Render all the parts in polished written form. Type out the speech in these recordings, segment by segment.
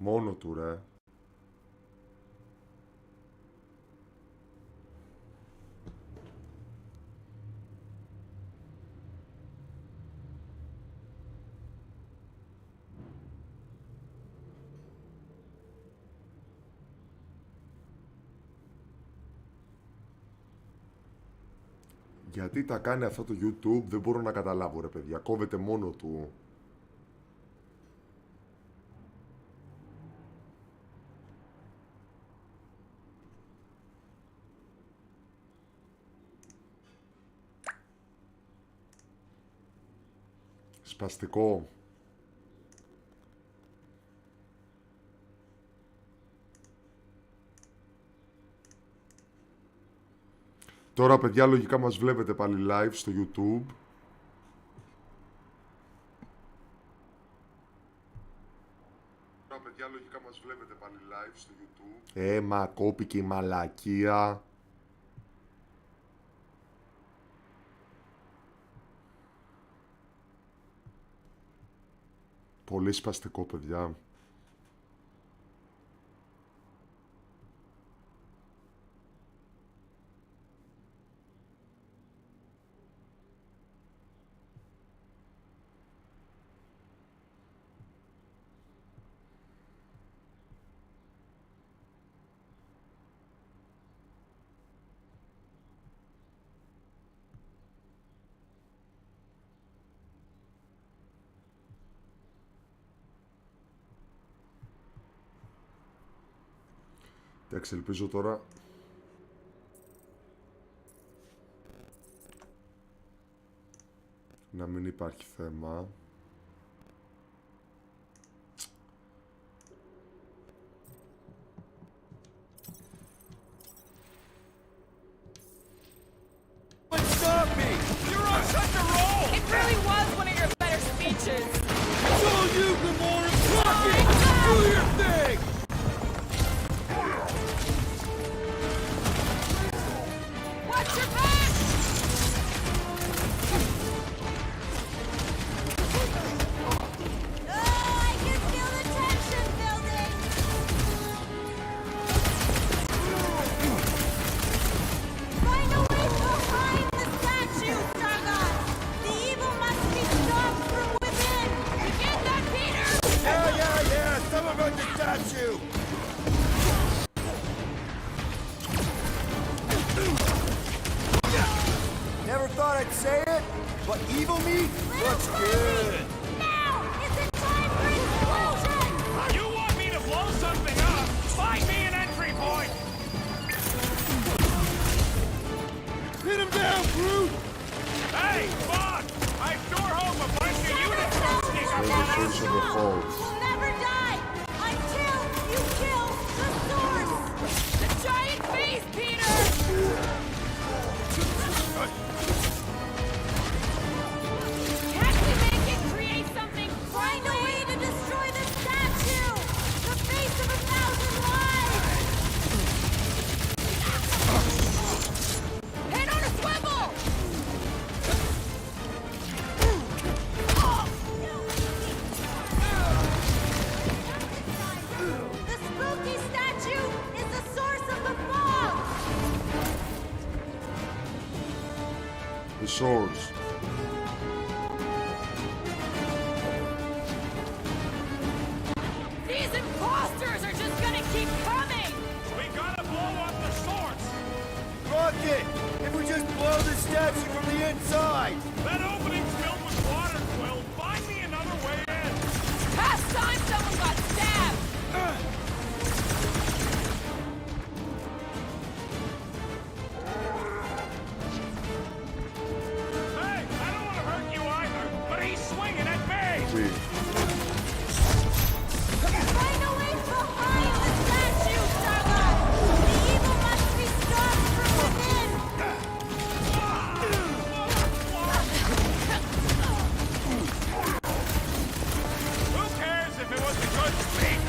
Μόνο του, ρε. Γιατί τα κάνει αυτό το YouTube, δεν μπορώ να καταλάβω, ρε παιδιά. Κόβεται μόνο του. Σπαστικό. Τώρα, παιδιά, λογικά μας βλέπετε πάλι live στο YouTube. Τώρα, παιδιά, λογικά μας βλέπετε πάλι live στο YouTube. Μα κόπηκε η μαλακία. Πολύ σπαστικό, παιδιά. Εντάξει, ελπίζω τώρα να μην υπάρχει θέμα. Never thought I'd say it, but evil meat looks good. Now is the time for explosion! You want me to blow something up? Find me an entry point! Hit him down, brute! Hey, fuck! I sure hope a bunch of units don't sneak up on us! You'll never die until you kill the source! The giant beast, Peter! Can't we make it create something? Find a way to destroy the statue! The face of 1,000 lives! Head on a swivel! The spooky statue is the source of the fog! The source. These imposters are just gonna keep coming! We gotta blow up the source! Fuck it! If we just blow the statue from the inside! That opening's filled with water, Quill. Find me another way in! Past time someone got stabbed! Hey, I don't want to hurt you either, but he's swinging at me! Sí. Find a way to hide the statue, Starlight! The evil must be stopped from within! Who cares if it was a good speech?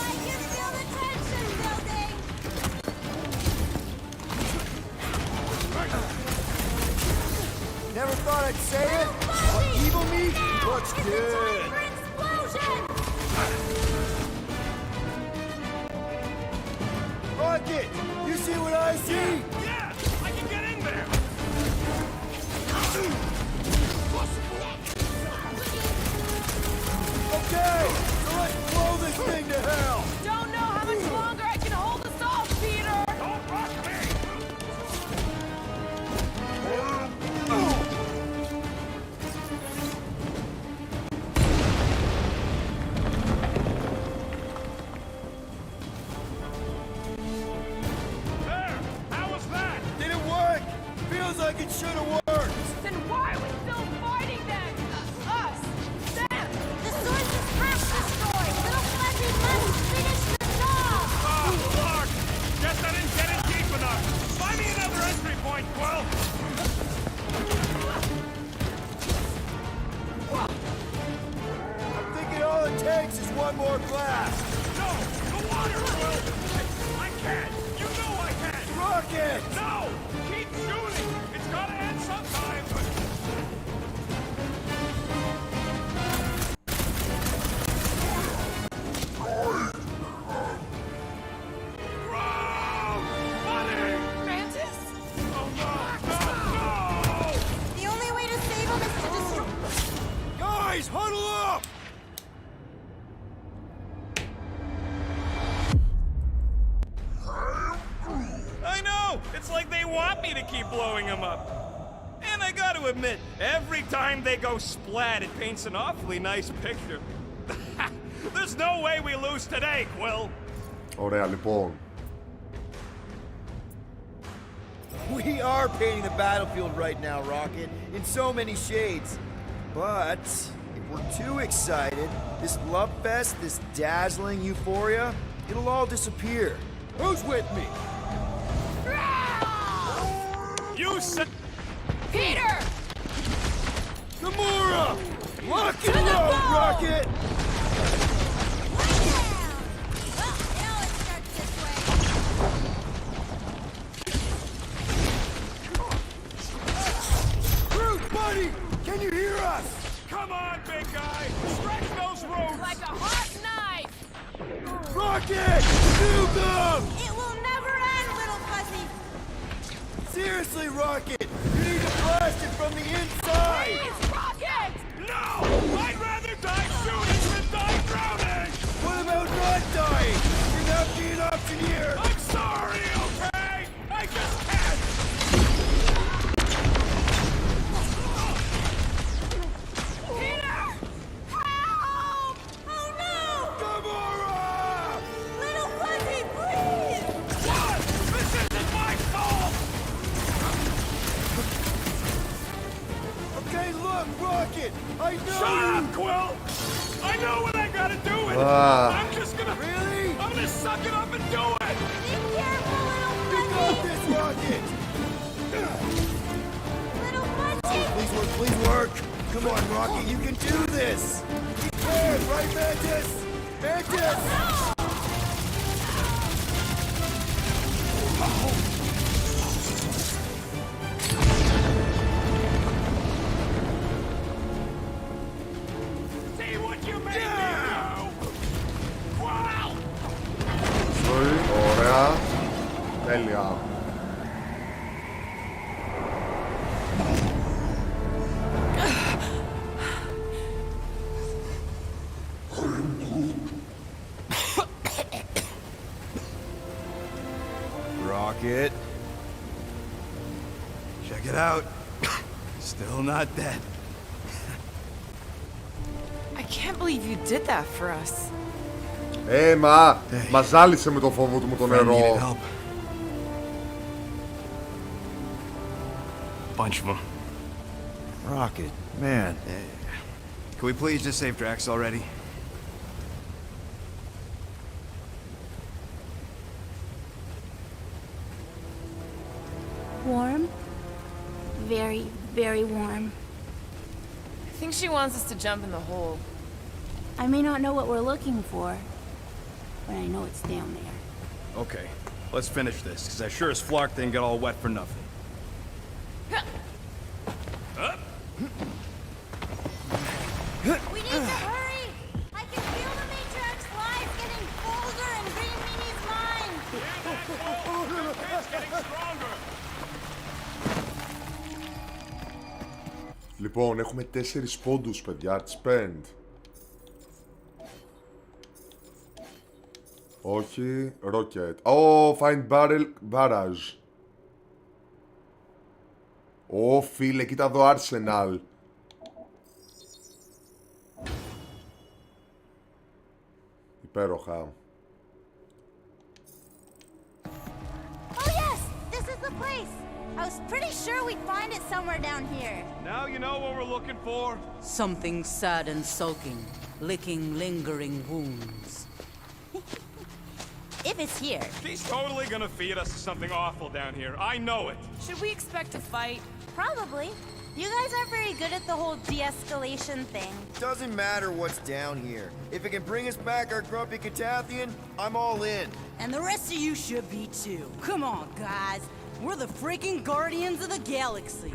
I can feel the tension building! Never thought I'd say it, but Follow me. Looks It's a good. time for explosion! Rocket, you see what I see? Yeah, I can get in there. Okay, so let's blow this thing to hell. Don't know how much longer I can hold us off, Peter! Don't rush me. There. How was that? Did it work? Feels like it should have worked. Then why are we still fighting then? Us! Them! The source is half destroyed! Little Fuzzy must finish the job! Oh, Clark. Guess I didn't get in deep enough. Find me another entry point, Quill. I'm thinking all it takes is one more blast. No, the water, Quill. I can't. You know I can't. Rocket! No! Keep shooting! It's gotta end sometime! Wrong! Buddy! Mantis? Oh no! The only way to save him is to destroy... Guys, huddle up! I know! It's like they want me to keep blowing them up. And I gotta admit, every time they go splat, it paints an awfully nice picture. There's no way we lose today, Quill. Ωραία, λοιπόν. We are painting the battlefield right now, Rocket, in so many shades. But if we're too excited, this love fest, this dazzling euphoria, it'll all disappear. Who's with me? You said... Peter! Gamora! Lock and To the load, ball! Rocket! Well, it always starts this way. Groot, buddy! Can you hear us? Come on, big guy! Stretch those ropes! Like a hot knife! Rocket! Nuke them! It will never end, Little Fuzzy! Seriously, Rocket! You need to blast it from the inside! It's Rocket! No! I'd rather die shooting than die drowning! What about not dying? You're not being option here! I'm sorry, okay? I just can't! Peter! Help! Oh no! Gamora! Little Fuzzy, please! What? This isn't my fault! Okay, look, Rocket! I know Shut you! up, Quill! I know what I gotta do with it! Ah. I'm just gonna... Really? I'm gonna suck it up and do it! Be careful, Little You got Fuzzy! this, Rocket! Little Fuzzy! Please work, please work! Come on, Rocket, you can do this! You can, right, Mantis? Mantis! See what you made me do! Quill! Ζωή, ωραία. Τέλεια. Rocket. Check it out. Still not dead. I can't believe you did that for us. Μα ζάλισε με το φόβο του με το νερό. Bunch of them. Rocket, man. Can we please just save Drax already? Warm? Very, very warm. I think she wants us to jump in the hole. I may not know what we're looking for, but I know it's down there. Okay, let's finish this, because I sure as Flark didn't get all wet for nothing. We need to hurry! I can feel the Matrix lies getting colder and Green Meanie's mind! It's getting stronger. Λοιπόν, έχουμε 4 πόντους, παιδιά. Spend. Όχι. Rocket. Oh, find barrel barrage. Ω, φίλε, κοίτα εδώ Arsenal. Υπέροχα. Oh yes! This is the place! I was pretty sure we'd find it somewhere down here. Now you know what we're looking for. Something sad and sulking, licking lingering wounds. If it's here. She's totally gonna feed us to something awful down here. I know it. Should we expect a fight? Probably. You guys aren't very good at the whole de-escalation thing. Doesn't matter what's down here. If it can bring us back our grumpy Catathian, I'm all in. And the rest of you should be too. Come on, guys. We're the freaking guardians of the galaxy.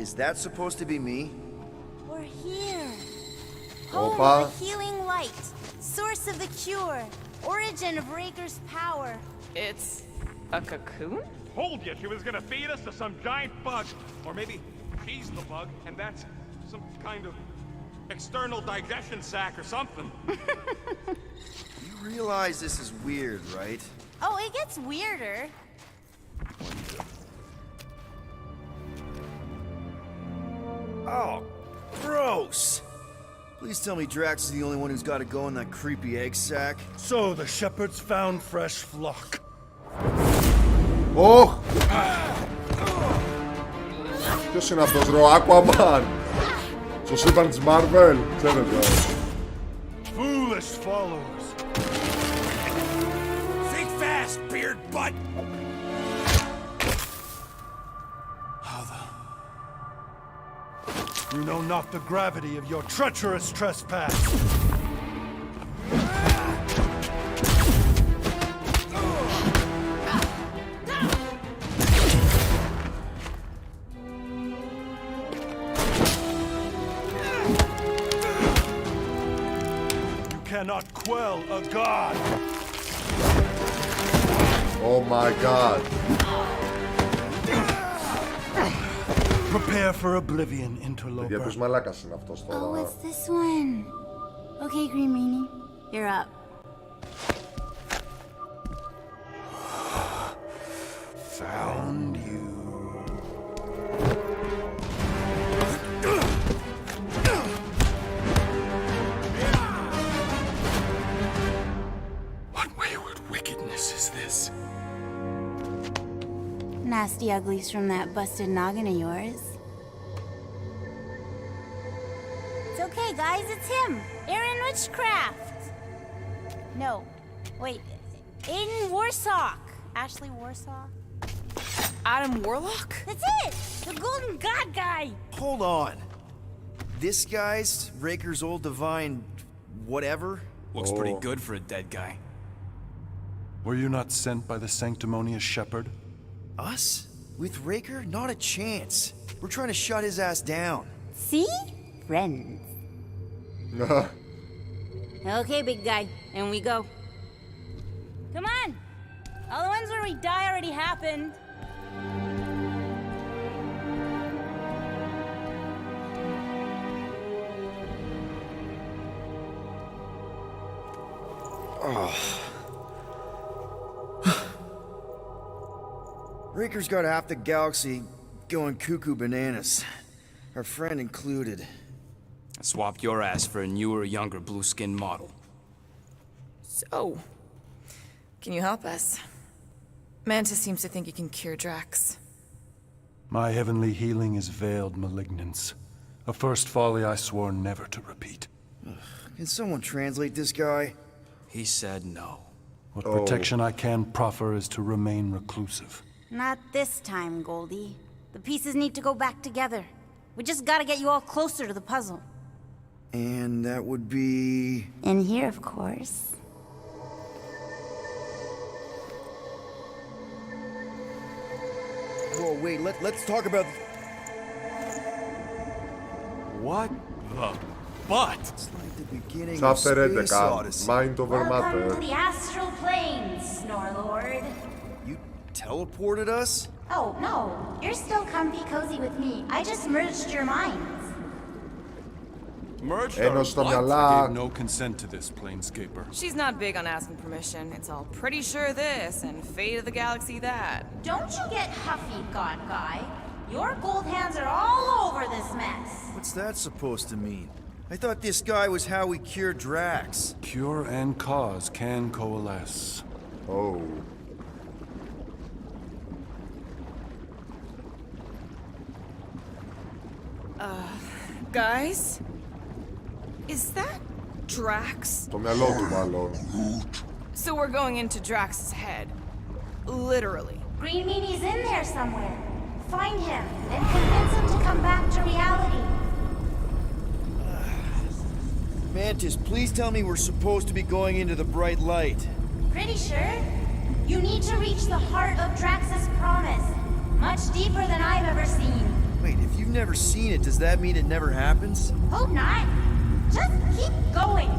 Is that supposed to be me? We're here. Home Opa. of the healing light. Source of the cure. Origin of Raker's power. It's a cocoon? Told you she was gonna feed us to some giant bug. Or maybe she's the bug, and that's some kind of external digestion sac or something. You realize this is weird, right? Oh, it gets weirder. Oh, gross! Please tell me Drax is the only one who's got to go in that creepy egg sack. So the shepherds found fresh flock. Ωχ! Ποιος είναι αυτός, ρε, ο Aquaman! Στο σύμπαν της Marvel, ξέρετε. Foolish followers. Think fast, beard butt! You know not the gravity of your treacherous trespass. You cannot quell a god. Oh my god. Prepare for oblivion, Για interloper. τους μαλάκας είναι αυτός Oh, τώρα. what's this one? Okay, Green Meanie, you're up. Found you. What wayward wickedness is this? Nasty uglies from that busted noggin of yours. It's okay, guys, it's him. Aaron Witchcraft. No. Wait. Aiden Warsock. Ashley Warsaw. Adam Warlock? That's it! The Golden God guy! Hold on. This guy's Raker's old divine whatever? Looks pretty good for a dead guy. Were you not sent by the sanctimonious shepherd? Us? With Raker? Not a chance. We're trying to shut his ass down. See? Friends. Okay, big guy, and we go. Come on! All the ones where we die already happened. Raker's got half the galaxy going cuckoo bananas. Our friend included. I swapped your ass for a newer, younger blue-skinned model. So, can you help us? Mantis seems to think you can cure Drax. My heavenly healing is veiled malignance. A first folly I swore never to repeat. Can someone translate this guy? He said no. What protection I can proffer is to remain reclusive. Not this time, Goldie. The pieces need to go back together. We just gotta get you all closer to the puzzle. And that would be... In here, of course. Whoa, wait, let's talk about... What But It's like the beginning of Chapter Space 11. Odyssey. Mind over Welcome to matter. the astral planes, Snorlord. You teleported us? Oh, no. You're still comfy cozy with me. I just merged your minds. merged Ένωση στα I μυαλά. gave no consent to this, Planescaper. She's not big on asking permission. It's all pretty sure this and fate of the galaxy that. Don't you get huffy, God Guy. Your gold hands are all over this mess. What's that supposed to mean? I thought this guy was how we cure Drax. Cure and cause can coalesce. Oh. Guys? Is that Drax? Το μυαλό του μάλλον. So we're going into Drax's head. Literally. Green Meanie's in there somewhere. Find him and convince him to come back to reality. Mantis, please tell me we're supposed to be going into the bright light. Pretty sure. You need to reach the heart of Drax's promise. Much deeper than I've ever seen. Wait, if you've never seen it, does that mean it never happens? Hope not. Just keep going.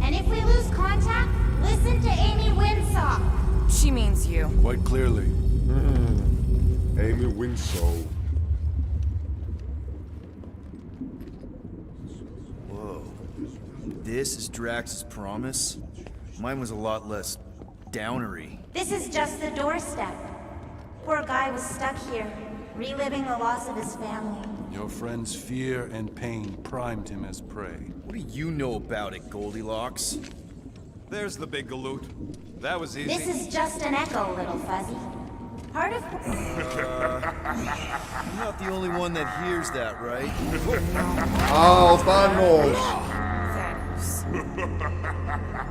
And if we lose contact, listen to Amy Winsock. She means you. Quite clearly. Amy Winslow. Whoa. This is Drax's promise? Mine was a lot less downery. This is just the doorstep. Poor guy was stuck here, reliving the loss of his family. Your friend's fear and pain primed him as prey. What do you know about it, Goldilocks? There's the big galoot. That was easy. This is just an echo, little fuzzy. Part of... You're not the only one that hears that, right? Α, ο Θάνος. Thanos.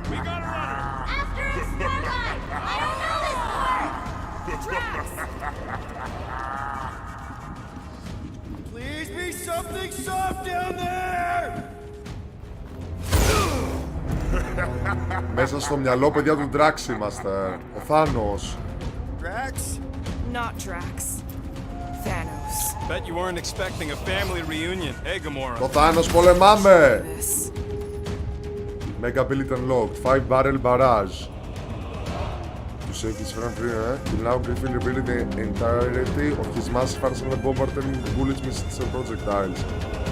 We got a runner. After him, Starlight! I don't know this part! Drax! Please be something soft down there! Μέσα στο μυαλό, παιδιά του Drax είμαστε. Ο Θάνος. Drax? Not Drax. Thanos. Bet you weren't expecting a family reunion, eh, Gamora? Το Θάνος πολεμάμε. This. Mega Billet Unlocked. 5 Barrel Barrage. Τους έχεις φέραν πριν, You now can feel the entirety of his massive arsenal bombarding bullets, missiles and projectiles.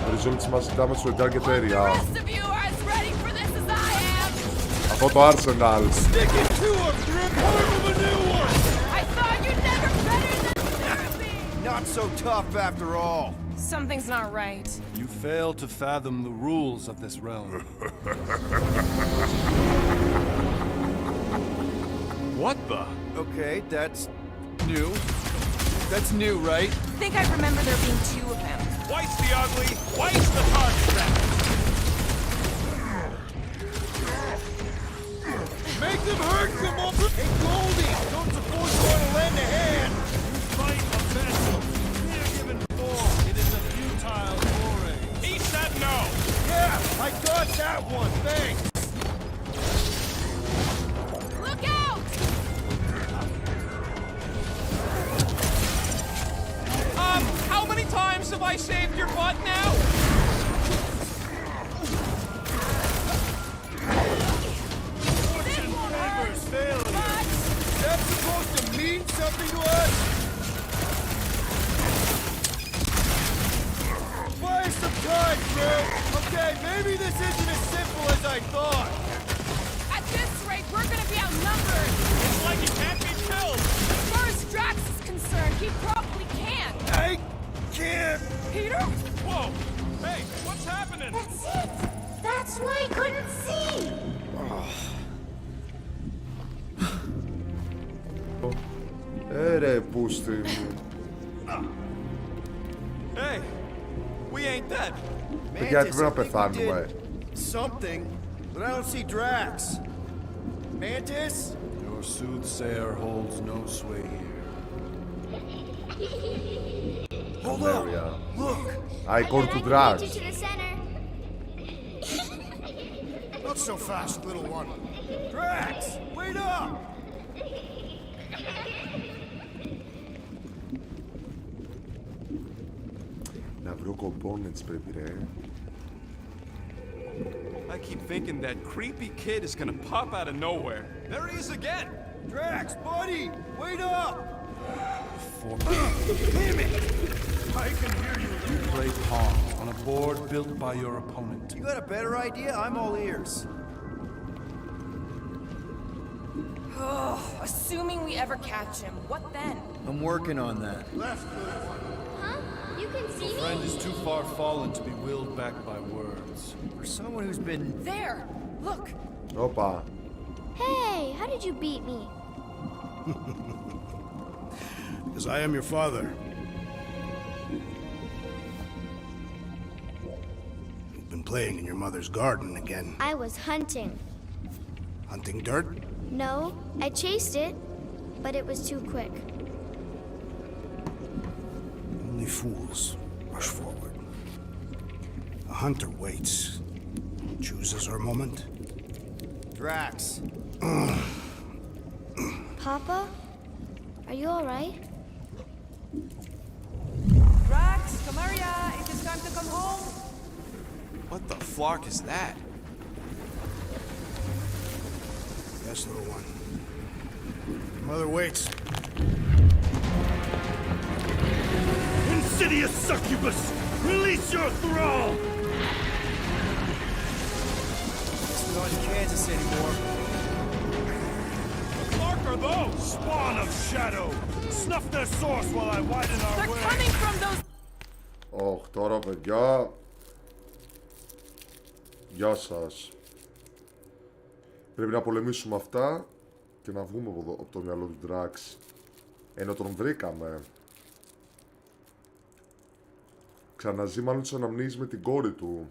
The result is massive damage to a target area. Rest of you are as ready for this as I am. Αυτό το Arsenal. Stick it to him! You're a part of a new one! I thought you'd never better than therapy. Not so tough after all. Something's not right. You fail to fathom the rules of this realm. What the? Okay, that's new. That's new, right? I think I remember there being two of him. White's the ugly, white's the target trap. Make them hurt, come on! Hey, Goldie! Don't suppose you want to lend a hand! You fight a vessel. Fear given form. It is a futile foray. He said no. Yeah, I got that one, thanks! Look out! How many times have I saved your butt now? That's supposed to mean something to us? Buy us some time, bro! Okay, maybe this isn't as simple as I thought. At this rate, we're gonna be outnumbered. It's like he can't be killed. As far as Drax is concerned, he probably can. I can't. Peter? Whoa. Hey, what's happening? That's it! That's why I couldn't see! Ρε, πούστη μου. Hey, we ain't dead. Παιδιά, Mantis, πρέπει να I think we πεθάνουμε. did something, but I don't see Drax. Mantis? Your soothsayer holds no sway here. Hold There up! we are. Look! Icon to Drax. to the center. Not so fast, little one. Drax! Wait up! Να βρω components πρέπει, ρε. keep thinking that creepy kid is gonna pop out of nowhere. There he is again! Drax, buddy, wait up! Damn it! I can hear you. You play pawns on a board built by your opponent. You got a better idea? I'm all ears. Oh, assuming we ever catch him, what then? I'm working on that. Huh? You can see me? Friend is too far fallen to be willed back by words. For someone who's been... There! Look! Όπα. Hey, how did you beat me? Because I am your father. You've been playing in your mother's garden again. I was hunting. Hunting dirt? No, I chased it, but it was too quick. Only fools rush forward. A hunter waits. Chooses her moment. Drax. Papa? Are you alright? Drax, come here, it is time to come home. What the flark is that? Yes, little one. Your mother waits. Insidious succubus! Release your thrall! It's not in Kansas anymore. Clark are those? Spawn of shadow! Snuff their source while I widen our They're way! coming from those... Ωχ, τώρα παιδιά. Γεια σας. Πρέπει να πολεμήσουμε αυτά και να βγούμε από το μυαλό του Drax. Ενώ τον βρήκαμε. Ξαναζεί μάλλον τις αναμνήσεις με την κόρη του.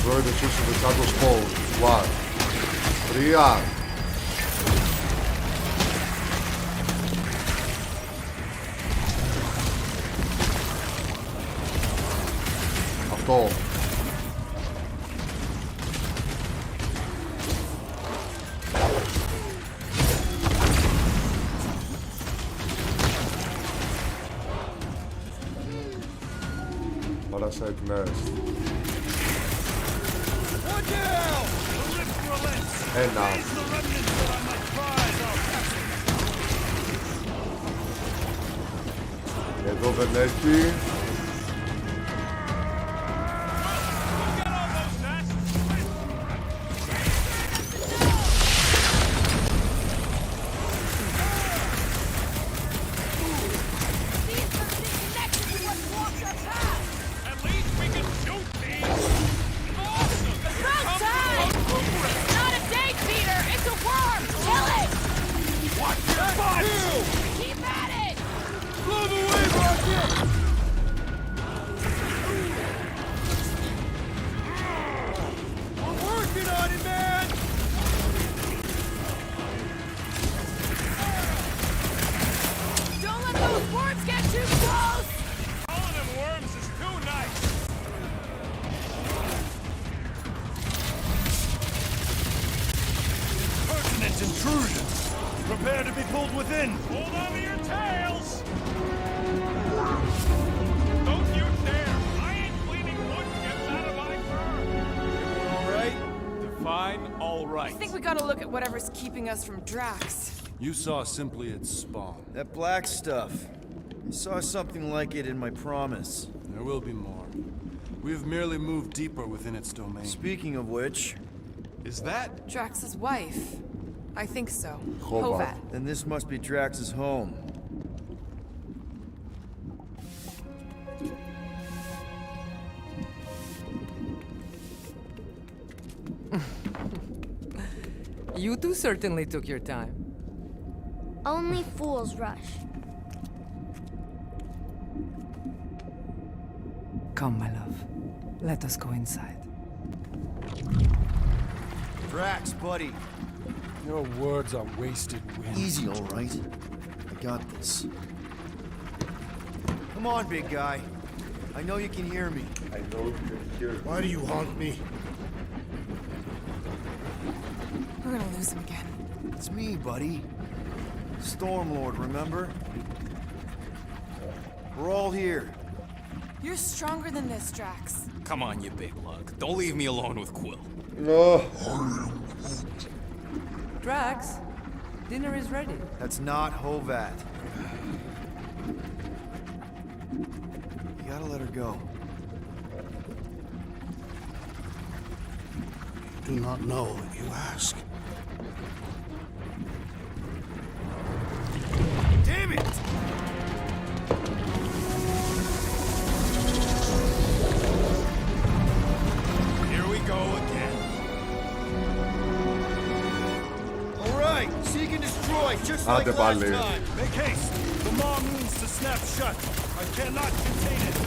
Destroy the system with Shadow Spawn. 1, 3. Αυτό. Parasite Nest. Ένα. Εδώ δεν έχει. Intrusion! Prepare to be pulled within! Hold on to your tails! Don't you dare! I ain't cleaning wood chips out of my fur! Alright? Define all right. I think we gotta look at whatever's keeping us from Drax. You saw simply its spawn. That black stuff. I saw something like it in my promise. There will be more. We have merely moved deeper within its domain. Speaking of which... Is that? Drax's wife. I think so. Hovat. Hovat. Then this must be Drax's home. You two certainly took your time. Only fools rush. Come, my love. Let us go inside. Drax, buddy. Your words are wasted wind. Easy, all right. I got this. Come on, big guy. I know you can hear me. I know you can hear me. Why do you haunt me? We're gonna lose him again. It's me, buddy. Stormlord, remember? We're all here. You're stronger than this, Drax. Come on, you big lug. Don't leave me alone with Quill. No. Drax, dinner is ready. That's not Hovat. You gotta let her go. Do not know if you ask. Damn it! Here we go again. All right, seek and destroy, just like Άντε last πάλι. time. Make haste. The maw means to snap shut. I cannot contain it.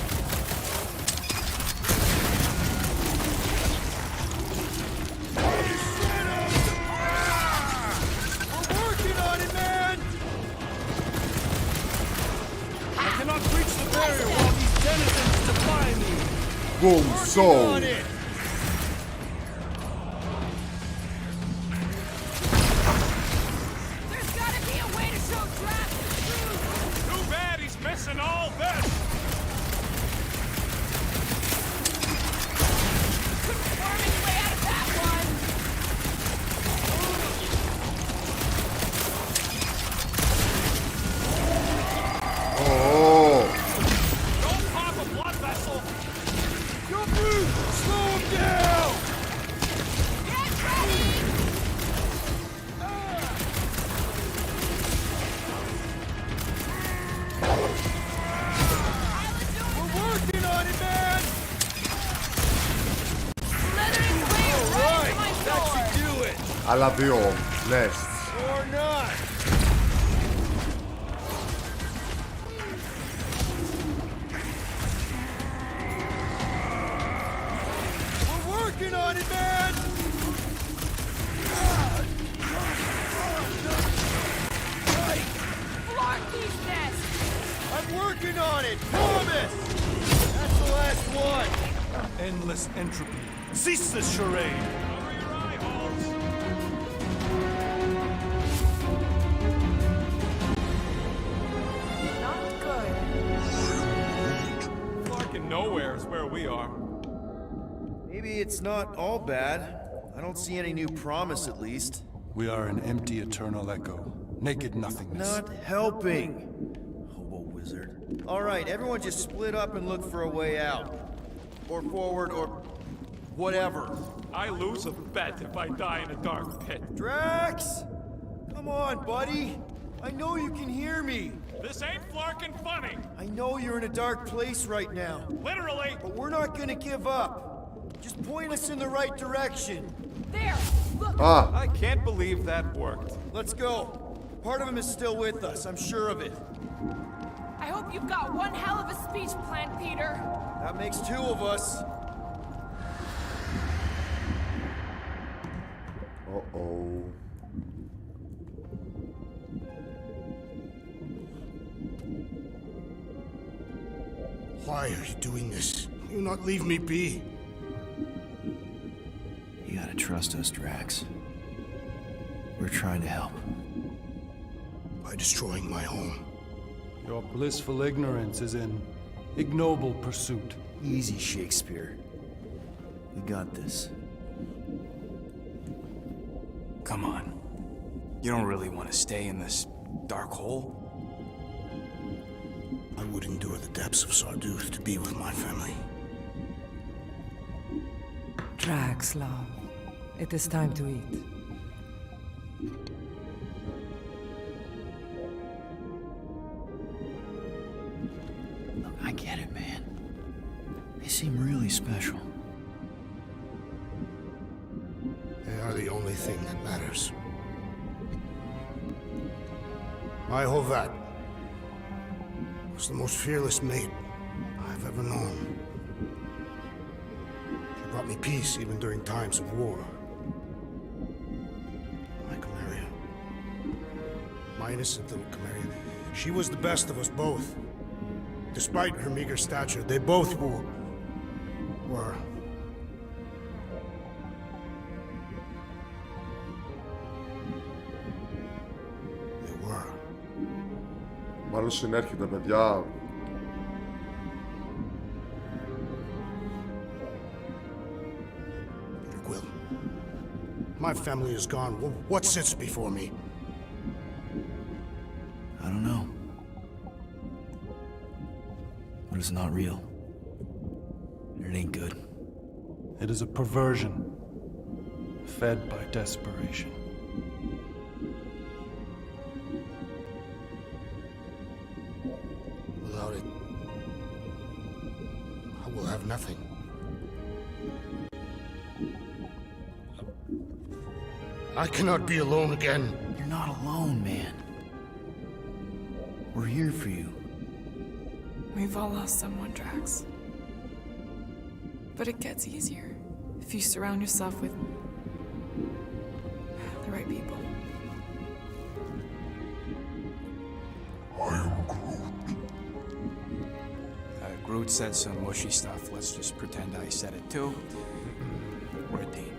We're working on it, man! I cannot breach the barrier while these denizens defy me. Boom, so. On it! There's gotta be a way to show Drax the truth! Too bad he's missing all this. Couldn't farm his way out of that one! Oh. Don't pop a blood vessel. Go through! Slow him down! Get ready! We're working on it, man! Slithering way All right right, to my that sword! should do it! Αλλά δύο. Next. Or not! We're working on it, man! Flark these nests! I'm working on it! Promise! That's the last one! Endless entropy. Cease this charade. Cover your eye holes. Not good. Fucking nowhere is where we are. Maybe it's not all bad. I don't see any new promise, at least. We are an empty eternal echo. Naked nothingness. Not helping. Hobo wizard. All right, everyone just split up and look for a way out. Or forward, or whatever. I lose a bet if I die in a dark pit. Drax! Come on, buddy. I know you can hear me. This ain't flarkin' funny. I know you're in a dark place right now. Literally. But we're not gonna give up. Just point us in the right direction. There! Look! Ah. I can't believe that worked. Let's go. Part of him is still with us, I'm sure of it. I hope you've got one hell of a speech plan, Peter. That makes two of us. Uh-oh. Why are you doing this? Will you not leave me be? You gotta trust us, Drax. We're trying to help. By destroying my home. Your blissful ignorance is an ignoble pursuit. Easy, Shakespeare. We got this. Come on. You don't really want to stay in this dark hole? I would endure the depths of Sarduth to be with my family. Drax, love. It is time to eat. Look, I get it, man. They seem really special. They are the only thing that matters. My Hovat was the most fearless mate I've ever known. She brought me peace even during times of war. I could marry my innocent little Camarilla. She was the best of us both. Despite her meager stature, they both were. Μάλλον συνέρχεται, παιδιά. Quill. My family is gone. What sits before me? I don't know. But it's not real. It ain't good. It is a perversion, fed by desperation. Without it, I will have nothing. I cannot be alone again. You're not alone, man. We're here for you. We've all lost someone, Drax. But it gets easier if you surround yourself with the right people. I am Groot. Groot said some mushy stuff. Let's just pretend I said it too. We're a team.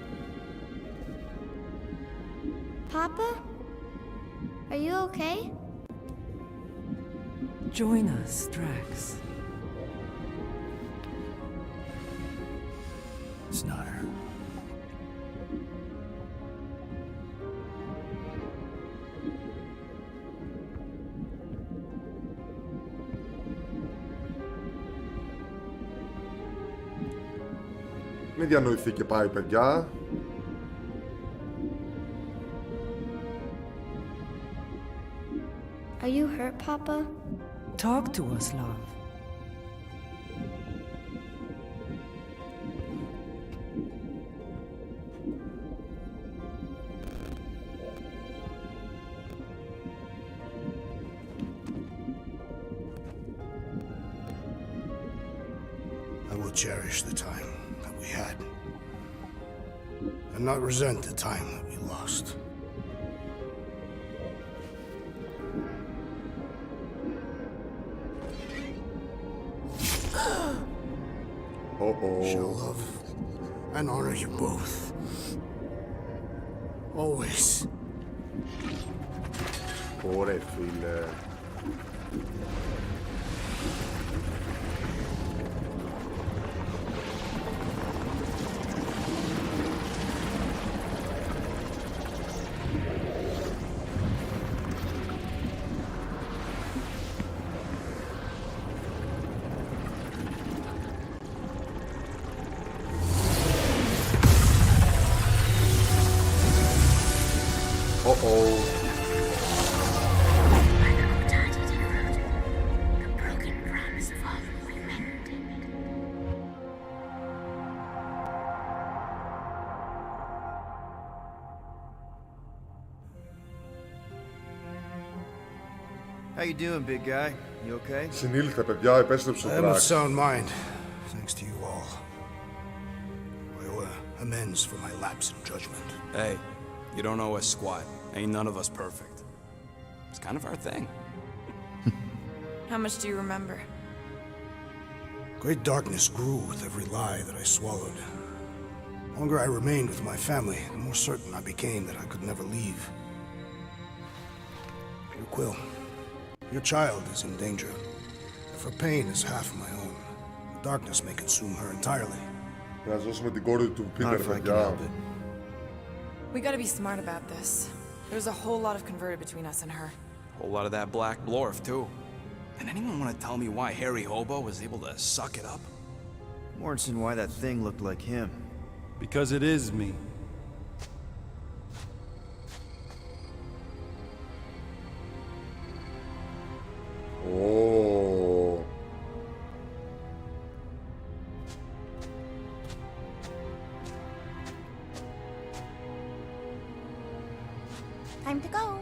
Papa? Are you okay? Join us, Drax. It's not her. Μην διανοηθεί και πάει, παιδιά. Are you hurt, Papa? Talk to us, love. I will cherish the time that we had, and not resent the time that we lost. Shall love and honor you both. Always. Ωραία, φίλε. How you doing, big guy? You okay? Συνήλθε, παιδιά, επέστρεψε ο I am of Drax. sound mind, thanks to you all. I owe amends for my lapse in judgment. Hey, you don't owe us squat. Ain't none of us perfect. It's kind of our thing. How much do you remember? Great darkness grew with every lie that I swallowed. The longer I remained with my family, the more certain I became that I could never leave. Dear Quill, your child is in danger. If her pain is half my own, the darkness may consume her entirely. Να ζώσουμε την κόρη του Not Peter, if I can παιδιά. help it. We gotta be smart about this. There's a whole lot of converted between us and her. Whole lot of that black blorf, too. And anyone want to tell me why Harry Hobo was able to suck it up? Morrison, why that thing looked like him. Because it is me. Oh. Time to go.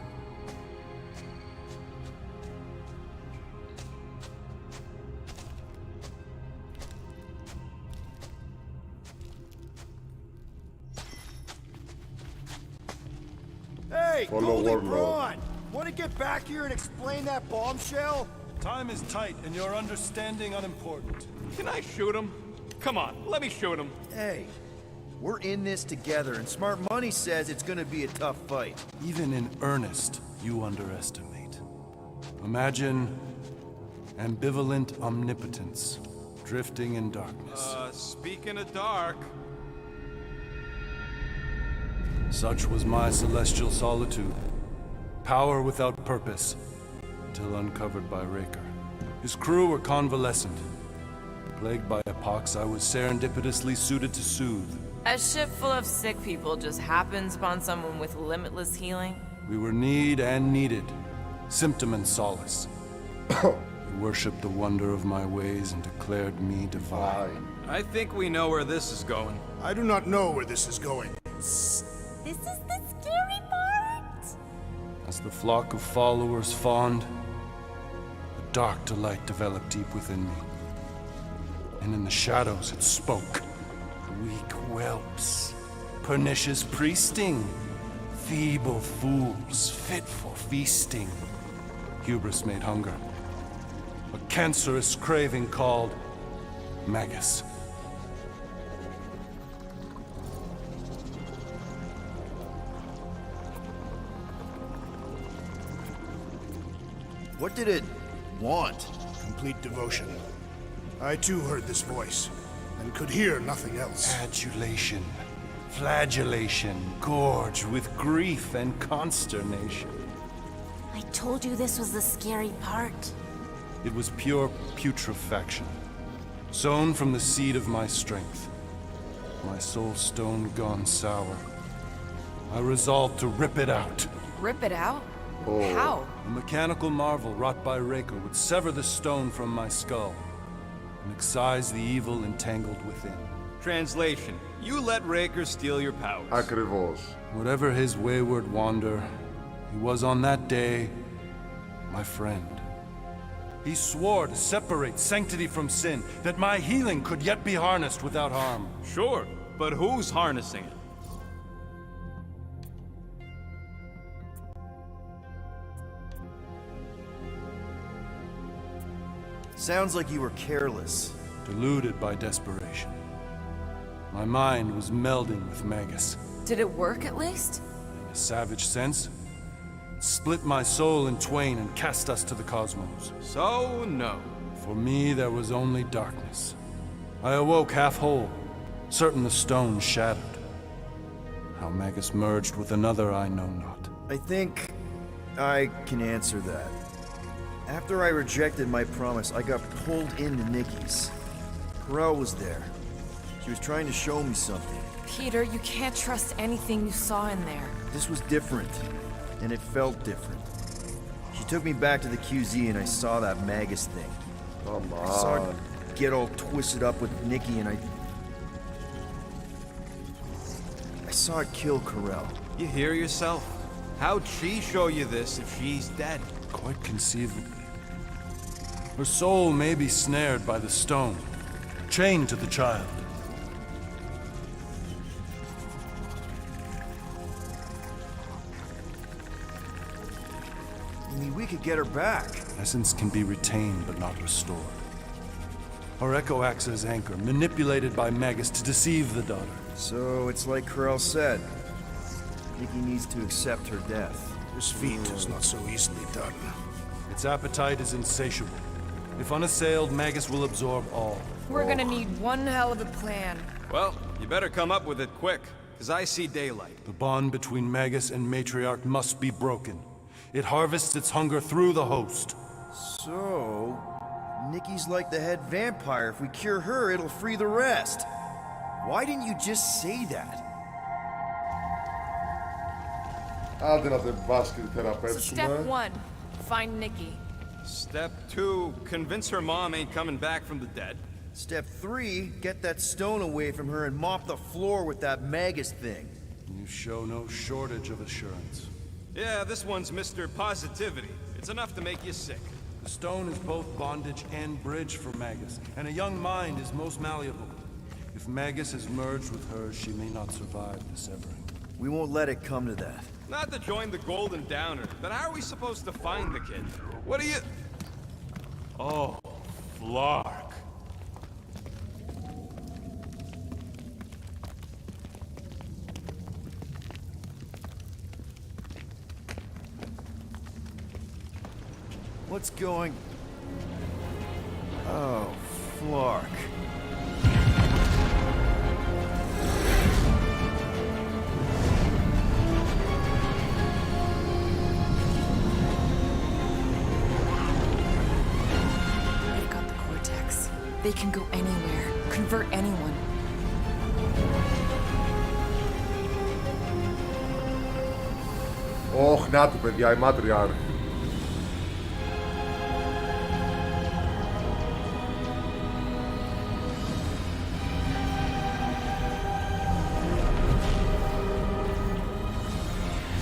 Hey, Follow Goldie Warlord. Braun! Want to get back here and explain that bombshell? Time is tight, and your understanding unimportant. Can I shoot him? Come on, let me shoot him. Hey, we're in this together, and Smart Money says it's gonna be a tough fight. Even in earnest, you underestimate. Imagine ambivalent omnipotence, drifting in darkness. Speaking of dark... Such was my celestial solitude. Power without purpose, till uncovered by Raker. His crew were convalescent. Plagued by a pox, I was serendipitously suited to soothe. A ship full of sick people just happens upon someone with limitless healing? We were need and needed, symptom and solace. He worshipped the wonder of my ways and declared me divine. I think we know where this is going. I do not know where this is going. This is the scary part! As the flock of followers fawned, a dark delight developed deep within me. And in the shadows it spoke. Weak whelps, pernicious priesting, feeble fools fit for feasting. Hubris made hunger. A cancerous craving called Magus. What did it want? Complete devotion. I too heard this voice, and could hear nothing else. Adulation, flagellation, gorged with grief and consternation. I told you this was the scary part. It was pure putrefaction, sown from the seed of my strength. My soul stone gone sour. I resolved to rip it out. Rip it out? Oh. How? A mechanical marvel wrought by Raker would sever the stone from my skull and excise the evil entangled within. Translation: you let Raker steal your powers. Ακριβώς. Whatever his wayward wander, he was on that day my friend. He swore to separate sanctity from sin, that my healing could yet be harnessed without harm. Sure, but who's harnessing it? Sounds like you were careless. Deluded by desperation. My mind was melding with Magus. Did it work at least? In a savage sense, it split my soul in twain and cast us to the cosmos. So, no. For me, there was only darkness. I awoke half whole, certain the stone shattered. How Magus merged with another, I know not. I think I can answer that. After I rejected my promise, I got pulled into Nikki's. Corel was there. She was trying to show me something. Peter, you can't trust anything you saw in there. This was different, and it felt different. She took me back to the QZ and I saw that Magus thing. Come I saw on. it get all twisted up with Nikki and I saw it kill Corel. You hear yourself? How'd she show you this if she's dead? Quite conceivably. Her soul may be snared by the stone, chained to the child. I mean, we could get her back. Essence can be retained but not restored. Her echo acts as anchor, manipulated by Magus to deceive the daughter. So it's like Corel said. Nikki needs to accept her death. This feat is not so easily done. Its appetite is insatiable. If unassailed, Magus will absorb all. We're gonna need one hell of a plan. Well, you better come up with it quick, because I see daylight. The bond between Magus and Matriarch must be broken. It harvests its hunger through the host. So, Nikki's like the head vampire. If we cure her, it'll free the rest. Why didn't you just say that? Άντε να δεν πας και So θεραπεύσουμε. step 1, find Nikki. Step 2, convince her mom ain't coming back from the dead. Step 3, get that stone away from her and mop the floor with that Magus thing. You show no shortage of assurance. Yeah, this one's Mr. Positivity. It's enough to make you sick. The stone is both bondage and bridge for Magus, and a young mind is most malleable. If Magus is merged with hers, she may not survive the severing. We won't let it come to that. Not to join the Golden Downer. Then how are we supposed to find the kid? What are you... Oh, Flark. What's going... Oh, Flark. They've got the cortex. They can go anywhere, convert anyone. Ωχ, να του παιδιά, η Matriarch.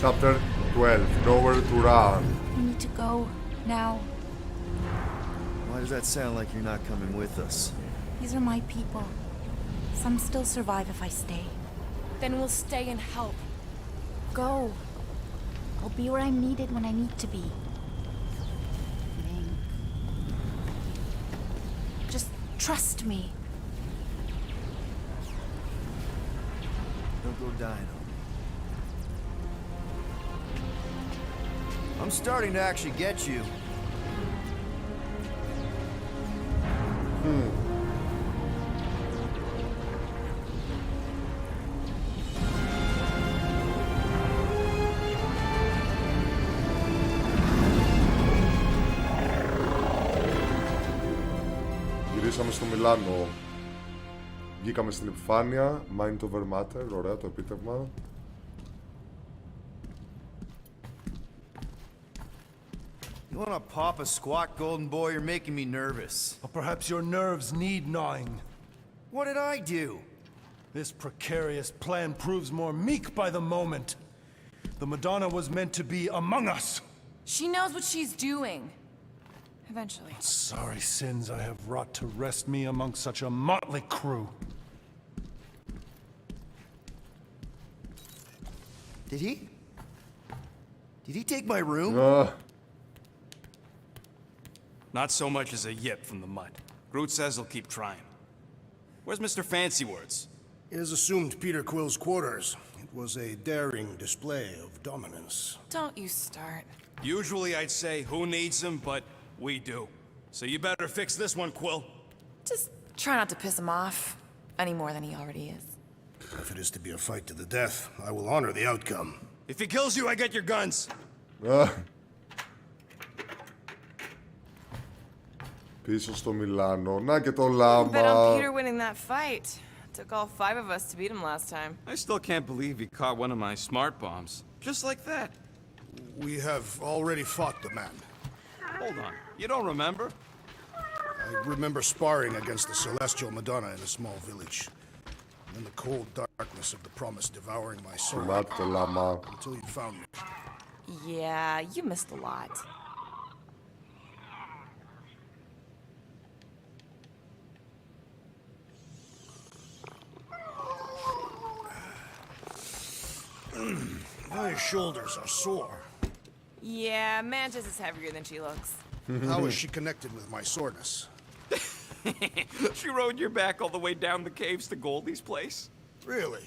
Chapter 12, Nowhere to Run. We need to go now. Why does that sound like you're not coming with us? These are my people. Some still survive if I stay. Then we'll stay and help. Go. I'll be where I'm needed when I need to be. Just trust me. Don't go dying on me. I'm starting to actually get you. Γυρίσαμε στο Μιλάνο. Βγήκαμε στην επιφάνεια. Mind over matter. Ωραία το επίτευγμα. You wanna pop a squat, golden boy? You're making me nervous. Or perhaps your nerves need gnawing. What did I do? This precarious plan proves more meek by the moment. The Madonna was meant to be among us. She knows what she's doing. Eventually. Sorry sins I have wrought to wrest me among such a motley crew. Did he? Did he take my room? Not so much as a yip from the mud. Groot says he'll keep trying. Where's Mr. Fancy Words? It is assumed Peter Quill's quarters. It was a daring display of dominance. Don't you start. Usually I'd say, who needs him, but we do. So you better fix this one, Quill. Just try not to piss him off any more than he already is. If it is to be a fight to the death, I will honor the outcome. If he kills you, I get your guns. Πίσω στο Μιλάνο. Να και το Bet on λάμπα. Peter winning that fight. Took all 5 of us to beat him last time. I still can't believe he caught one of my smart bombs. Just like that. We have already fought the man. Hold on. You don't remember? I remember sparring against the Celestial Madonna in a small village. And then the cold darkness of the promise devouring my soul. Θυμάται το λάμα. Until you found me. Yeah, you missed a lot. My shoulders are sore. Yeah, Mantis is heavier than she looks. How is she connected with my soreness? She rode your back all the way down the caves to Goldie's place? Really?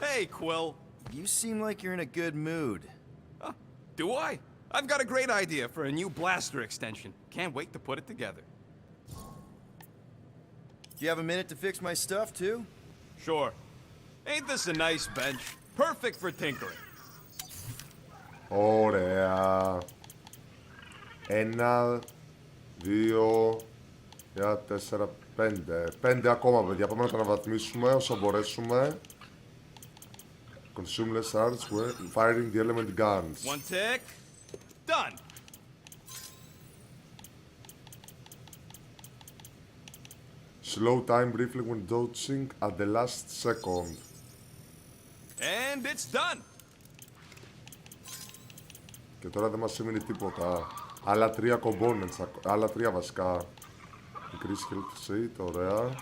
Hey, Quill. You seem like you're in a good mood. Do I? I've got a great idea for a new blaster extension. Can't wait to put it together. Do you have a minute to fix my stuff, too? Sure. Ain't this a nice bench? Perfect for tinkering. Ωραία. 1, 2, 3, 4, 5. 5 ακόμα, παιδιά. Πάμε να τα αναβαθμίσουμε όσο μπορέσουμε. Consume less arts when firing the element guns. One tick. Done. Slow time briefly when dodging at the last second. And it's done. Και τώρα δεν μας έμεινε τίποτα. Άλλα 3 components, άλλα 3 βασικά. Increase health sheet, ωραία.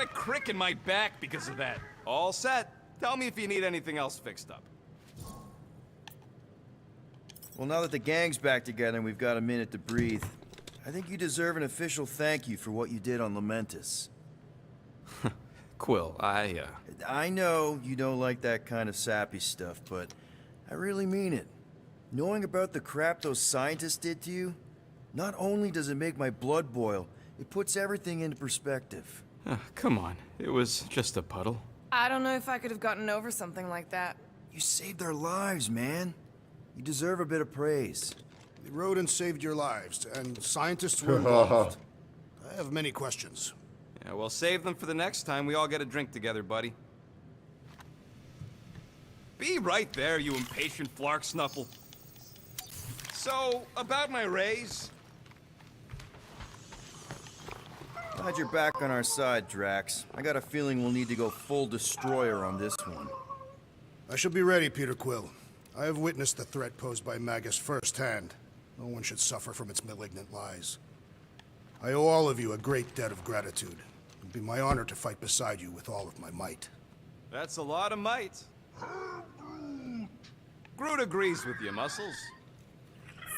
a crick in my back because of that. All set. Tell me if you need anything else fixed up. Well, now that the gang's back together and we've got a minute to breathe, I think you deserve an official thank you for what you did on Lamentus. Quill, I know you don't like that kind of sappy stuff, but I really mean it. Knowing about the crap those scientists did to you, not only does it make my blood boil, it puts everything into perspective. Come on. It was just a puddle. I don't know if I could have gotten over something like that. You saved our lives, man. You deserve a bit of praise. We rode and saved your lives, and scientists were involved. I have many questions. Yeah, well, save them for the next time we all get a drink together, buddy. Be right there, you impatient flark snuffle. So, about my raise? Glad you're back on our side, Drax. I got a feeling we'll need to go full destroyer on this one. I shall be ready, Peter Quill. I have witnessed the threat posed by Magus firsthand. No one should suffer from its malignant lies. I owe all of you a great debt of gratitude. It would be my honor to fight beside you with all of my might. That's a lot of might. Groot agrees with you, Muscles.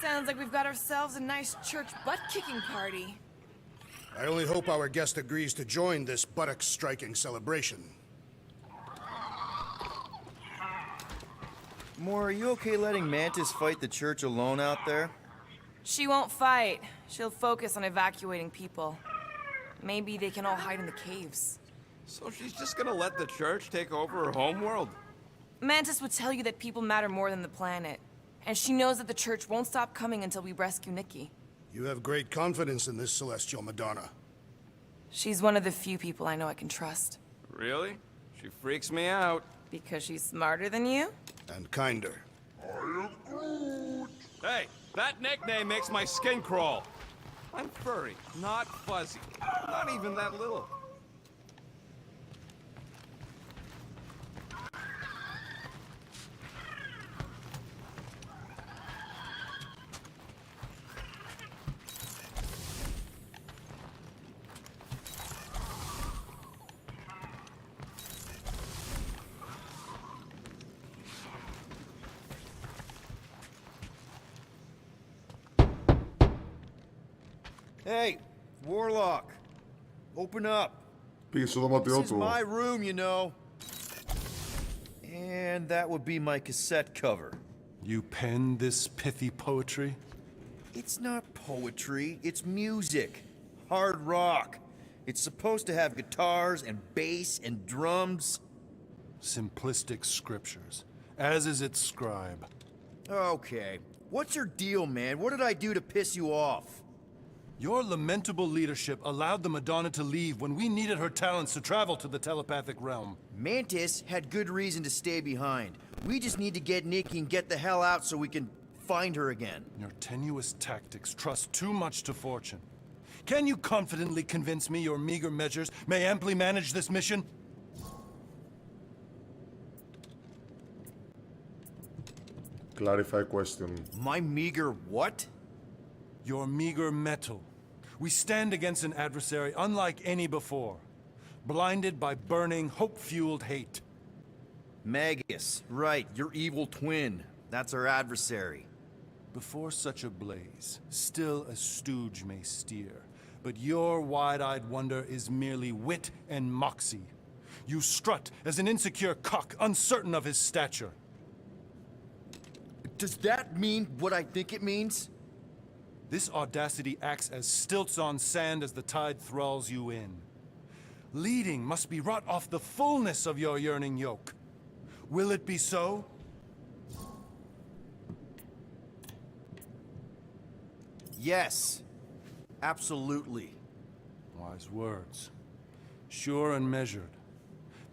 Sounds like we've got ourselves a nice church butt-kicking party. I only hope our guest agrees to join this buttock-striking celebration. Moore, are you okay letting Mantis fight the church alone out there? She won't fight. She'll focus on evacuating people. Maybe they can all hide in the caves. So she's just gonna let the church take over her homeworld? Mantis would tell you that people matter more than the planet. And she knows that the church won't stop coming until we rescue Nikki. You have great confidence in this celestial Madonna. She's one of the few people I know I can trust. Really? She freaks me out. Because she's smarter than you? And kinder. Hey, that nickname makes my skin crawl. I'm furry, not fuzzy. Not even that little. Hey, Warlock. Open up. Πήγε στο δωμάτιό This is του. my room, you know. And that would be my cassette cover. You penned this pithy poetry? It's not poetry, it's music. Hard rock. It's supposed to have guitars and bass and drums. Simplistic scriptures, as is its scribe. Okay. What's your deal, man? What did I do to piss you off? Your lamentable leadership allowed the Madonna to leave when we needed her talents to travel to the telepathic realm. Mantis had good reason to stay behind. We just need to get Nikki and get the hell out so we can find her again. Your tenuous tactics trust too much to fortune. Can you confidently convince me your meager measures may amply manage this mission? Clarify question. My meager what? Your meager metal. We stand against an adversary unlike any before, blinded by burning, hope-fueled hate. Magus, right, your evil twin. That's our adversary. Before such a blaze, still a stooge may steer, but your wide-eyed wonder is merely wit and moxie. You strut as an insecure cock, uncertain of his stature. Does that mean what I think it means? This audacity acts as stilts on sand as the tide thralls you in. Leading must be wrought off the fullness of your yearning yoke. Will it be so? Yes. Absolutely. Wise words. Sure and measured.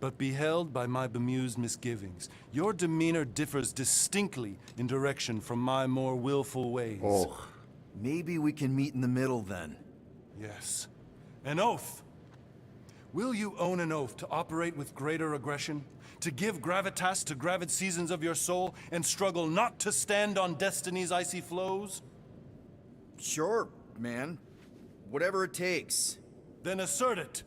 But beheld by my bemused misgivings, your demeanor differs distinctly in direction from my more willful ways. Oh. Maybe we can meet in the middle then. Yes. An oath. Will you own an oath to operate with greater aggression? To give gravitas to gravid seasons of your soul and struggle not to stand on destiny's icy flows? Sure, man. Whatever it takes. Then assert it.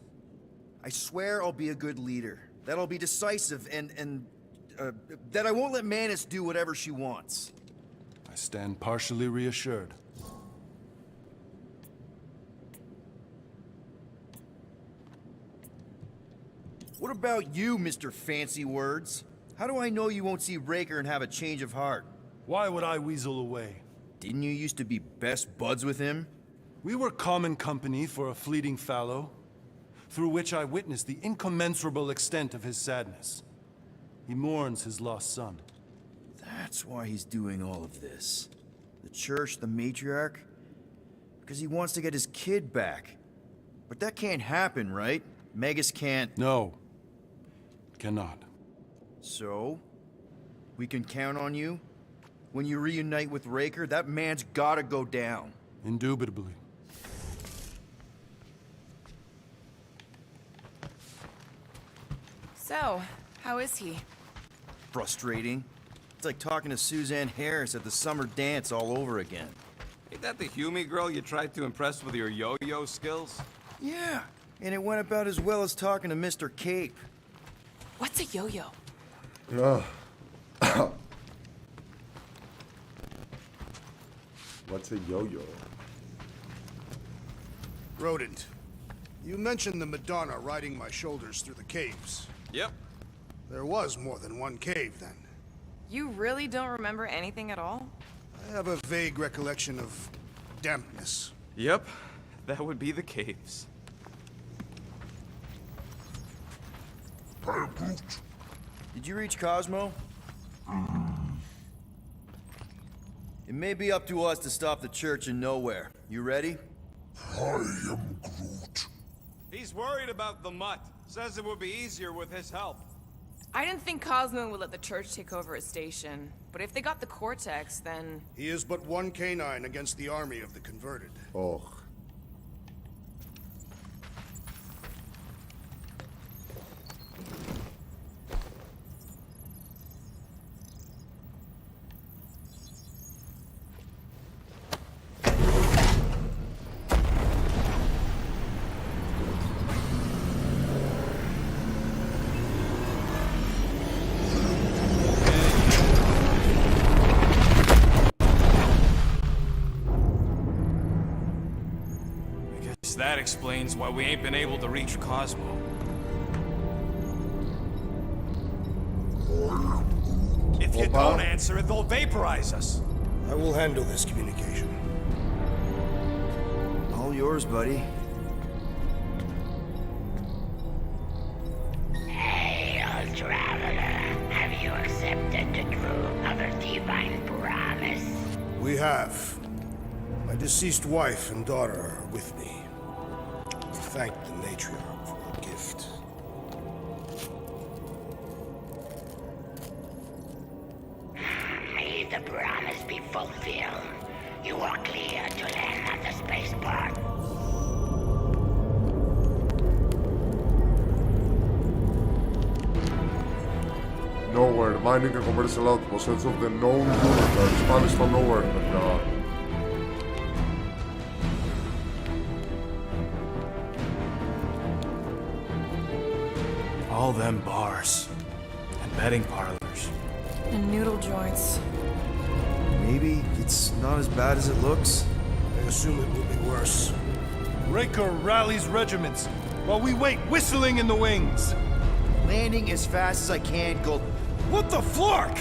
I swear I'll be a good leader. That I'll be decisive and that I won't let Manus do whatever she wants. I stand partially reassured. What about you, Mr. Fancy Words? How do I know you won't see Raker and have a change of heart? Why would I weasel away? Didn't you used to be best buds with him? We were common company for a fleeting fallow, through which I witnessed the incommensurable extent of his sadness. He mourns his lost son. That's why he's doing all of this. The church, the matriarch? Because he wants to get his kid back. But that can't happen, right? Magus can't... No. Cannot. So? We can count on you? When you reunite with Raker, that man's gotta go down. Indubitably. So, how is he? Frustrating. It's like talking to Suzanne Harris at the summer dance all over again. Ain't that the Hume girl you tried to impress with your yo-yo skills? Yeah, and it went about as well as talking to Mr. Cape. What's a yo-yo? What's a yo-yo? Rodent, you mentioned the Madonna riding my shoulders through the caves. Yep. There was more than one cave, then. You really don't remember anything at all? I have a vague recollection of dampness. Yep. That would be the caves. Did you reach Cosmo? It may be up to us to stop the church in nowhere. You ready? I am Groot. He's worried about the mutt. Says it would be easier with his help. I didn't think Cosmo would let the church take over a station, but if they got the Cortex, then... He is but one canine against the army of the converted. Oh. That explains why we ain't been able to reach Cosmo. If you don't answer it, they'll vaporize us. I will handle this communication. All yours, buddy. Hey, old traveler. Have you accepted the truth of a divine promise? We have. My deceased wife and daughter are with me. Thank the matriarch for the gift. May the promise be fulfilled. You are clear to land at the spaceport. Nowhere, mining and commercial outposts of the known universe. Πάλι στο nowhere, παιδιά. All them bars. And betting parlors. And noodle joints. Maybe it's not as bad as it looks. I assume it will be worse. Raker rallies regiments, while we wait whistling in the wings. Landing as fast as I can, Gold. What the flark?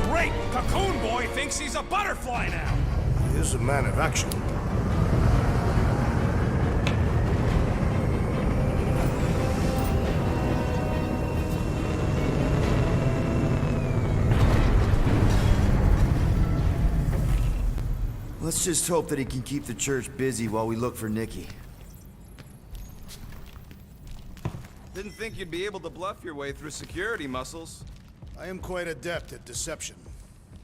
Great! Cocoon Boy thinks he's a butterfly now! He is a man of action. Let's just hope that he can keep the church busy while we look for Nikki. Didn't think you'd be able to bluff your way through security muscles. I am quite adept at deception.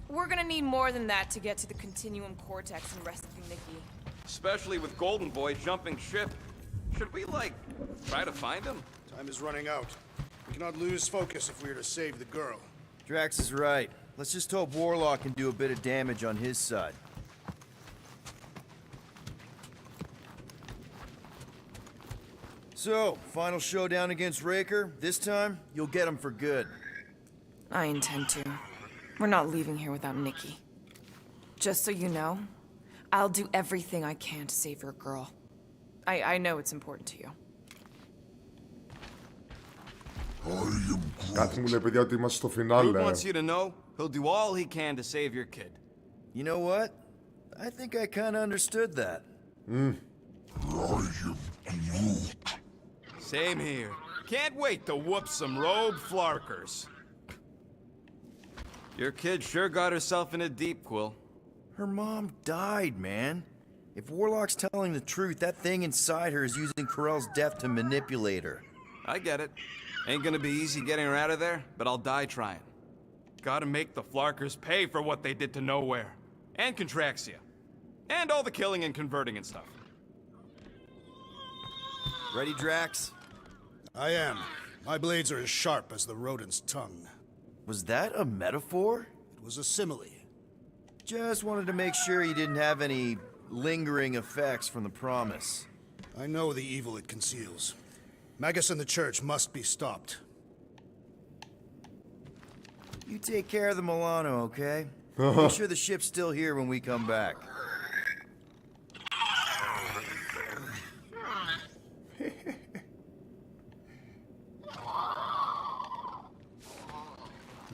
We're gonna need more than that to get to the Continuum Cortex and rescue Nikki. Especially with Golden Boy jumping ship. Should we, like, try to find him? Time is running out. We cannot lose focus if we are to save the girl. Drax is right. Let's just hope Warlock can do a bit of damage on his side. So, final showdown against Raker. This time, you'll get him for good. I intend to. We're not leaving here without Nikki. Just so you know, I'll do everything I can to save your girl. I know it's important to you. Κάτι μου λέει, παιδιά, ότι είμαστε στο Groot φινάλε. wants you to know he'll do all he can to save your kid. You know what? I think I kinda understood that. Same here. Can't wait to whoop some rogue flarkers. Your kid sure got herself in a deep, Quill. Her mom died, man. If Warlock's telling the truth, that thing inside her is using Corell's death to manipulate her. I get it. Ain't gonna be easy getting her out of there, but I'll die trying. Gotta make the flarkers pay for what they did to Nowhere. And Contraxia. And all the killing and converting and stuff. Ready, Drax? I am. My blades are as sharp as the rodent's tongue. Was that a metaphor? It was a simile. Just wanted to make sure you didn't have any lingering effects from the promise. I know the evil it conceals. Magus and the church must be stopped. You take care of the Milano, okay? Make sure the ship's still here when we come back.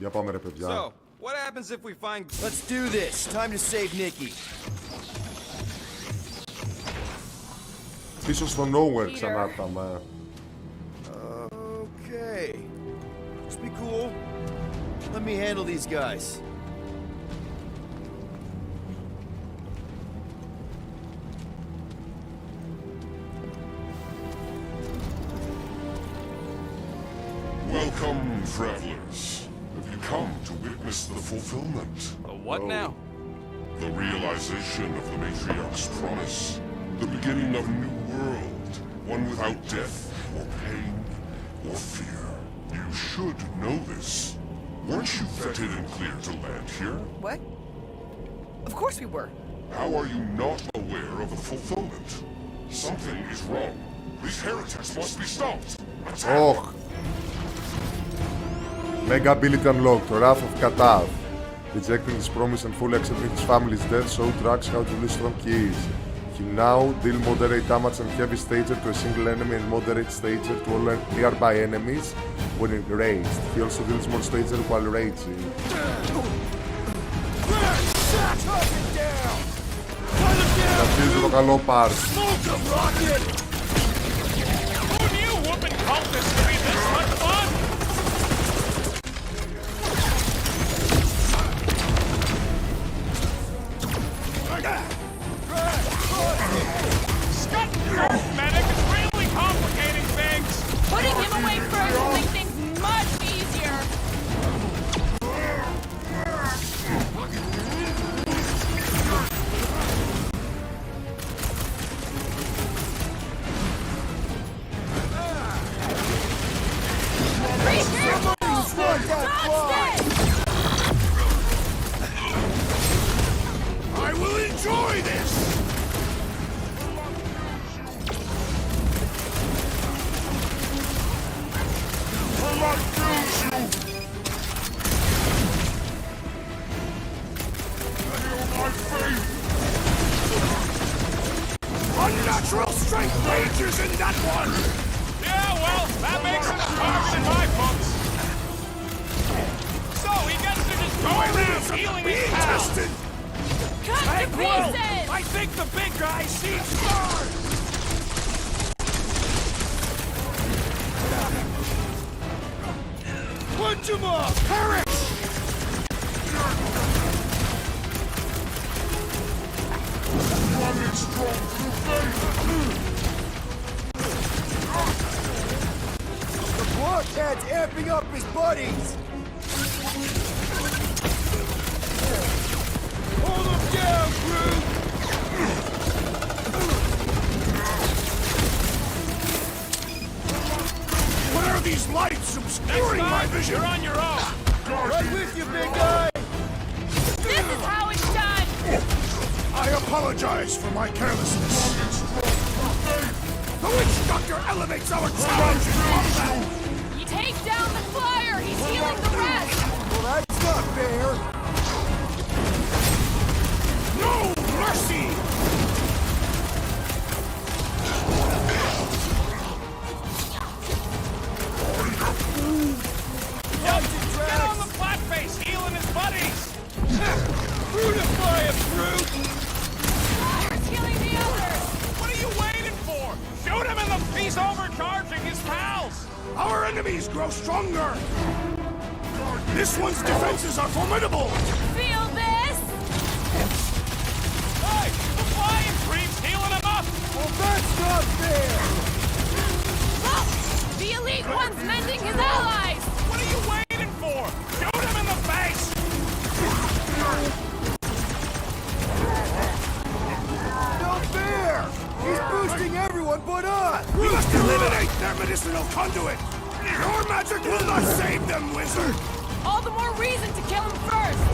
Για πάμε ρε παιδιά. So, what happens if we find... Let's do this. Time to save Nikki. Πίσω στο Nowhere ξανά ήρθαμε. Okay. Just be cool. Let me handle these guys. Welcome, travelers. Have you come to witness the fulfillment? What now? The realization of the Matriarch's promise. The beginning of a new world. One without death, or pain, or fear. You should know this. Weren't you vetted and cleared to land here? What? Of course we were. How are you not aware of the fulfillment? Something is wrong. These heretics must be stopped. Oh. Mega ability unlocked. Wrath of Katav. Rejecting his promise and fully accepting his family's death, so Drax how to use strong keys. He now deal moderate damage and heavy stager to a single enemy and moderate stager to all nearby enemies when enraged. He also deals more stager while raging. Αρχίζει το καλό part. Who knew whooping cultists would be this much fun? Scutting medic is really complicating things. Putting him away first will make things much easier. I will enjoy this! Unnatural strength rages in that one! Yeah, well, that makes him a target in my books. So he gets to just go around healing his pals. Cut to pieces! I think the big guy sees stars! Punch him off! Perish! Running strong through faith! The blockhead's amping up his buddies! Hold him down, Groot! What are these lights obscuring my vision? You're on your own. Right with you, big guy! This is how it's done! I apologize for my carelessness. The witch doctor elevates our challenge in combat! You take down the flyer! He's healing the rest! Well, that's not fair! No mercy! Get on the flatface, healing his buddies! Brutify him, brute! Flyer's healing the others! What are you waiting for? Shoot him in the... He's overcharging his pals! Our enemies grow stronger! This one's defenses are formidable! Feel this? Hey! The flying creep's healing him up! Well, that's not fair! Look! The elite one's mending his allies! What are you waiting for? Shoot him in the face! No fair! He's boosting everyone but us! We must eliminate their medicinal conduit! Your magic will not save them, wizard! All the more reason to kill him first!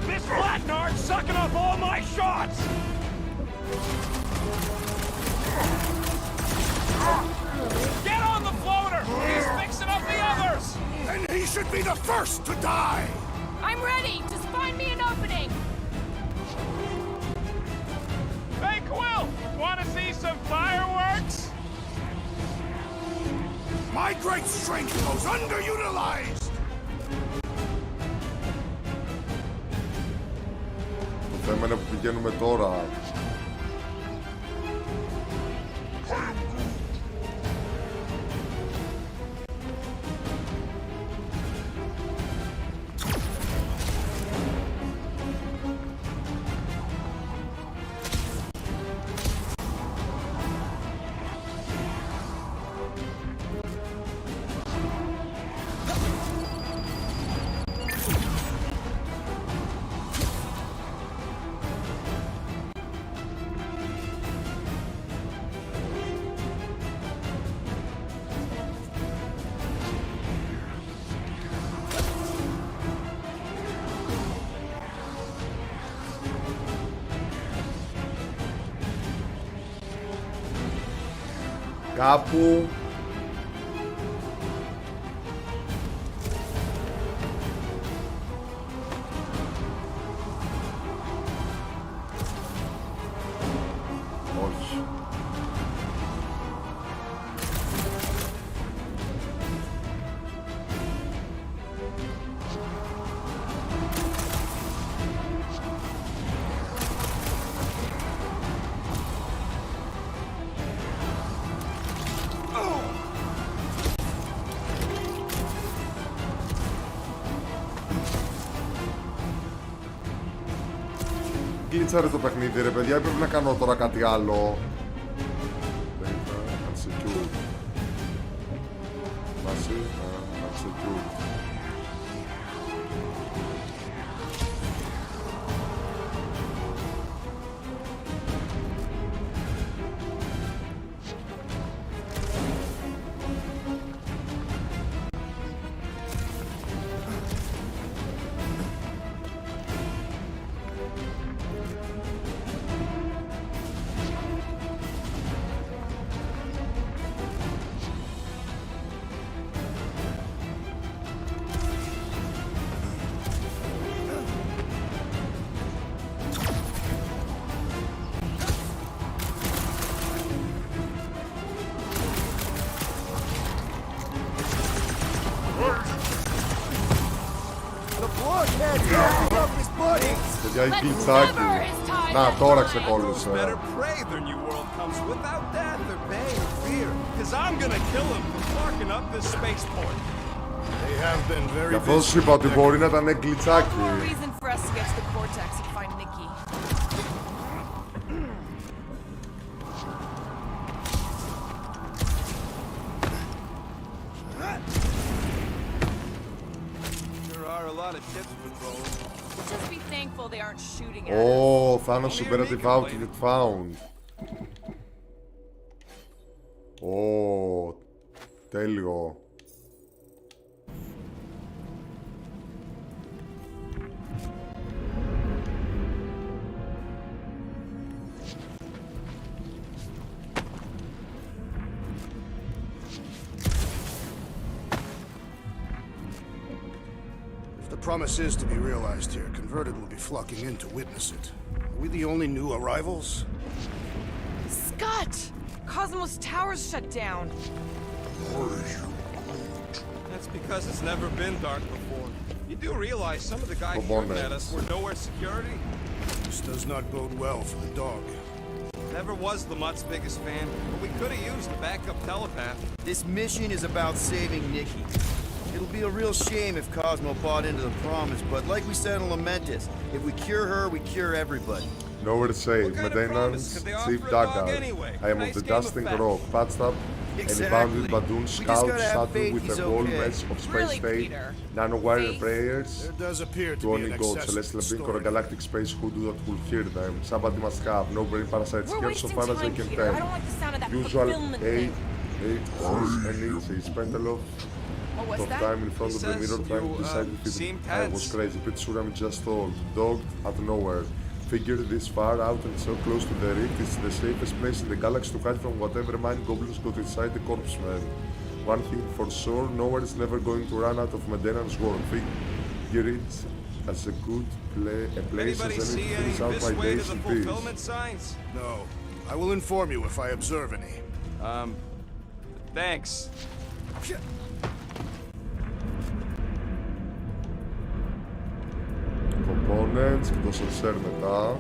This Blacknard's sucking up all my shots! Get on the floater! He's fixing up the others! And he should be the first to die! I'm ready! Just find me an opening! Hey, Quill! Wanna see some fireworks? My great strength goes underutilized! Το θέμα είναι που πηγαίνουμε τώρα. Κάπου όχι. Γκλίτσαρε το παιχνίδι ρε παιδιά, πρέπει να κάνω τώρα κάτι άλλο. Unsecure. Βάση, unsecure. Παιδιά, η γκλιτσάκι. Να, τώρα ξεκόλλησε. Better pray their new world comes without death or pain or fear. Cause I'm gonna kill them for barking up this spaceport. They have been very Γι' αυτό σου είπα ότι μπορεί να ήταν γκλιτσάκι. More reason for us to get to the Cortex and find Nikki. There are a lot of ships patrolling. Just be thankful they aren't shooting at us. Oh, Thanos imperative outfit found. Oh, τέλειο. The promise is to be realized here. Converted will be flocking in to witness it. Are we the only new arrivals? Scott! Cosmos Tower's shut down. That's because it's never been dark before. You do realize some of the guys shooting at us were nowhere security? This does not bode well for the dog. Never was Lamott's biggest fan, but we could have used a backup telepath. This mission is about saving Nikki. It'll be a real shame if Cosmo bought into the promise, but like we said in Lamentus, if we cure her, we cure everybody. Nowhere safe, maintenance, Chief Duggar. I am of the Dusting Rock, patched up, and a bounded Badoon scout saddled with a whole mess of space fate, nanowire prayers, to only God, celestial being or a galactic space hoodoo that will hear them. Somebody must have, no brain parasites here so far as I can tell. Usual and easy, spent a lot of time in front of the mirror trying to decide if I was crazy, pretty sure I'm just old, dogged at nowhere. Figure this far out and so close to the rift is the safest place in the galaxy to hide from whatever mind goblins got inside the corpse man. One thing for sure, nowhere is never going to run out of maintenance work. Figure it as a good place as any to finish out my days in peace. No. I will inform you if I observe any. Thanks. Components και το σερσέρ μετά.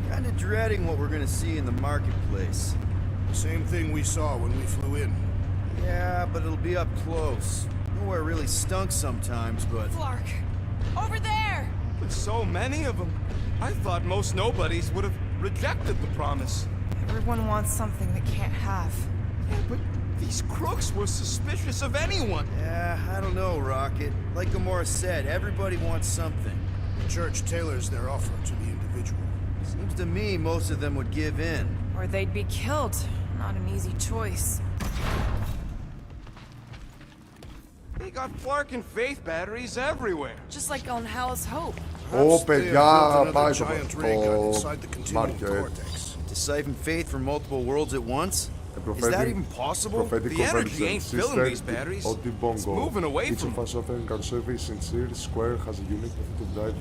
Kinda dreading what we're gonna see in the marketplace. Same thing we saw when we flew in. Yeah, but it'll be up close. Nowhere really stunk sometimes, but... Flark! Over there! With so many of them, I thought most nobodies would have rejected the promise. Everyone wants something they can't have. Yeah, but these crooks were suspicious of anyone. Yeah, I don't know, Rocket. Like Gamora said, everybody wants something. The church tailors their offer to the individual. Seems to me most of them would give in. Or they'd be killed. Not an easy choice. They got Flark and Faith batteries everywhere. Just like on Hal's Hope. Ω, παιδιά, πάει στο market. To siphon faith from multiple worlds at once? Is that even possible? The energy ain't filling these batteries. It's moving away Each from of us offering our service sincere square has a unique method of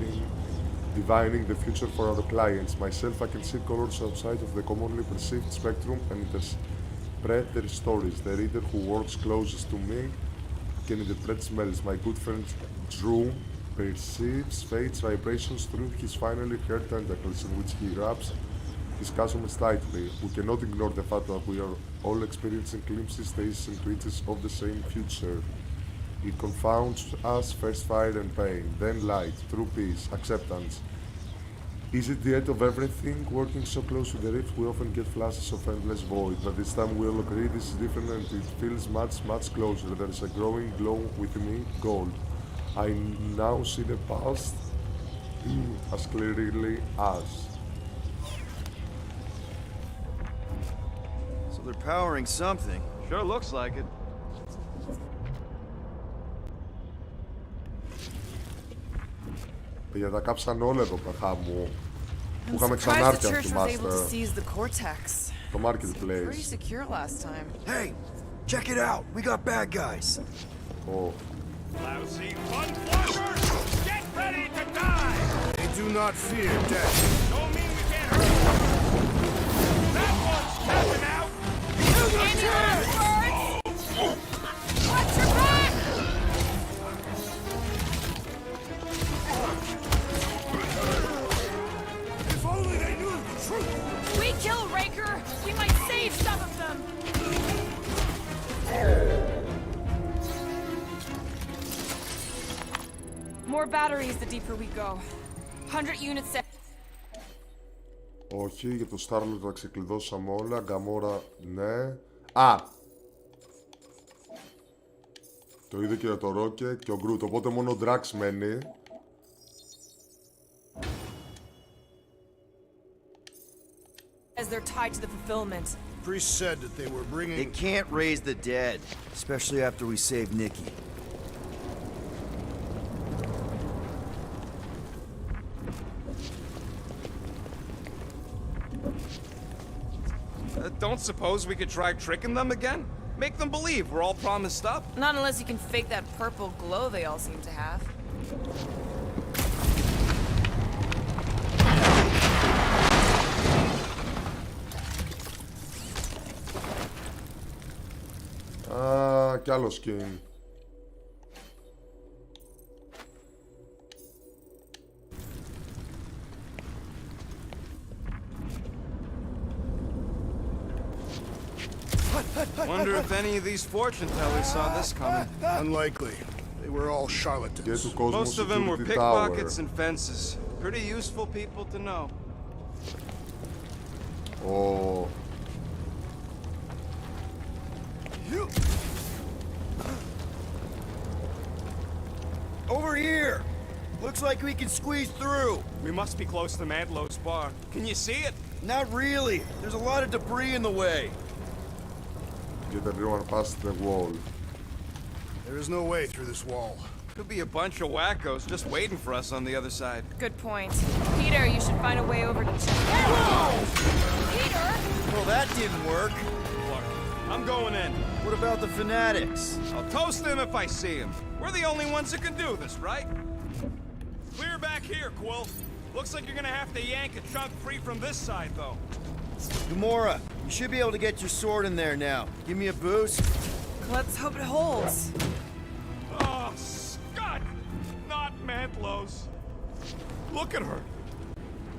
divining the future for our clients. Myself, I can see colors outside of the commonly perceived spectrum and interpret their stories. The reader who works closest to me can interpret smells. My good friend Drew perceives fate's vibrations through his finely haired tentacles in which he wraps his customers tightly. We cannot ignore the fact that we are all experiencing glimpses, tastes and creatures of the same future. It confounds us, first fire and pain, then light, true peace, acceptance. Is it the end of everything? Working so close to the rift, we often get flashes of endless void, but this time we all agree this is different and it feels much, much closer. There is a growing glow within me, gold. I now see the past as clearly as. So they're powering something. Sure looks like it. Για τα κάψαν όλα εδώ πέρα μου. Που είχαμε ξανάρθει αν θυμάστε. Το marketplace. Pretty secure last time. Hey, check it out. We got bad guys. Oh. Lousy fun flushers! Get ready to die! They do not fear death. Don't mean we can't hurt them. That one's tapping out! In your words! Watch your back! If only they knew the truth! We kill Raker, we might save some of them! More batteries the deeper we go. 100 units set. Όχι, για το Starlord τα ξεκλειδώσαμε όλα. Γκαμόρα, ναι. Α! Το είδε και για το Ρόκε και ο Γκρούτ. Οπότε μόνο ο Drax μένει. As they're tied to the fulfillment. Priest said that they were bringing... They can't raise the dead, especially after we save Nikki. suppose we could try tricking them again? Make them believe we're all promised up? Not unless you can fake that purple glow they all seem to have. Κι άλλο skin. Wonder if any of these fortune tellers saw this coming. Unlikely. They were all Και charlatans. του κόσμου Most of them were security pickpockets tower. and fences. Pretty useful people to know. Ο... Over here! Looks like we can squeeze through. We must be close to Mantlow's bar. Can you see it? Not really. There's a lot of debris in the way. Get everyone past the wall. There is no way through this wall. Could be a bunch of wackos just waiting for us on the other side. Good point. Peter, you should find a way over to check. Peter! Well, that didn't work. Clark, I'm going in. What about the fanatics? I'll toast them if I see them. We're the only ones that can do this, right? Clear back here, Quill. Looks like you're gonna have to yank a chunk free from this side, though. Gamora, you should be able to get your sword in there now. Give me a boost. Let's hope it holds. Oh, Scott! Not Mantlow's. Look at her.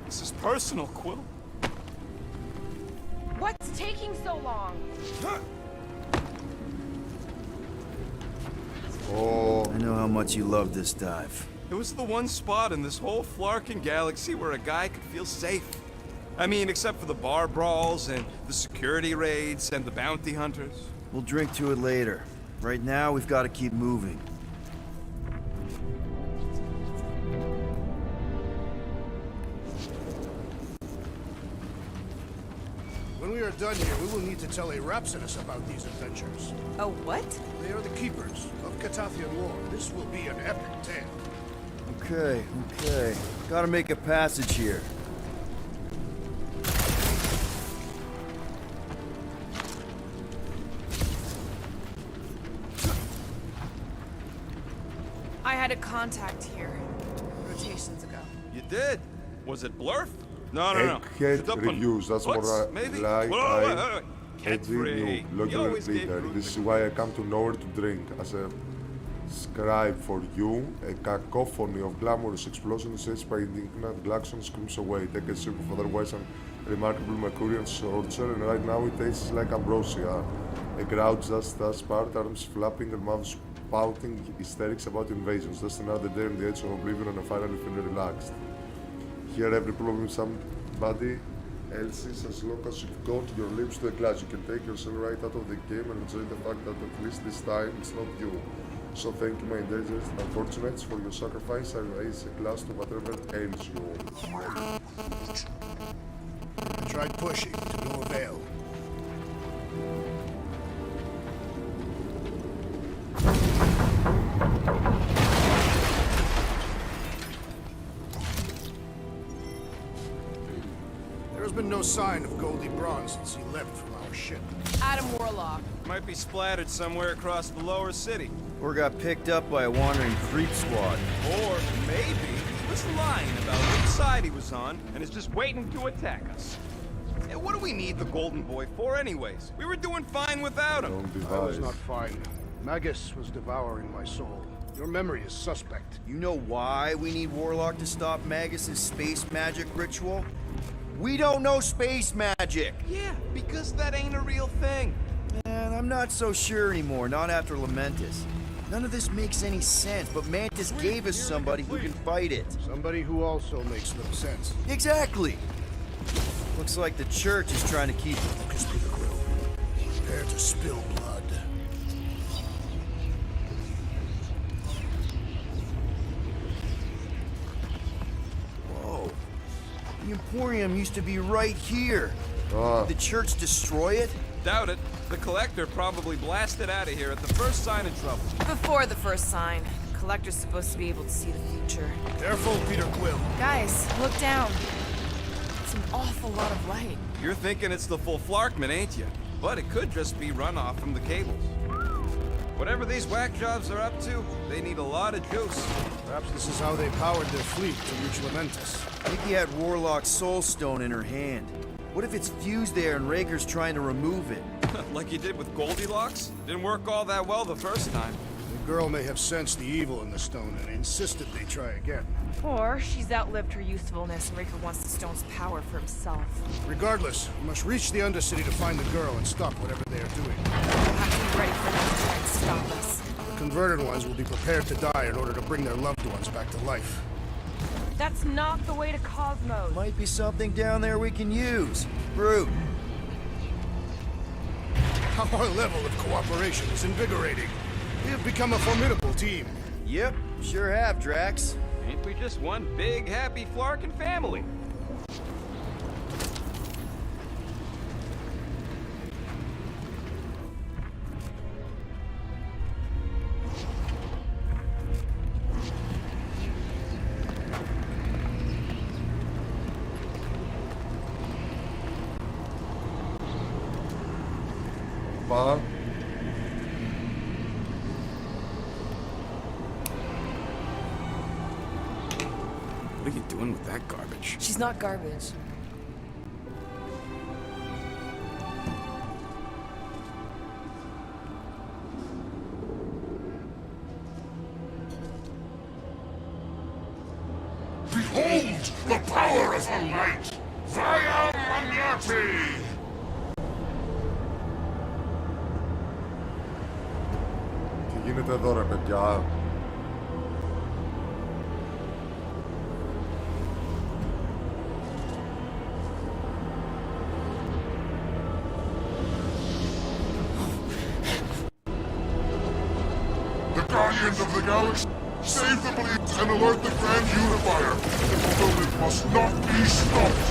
This is personal, Quill. What's taking so long? Oh, I know how much you love this dive. It was the one spot in this whole Flarkin galaxy where a guy could feel safe. I mean, except for the bar brawls and the security raids and the bounty hunters. We'll drink to it later. Right now, we've got to keep moving. When we are done here, we will need to tell a Rhapsodus about these adventures. Oh, what? They are the keepers of Catathian lore. This will be an epic tale. Okay. Gotta make a passage here. I had a contact here. Rotations ago. You did? Was it Blurf? No. Egghead reviews, that's what I Maybe? like. Wait. Every new You local always gave leader. Groot This the is why I come to nowhere to drink. As a scribe for you, a cacophony of glamorous explosions says by indignant klaxon screams away. Take a sip of otherwise unremarkable Mercurian torture, and right now it tastes like ambrosia. A crowd just as part, arms flapping and mouths spouting hysterics about invasions. Just another day on the edge of oblivion, and I finally feel relaxed. Here every problem is somebody else's. As long as you've got your lips to the glass, you can take yourself right out of the game and enjoy the fact that at least this time it's not you. So thank you, my endangered unfortunates, for your sacrifice. I raise a glass to whatever ails you. I tried pushing, to no avail. There has been no sign of Goldie Braun since he left from our ship. Adam Warlock. Might be splattered somewhere across the lower city. Or got picked up by a wandering creep squad. Or maybe he was lying about which side he was on and is just waiting to attack us. And what do we need the Golden Boy for anyways? We were doing fine without him. Don't I was devise. not fine. Magus was devouring my soul. Your memory is suspect. You know why we need Warlock to stop Magus's space magic ritual? We don't know space magic! Yeah, because that ain't a real thing. And I'm not so sure anymore, not after Lamentus. None of this makes any sense, but Mantis gave us somebody who can fight it. Somebody who also makes no sense. Exactly! Looks like the church is trying to keep... Focus, Peter Quill. Prepare to spill blood. Whoa. The Emporium used to be right here. Ah, Did the church destroy it? Doubt it. The Collector probably blasted out of here at the first sign of trouble. Before the first sign. Collector's supposed to be able to see the future. Careful, Peter Quill. Guys, look down. It's an awful lot of light. You're thinking it's the full Flarkman, ain't you? But it could just be runoff from the cables. Whatever these whack jobs are up to, they need a lot of juice. Perhaps this is how they powered their fleet to reach Lamentus. Nikki had Warlock's soul stone in her hand. What if it's fused there and Raker's trying to remove it? Like you did with Goldilocks? Didn't work all that well the first time. The girl may have sensed the evil in the stone and insisted they try again. Or she's outlived her usefulness and Raker wants the stone's power for himself. Regardless, we must reach the Undercity to find the girl and stop whatever they are doing. We'll have to be ready for them to try and stop us. The converted ones will be prepared to die in order to bring their loved ones back to life. That's not the way to Cosmos. Might be something down there we can use. Brute. Our level of cooperation is invigorating. We have become a formidable team. Yep, sure have, Drax. Ain't we just one big, happy Flarkin family? What are you doing with that garbage? She's not garbage. Behold the power of her light! Via Magnati! Τι γίνεται εδώ ρε παιδιά? The Guardians of the Galaxy, save the bleeds and alert the Grand Unifier. The fulfillment must not be stopped.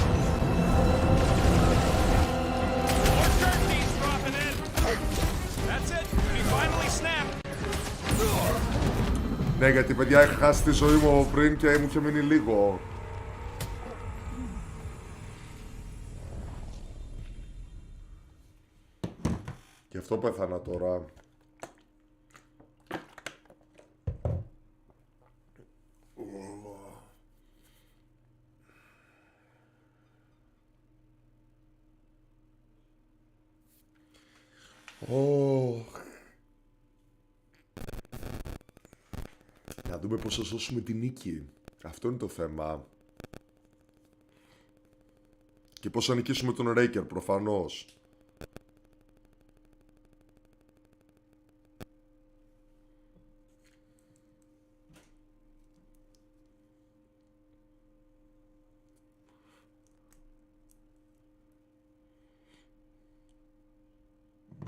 More turkeys dropping in. That's it. We finally snapped. Ναι, γιατί παιδιά είχα χάσει τη ζωή μου από πριν και μου είχε μείνει λίγο. Γι' αυτό πέθανα τώρα. Να δούμε πώς θα σώσουμε την νίκη. Αυτό είναι το θέμα. Και πώς θα νικήσουμε τον Ρέικερ προφανώς.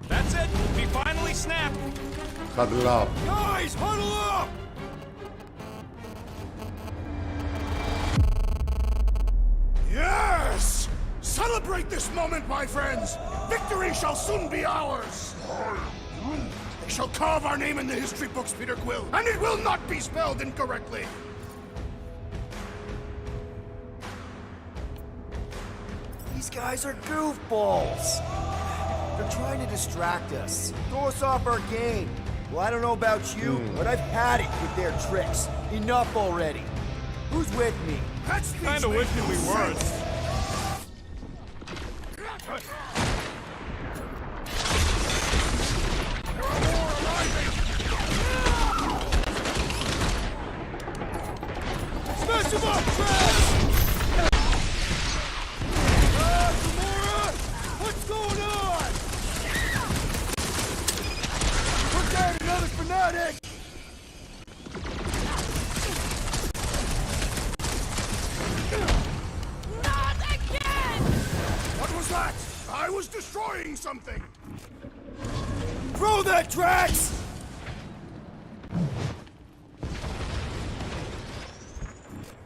That's it. We finally snapped. Huddle up. Guys, huddle up! Yes! Celebrate this moment, my friends! Victory shall soon be ours! They shall carve our name in the history books, Peter Quill, and it will not be spelled incorrectly! These guys are goofballs. They're trying to distract us, throw us off our game. Well, I don't know about you, but I've had it with their tricks. Enough already. Who's with me? That's Kinda wishing we weren't. Smash him up, Trash! Gamora! What's going on? We're down another fanatic! Not again! What was that? I was destroying something! Throw that, Drax!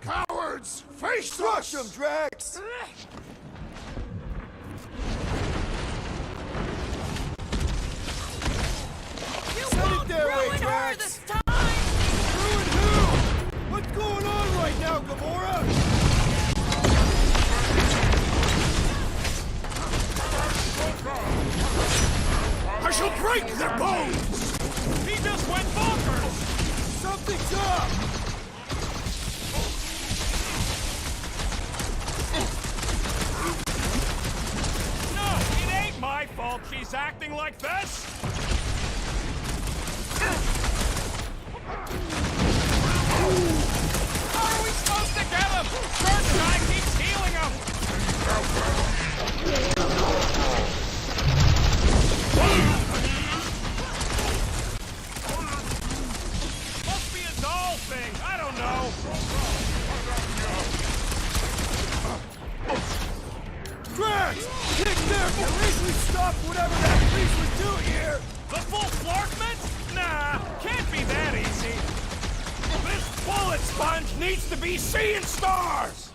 Cowards! Face Crush us! him, Drax! You Send it won't their way, ruin her Drax. this time! Ruin who? What's going on right now, Gamora? shall break their bones! He just went bonkers! Something's up! No, it ain't my fault she's acting like this! How are we supposed to get him? First guy keeps healing him! Must be a doll thing, I don't know. Drax! Kick them! At least we stopped whatever that priest was doing here! The full Flarkment? Nah, can't be that easy. This bullet sponge needs to be seeing stars!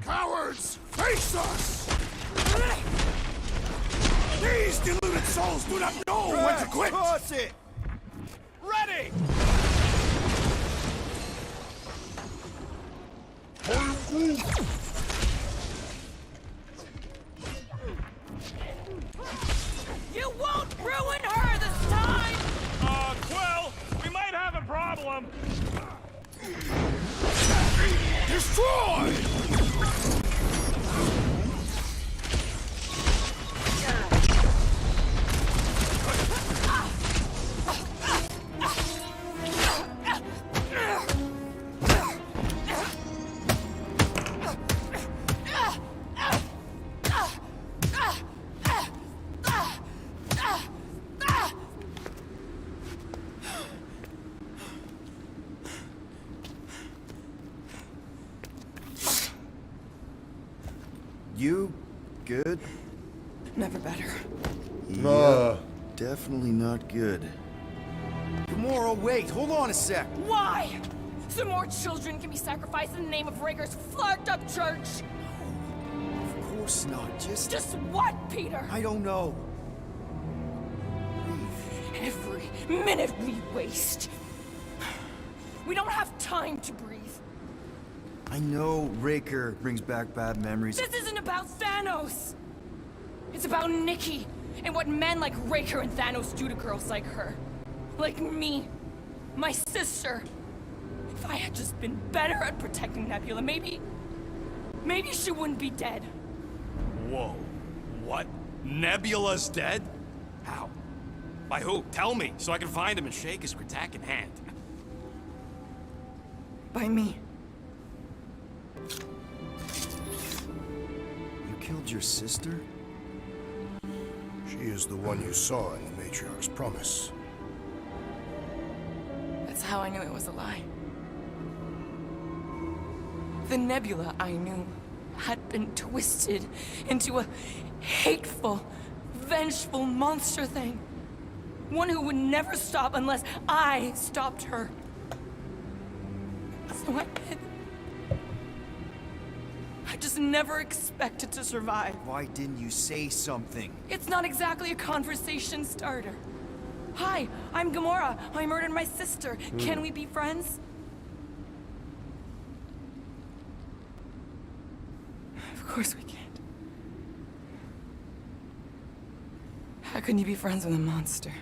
Cowards! Face us! These deluded souls do not know when to quit! Toss it! Ready! You won't ruin her this time! Quill, we might have a problem. Destroy! You good? Never better. Yeah, definitely not good. Gamora, wait, hold on a sec. Why? So more children can be sacrificed in the name of Raker's flarked up church? Of course not, just... Just what, Peter? I don't know. Every minute we waste. We don't have time to breathe. I know Raker brings back bad memories. This isn't about Thanos! It's about Nikki, and what men like Raker and Thanos do to girls like her. Like me. My sister. If I had just been better at protecting Nebula, maybe she wouldn't be dead. Whoa. What? Nebula's dead? How? By who? Tell me, so I can find him and shake his Kratakan hand. By me. You killed your sister? She is the one you saw in the Matriarch's promise. That's how I knew it was a lie. The Nebula I knew had been twisted into a hateful, vengeful monster thing. One who would never stop unless I stopped her. So I did. I just never expected to survive. Why didn't you say something? It's not exactly a conversation starter. Hi, I'm Gamora. I murdered my sister. Can we be friends? Of course we can't. How can you be friends with a monster?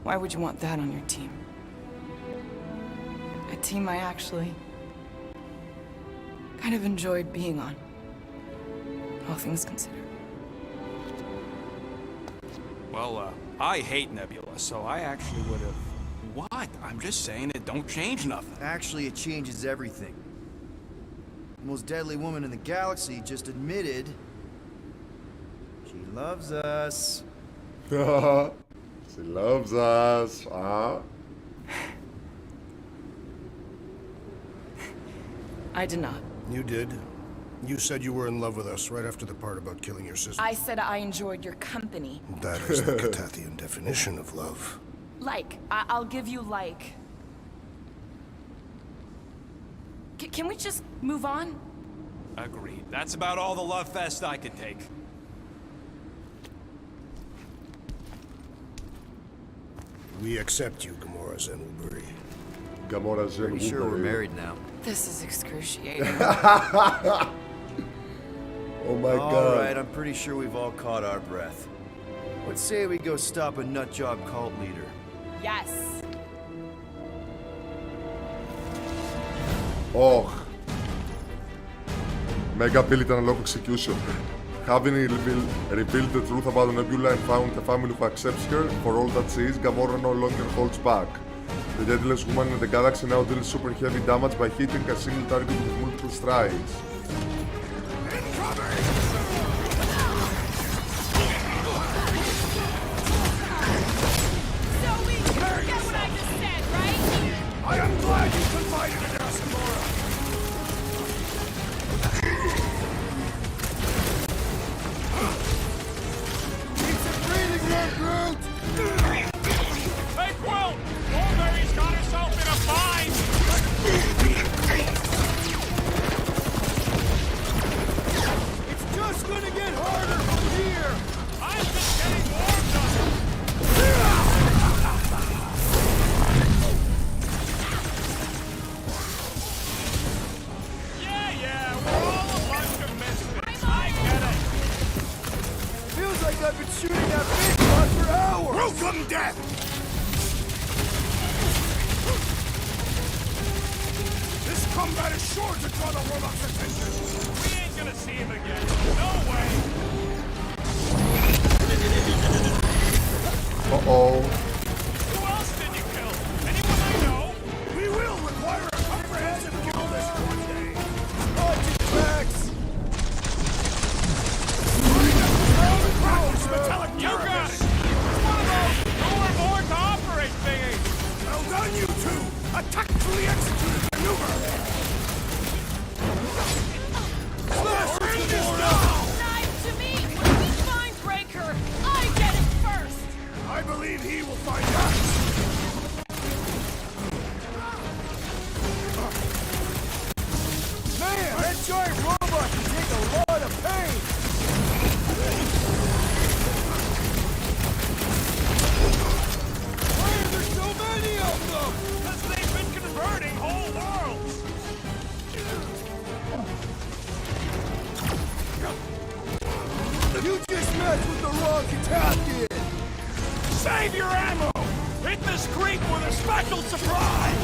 Why would you want that on your team? A team I actually kind of enjoyed being on, all things considered. Well, I hate Nebula, so I actually would have... What? I'm just saying it don't change nothing. Actually, it changes everything. The most deadly woman in the galaxy just admitted she loves us. She loves us, huh? I did not. You did. You said you were in love with us right after the part about killing your sister. I said I enjoyed your company. That is the Catathian definition of love. Like. I'll give you like. Can we just move on? Agreed. That's about all the love fest I could take. We accept you, Gamora Zenwilbury. Gamora Zenwilbury. Pretty sure we're married now. This is excruciating. Oh my god. Alright, I'm pretty sure we've all caught our breath. Let's say we go stop a nutjob cult leader. Yes. Oh. Mega ability unlock execution. Having revealed the truth about the Nebula and found a family who accepts her for all that she is, Gamora no longer holds back. The deadliest woman in the galaxy now deals super heavy damage by hitting a single target with multiple strikes. So we get what I just said, right? I am glad you confided in us, Gamora. Hey, Quill! Mulberry's got herself in a bind! It's just gonna get harder from here! I'm just getting warmed up! Yeah, we're all a bunch of misfits. I get it. Feels like I've been shooting at big one for hours! Welcome, death! This combat is sure to draw the Warlock's attention. We ain't gonna see him again. No way! Uh-oh. Who else did you kill? Anyone I know? We will require a comprehensive kill list one day. Metallic You got terrorists. it! It's one of those lower board to operate thingies! Well done, you two! A tactfully executed maneuver! Knife to me! When we find Breaker, I get it first! I believe he will find us! Man, that giant robot can take a lot of pain! Why are there so many of them? Because they've been converting whole worlds! You just messed with the wrong captain! Save your ammo! Hit this creep with a special surprise!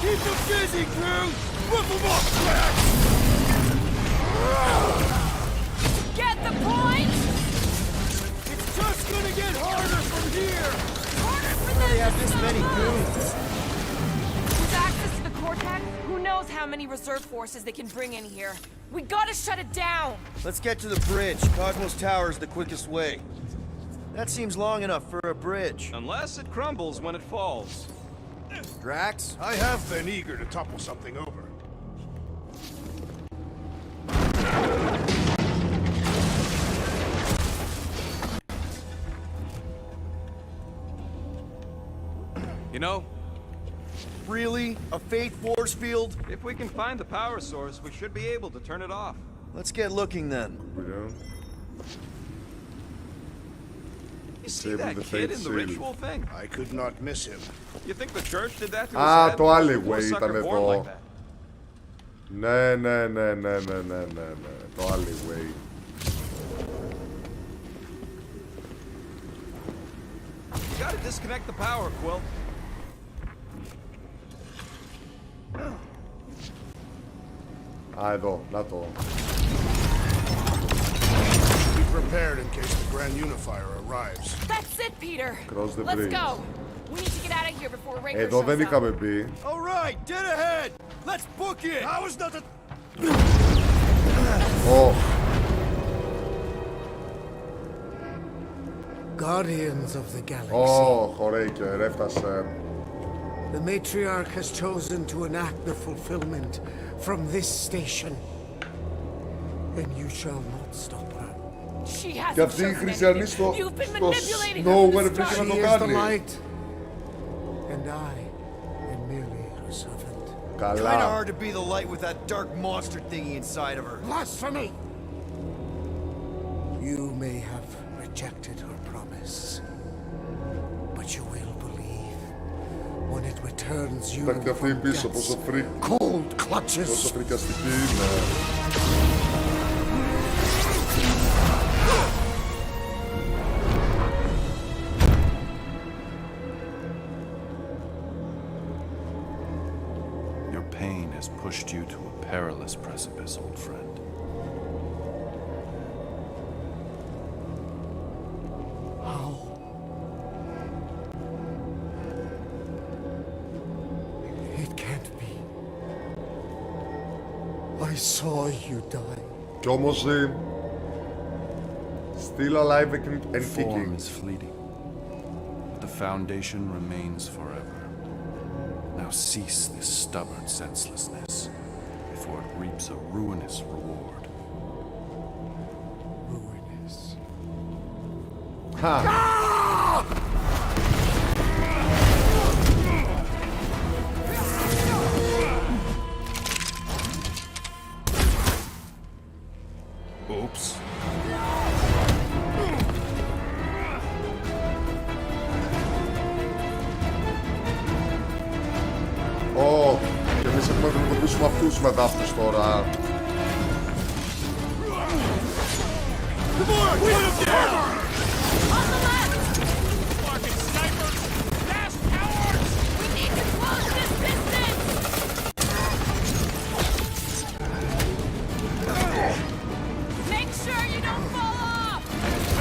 Keep them busy, crew! Whip them up, Drax! Get the point? It's just gonna get harder from here! Harder for them We have to this stop many us. goons! With access to the Cortex, who knows how many reserve forces they can bring in here. We gotta shut it down! Let's get to the bridge. Cosmos Tower is the quickest way. That seems long enough for a bridge. Unless it crumbles when it falls. Drax? I have been eager to topple something over. You know, Really? A fate force field? if we can find the power source, we should be able to turn it off. Let's get looking then. You see Disable that the kid fate in the seal. ritual thing? I could not miss him. You think the church did that to Ah, his head? το alleyway Poor sucker ήταν born εδώ. like that. Ναι. Το alleyway. You gotta disconnect the power, Quill. Α, εδώ. Να το. Be prepared in case the Grand Unifier arrives. That's it, Peter! Cross the Let's bridge. go! We need to get out of here before Raker Εδώ shows δεν up. είχαμε μπει. Alright, dead ahead! Let's book it! How is not a... Oh, Guardians of the Galaxy. χωρέικερ, έφτασε. The Matriarch has chosen to enact the fulfillment from this station. And you shall not stop her. She Και hasn't αυτή η chosen χρυσιανή anything. στο You've been manipulating her Nowhere from the βρήκε start. να She το is the κάνει. light, and I am merely her servant. Kinda Καλά. hard to be the light with that dark monster thingy inside of her. Blasphemy! You may have rejected her promise, but you will believe When it returns you Παίρνει αυτή from πίσω, death's πόσο cold clutches. πόσο φρικιαστική είναι. Your pain has pushed you to a perilous precipice, old friend. How? It can't be. I saw you die. Κι όμως still alive and Form kicking. is fleeting, but the foundation remains forever. Now cease this stubborn senselessness before it reaps a ruinous reward. Ruinous. Ha! Oops. Ω, και εμείς έχουμε να αντιμετωπίσουμε αυτούς με δάφτους τώρα. Fucking snipers! Fast cowards! We need to close this distance! Make sure you don't fall off!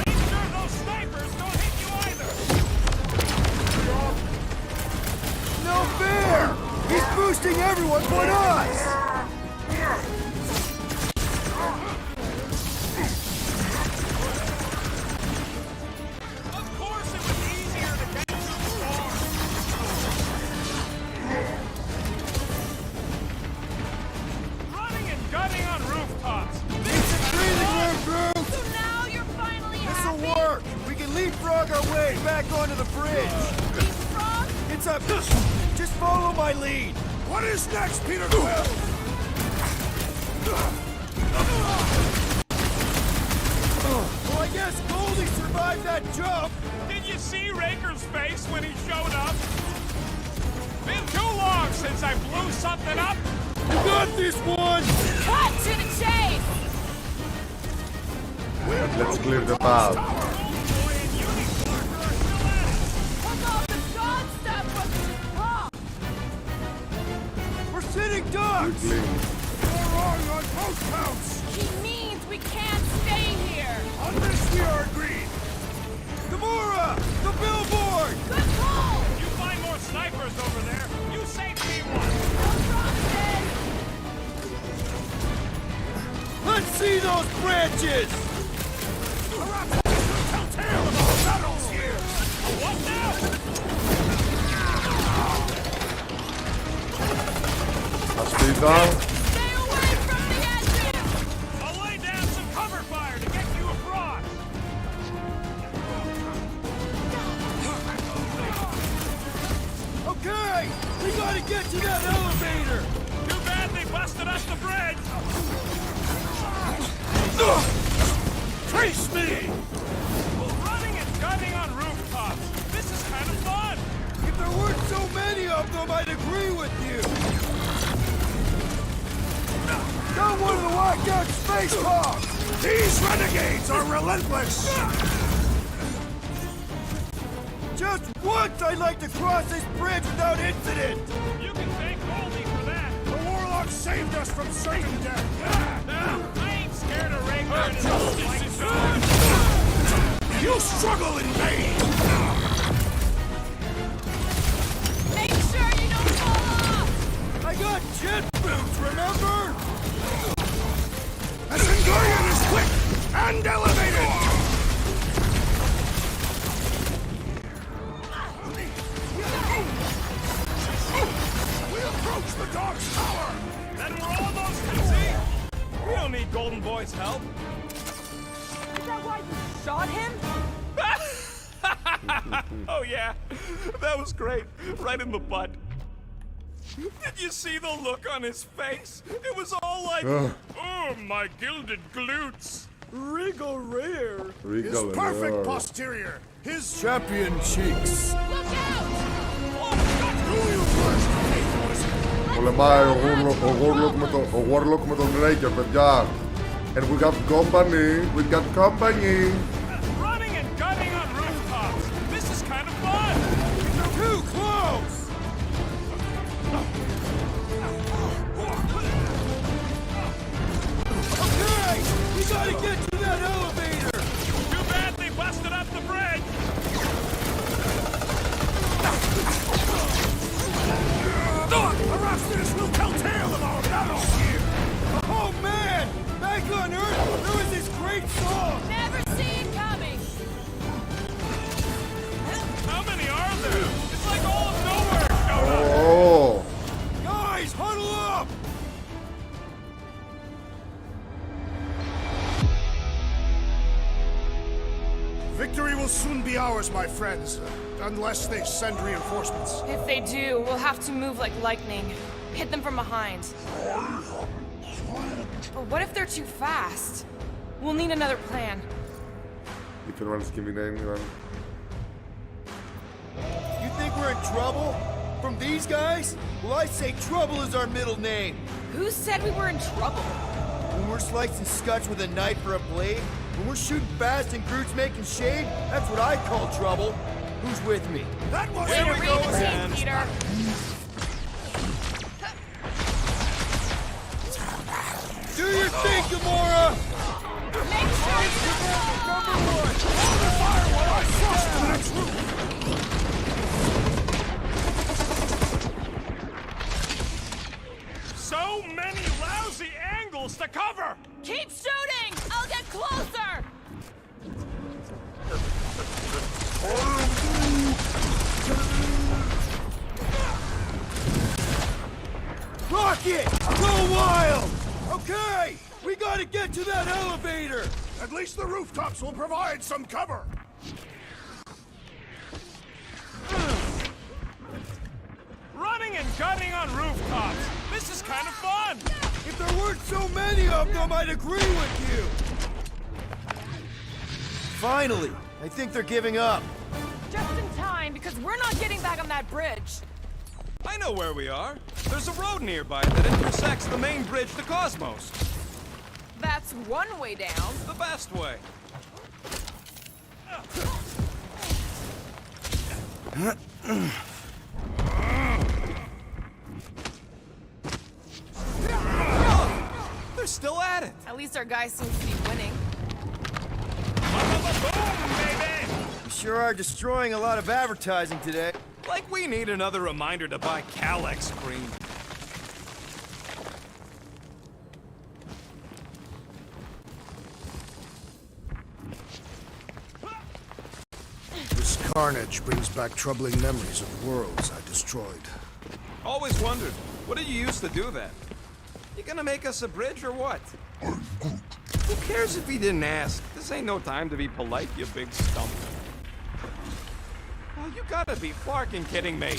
Make sure those snipers don't hit you either! No fair! He's boosting everyone but us! Of course it was easier to get you before! Running and gunning on rooftops! It's a breathing room, Drew! So now you're finally This'll happy? work! We can leapfrog our way back onto the bridge! Leapfrog? It's up! Just follow my lead! What is next, Peter Quill? Well, I guess Goldie survived that jump! Did you see Raker's face when he showed up? Been too long since I blew something up! You got this one! Cut to the chase! Let's clear the path. Hold off the god stuff from the top! We're sitting ducks! Quickly. You're wrong on both counts! He means we can't stay here! On this we are agreed! Gamora! The billboard! Good call! You find more snipers over there, you save me one! No promises! Let's see those branches! Tell tale of our battles here! What now? Ασπίδα. Stay away from the edges! I'll lay down some cover fire to get you across! Okay! We gotta get to that elevator! Too bad they busted us the bridge! Trace me! Running and gunning on rooftops! This is kind of fun! If there weren't so many of them, I'd agree with you! Not one of the locked out space hogs! These renegades are relentless! Just once I'd like to cross this bridge without incident! You can thank Goldie for that! The warlock saved us from certain death! I ain't scared of Raker and his like You struggle in vain! Make sure you don't fall off! I got jet boots, remember? Ascendion is quick and elevated! We approach the Dark's Tower! Then we're almost at sea! We don't need Golden Boy's help! Is that why you shot him? Oh yeah, that was great. Right in the butt. Did you see the look on his face? It was all like, oh, my gilded glutes. Regal rear. Regal His perfect rear. posterior! His Champion cheeks. Look out! Oh, God. Πολεμάει ο Warlock με τον Raker, παιδιά. And we got company. We got company. Running and gunning on rooftops. This is kind of fun. Too close. Okay, we gotta get to that elevator. Too bad they busted up the bridge. The rest of this will tell tale of our battles here! Oh man! Back on Earth, there was this great song! Never see it coming. How many are there? It's like all of nowhere showed up. Oh. Guys, huddle up! Victory will soon be ours, my friends. Unless they send reinforcements. If they do, we'll have to move like lightning. Hit them from behind. But what if they're too fast? We'll need another plan. You can run skimmy anyone. You think we're in trouble? From these guys? Well, I say trouble is our middle name. Who said we were in trouble? When we're slicing scutch with a knife or a blade, when we're shooting fast and Groot's making shade, that's what I call trouble. Who's with me? That was Way to read the team, Peter. Do your thing, Gamora! Make sure it's So many lousy angles to cover. Keep shooting! I'll get closer! Rocket! Go wild! Okay! We gotta get to that elevator! At least the rooftops will provide some cover. Running and gunning on rooftops. This is kind of fun. If there weren't so many of them, I'd agree with you! Finally! I think they're giving up. Just in time, because we're not getting back on that bridge. I know where we are. There's a road nearby that intersects the main bridge to Cosmos. That's one way down. The best way. They're still at it. At least our guy seems to be winning. You sure are destroying a lot of advertising today. Like we need another reminder to buy Calex cream. This carnage brings back troubling memories of worlds I destroyed. Always wondered, what did you use to do that? You gonna make us a bridge or what? Who cares if he didn't ask? This ain't no time to be polite, you big stump. Oh, you gotta be flarking kidding me.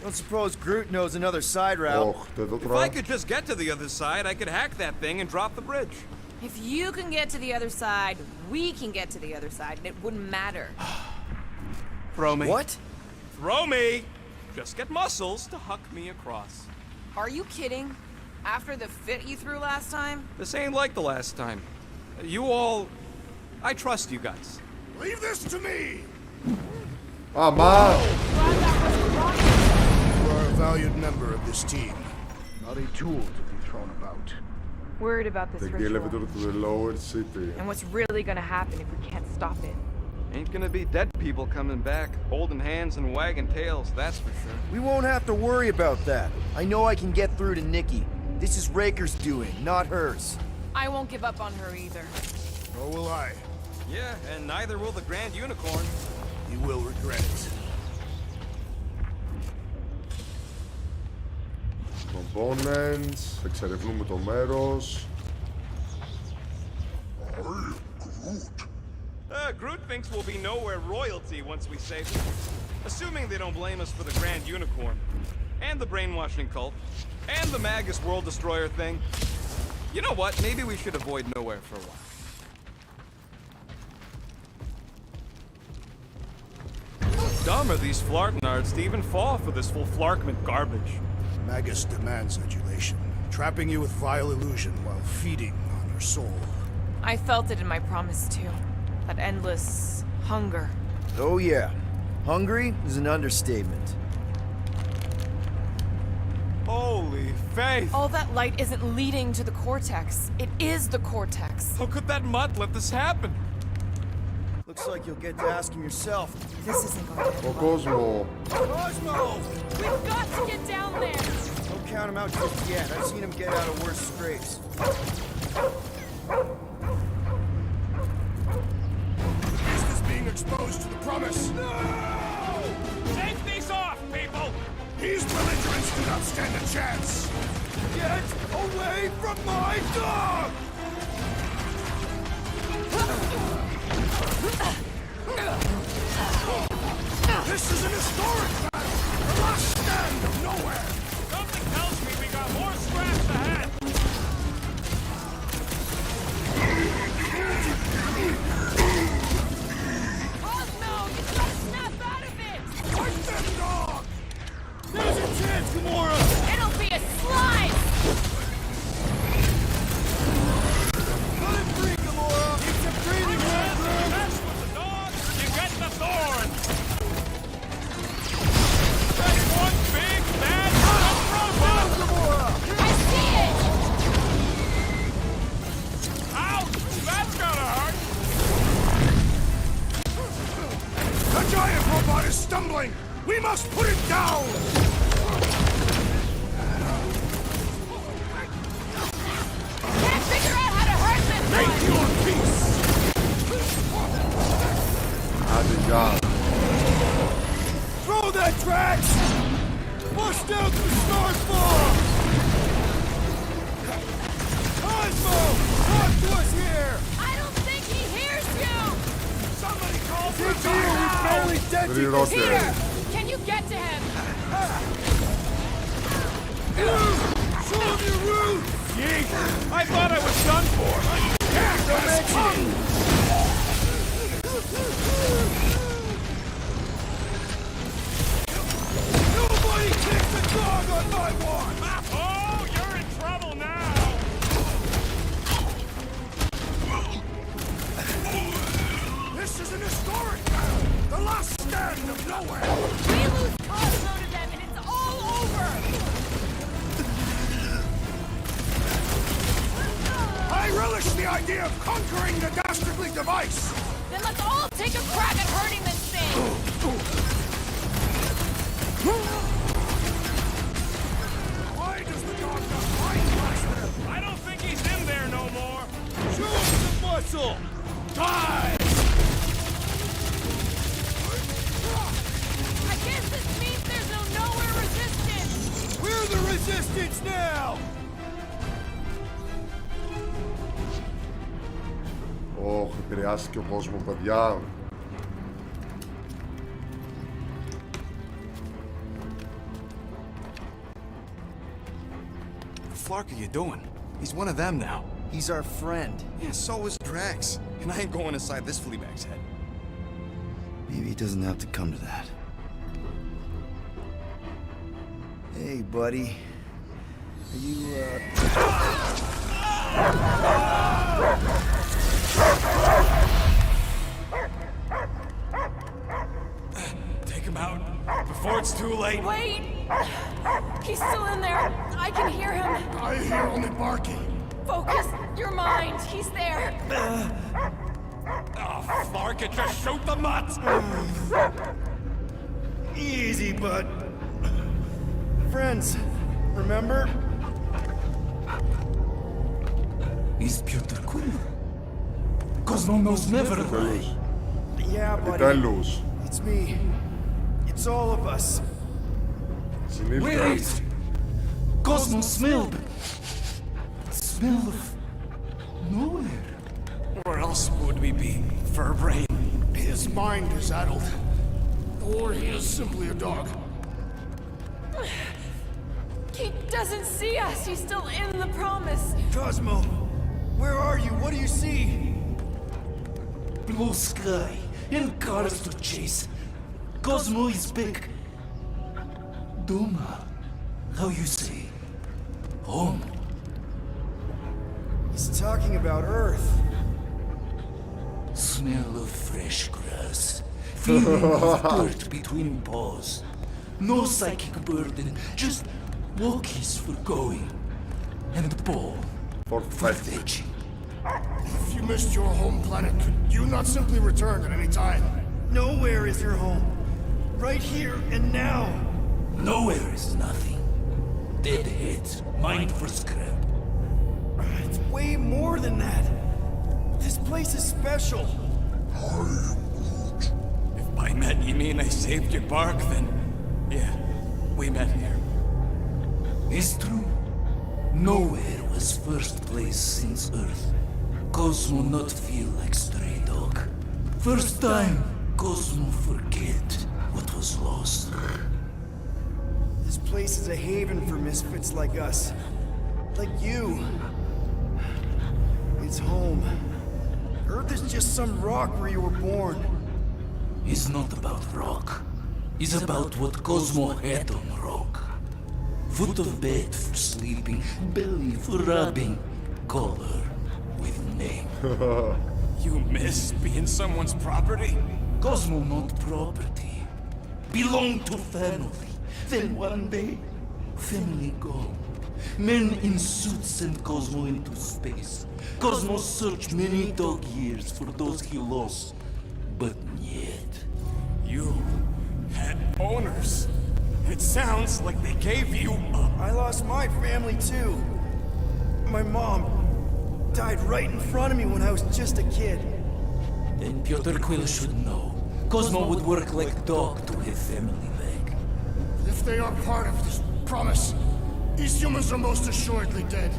Don't suppose Groot knows another side route. Oh, If I could just get to the other side, I could hack that thing and drop the bridge. If you can get to the other side, we can get to the other side, and it wouldn't matter. Throw me. What? Throw me! Just get muscles to huck me across. Are you kidding? After the fit you threw last time? This ain't like the last time. You all... I trust you guys. Leave this to me! Ah, man! You are a valued member of this team. Not a tool to be thrown about. Worried about this Take the ritual. elevator to the lower city. And what's really gonna happen if we can't stop it? Ain't gonna be dead people coming back, holding hands and wagging tails, that's for sure. We won't have to worry about that. I know I can get through to Nikki. This is Raker's doing, not hers. I won't give up on her either. Nor will I. Yeah, and neither will the Grand Unicorn. You will regret it. Components, εξερευνούμε το μέρος. Groot thinks we'll be nowhere royalty once we save him. Assuming they don't blame us for the Grand Unicorn, and the brainwashing cult, and the Magus World Destroyer thing. You know what? Maybe we should avoid nowhere for a while. dumb are these Flartenards to even fall for this full Flarkment garbage? Magus demands adulation, trapping you with vile illusion while feeding on your soul. I felt it in my promise too. That endless hunger. Oh yeah. Hungry is an understatement. Holy faith! All that light isn't leading to the cortex. It is the cortex. How could that mutt let this happen? Looks like you'll get to ask him yourself. This isn't going to Ο κόσμο. Cosmo! We've got to get down there! Don't count him out just yet. I've seen him get out of worse scrapes. Beast is being exposed to the promise. No! Safety's off, people! These belligerents do not stand a chance. Get away from my dog! This is an historic battle! The last stand of nowhere! Something tells me we got more scraps ahead! Cosmo, you gotta snap out of it! Fight them, dog! There's a chance, Gamora! It'll be a slice! Let him free, Gamora! It's a breathing room! Mess with the dog, you get the thorn! That's one big, bad robot! Gamora! I see it! Ouch! That's gonna hurt! The giant robot is stumbling! We must put it down! Can't figure out how to hurt this Make one! your peace! Άντε, γεια. Throw that Drax! Bust out the Starfall! Cosmo! Talk to us here! I don't think he hears you! Somebody call for It's you! We barely sent you this Three Here! Can you get to him? Show him your roots! Yeet! I thought I was done for! Nobody kicks a dog on my watch! Oh, you're in trouble now! This is an historic battle! The last stand of nowhere! We lose Cosmo to them and it's all over! I relish the idea of conquering the dastardly device! Then let's all take a crack at hurting this thing! Why does the dog not find Blaster? I don't think he's in there no more! Show him some muscle! Die! I guess this means there's no nowhere resistance! We're the resistance now! Ωχ, επηρεάστηκε ο κόσμο, παιδιά. The Flark are you doing? He's one of them now. He's our friend. Yeah, so is Drax. And I ain't going inside this fleabag's head. Maybe it doesn't have to come to that. Hey, buddy. Are you, Take him out before it's too late. Wait! He's still in there. I can hear him. I hear only barking. Focus your mind. He's there. Oh, Flark, it just shoot the mutt! Easy, bud. Friends, remember? He's Peter Quill. Cosmo knows never lie. Yeah, buddy. Επιτέλους. It's me. It's all of us. Συνήλθε. Wait! Cosmo smelled. Smell of nowhere. Where else would we be? Furbrain. His mind is addled. Or he is simply a dog. He doesn't see us. He's still in the promise. Cosmo, where are you? What do you see? Blue sky and cars to chase. Cosmo is back. Doma. How you say? Home. He's talking about Earth. Smell of fresh grass. Feeling of dirt between paws. No psychic burden, just walkies for going. And the ball for fetching. If you missed your home planet, could you not simply return at any time? Nowhere is your home. Right here and now. Nowhere is nothing. Dead heads, mined for scrap. It's way more than that. This place is special. If by met you mean I saved your bark, then yeah, we met here. It's true. Nowhere was first place since Earth. Cosmo not feel like stray dog. First time, Cosmo forget what was lost. This place is a haven for misfits like us. Like you. It's home. Earth is just some rock where you were born. It's not about rock. It's about what Cosmo had on rock. Foot of bed for sleeping, belly for rubbing, color with name. You miss being someone's property? Cosmo not property. Belong to family. Then one day, family gone. Men in suits send Cosmo into space. Cosmo searched many dog years for those he lost, but yet. You had owners. It sounds like they gave you up. I lost my family too. My mom died right in front of me when I was just a kid. Then Piotr Quill should know. Cosmo would work like dog to have family back. If they are part of this promise, these humans are most assuredly dead.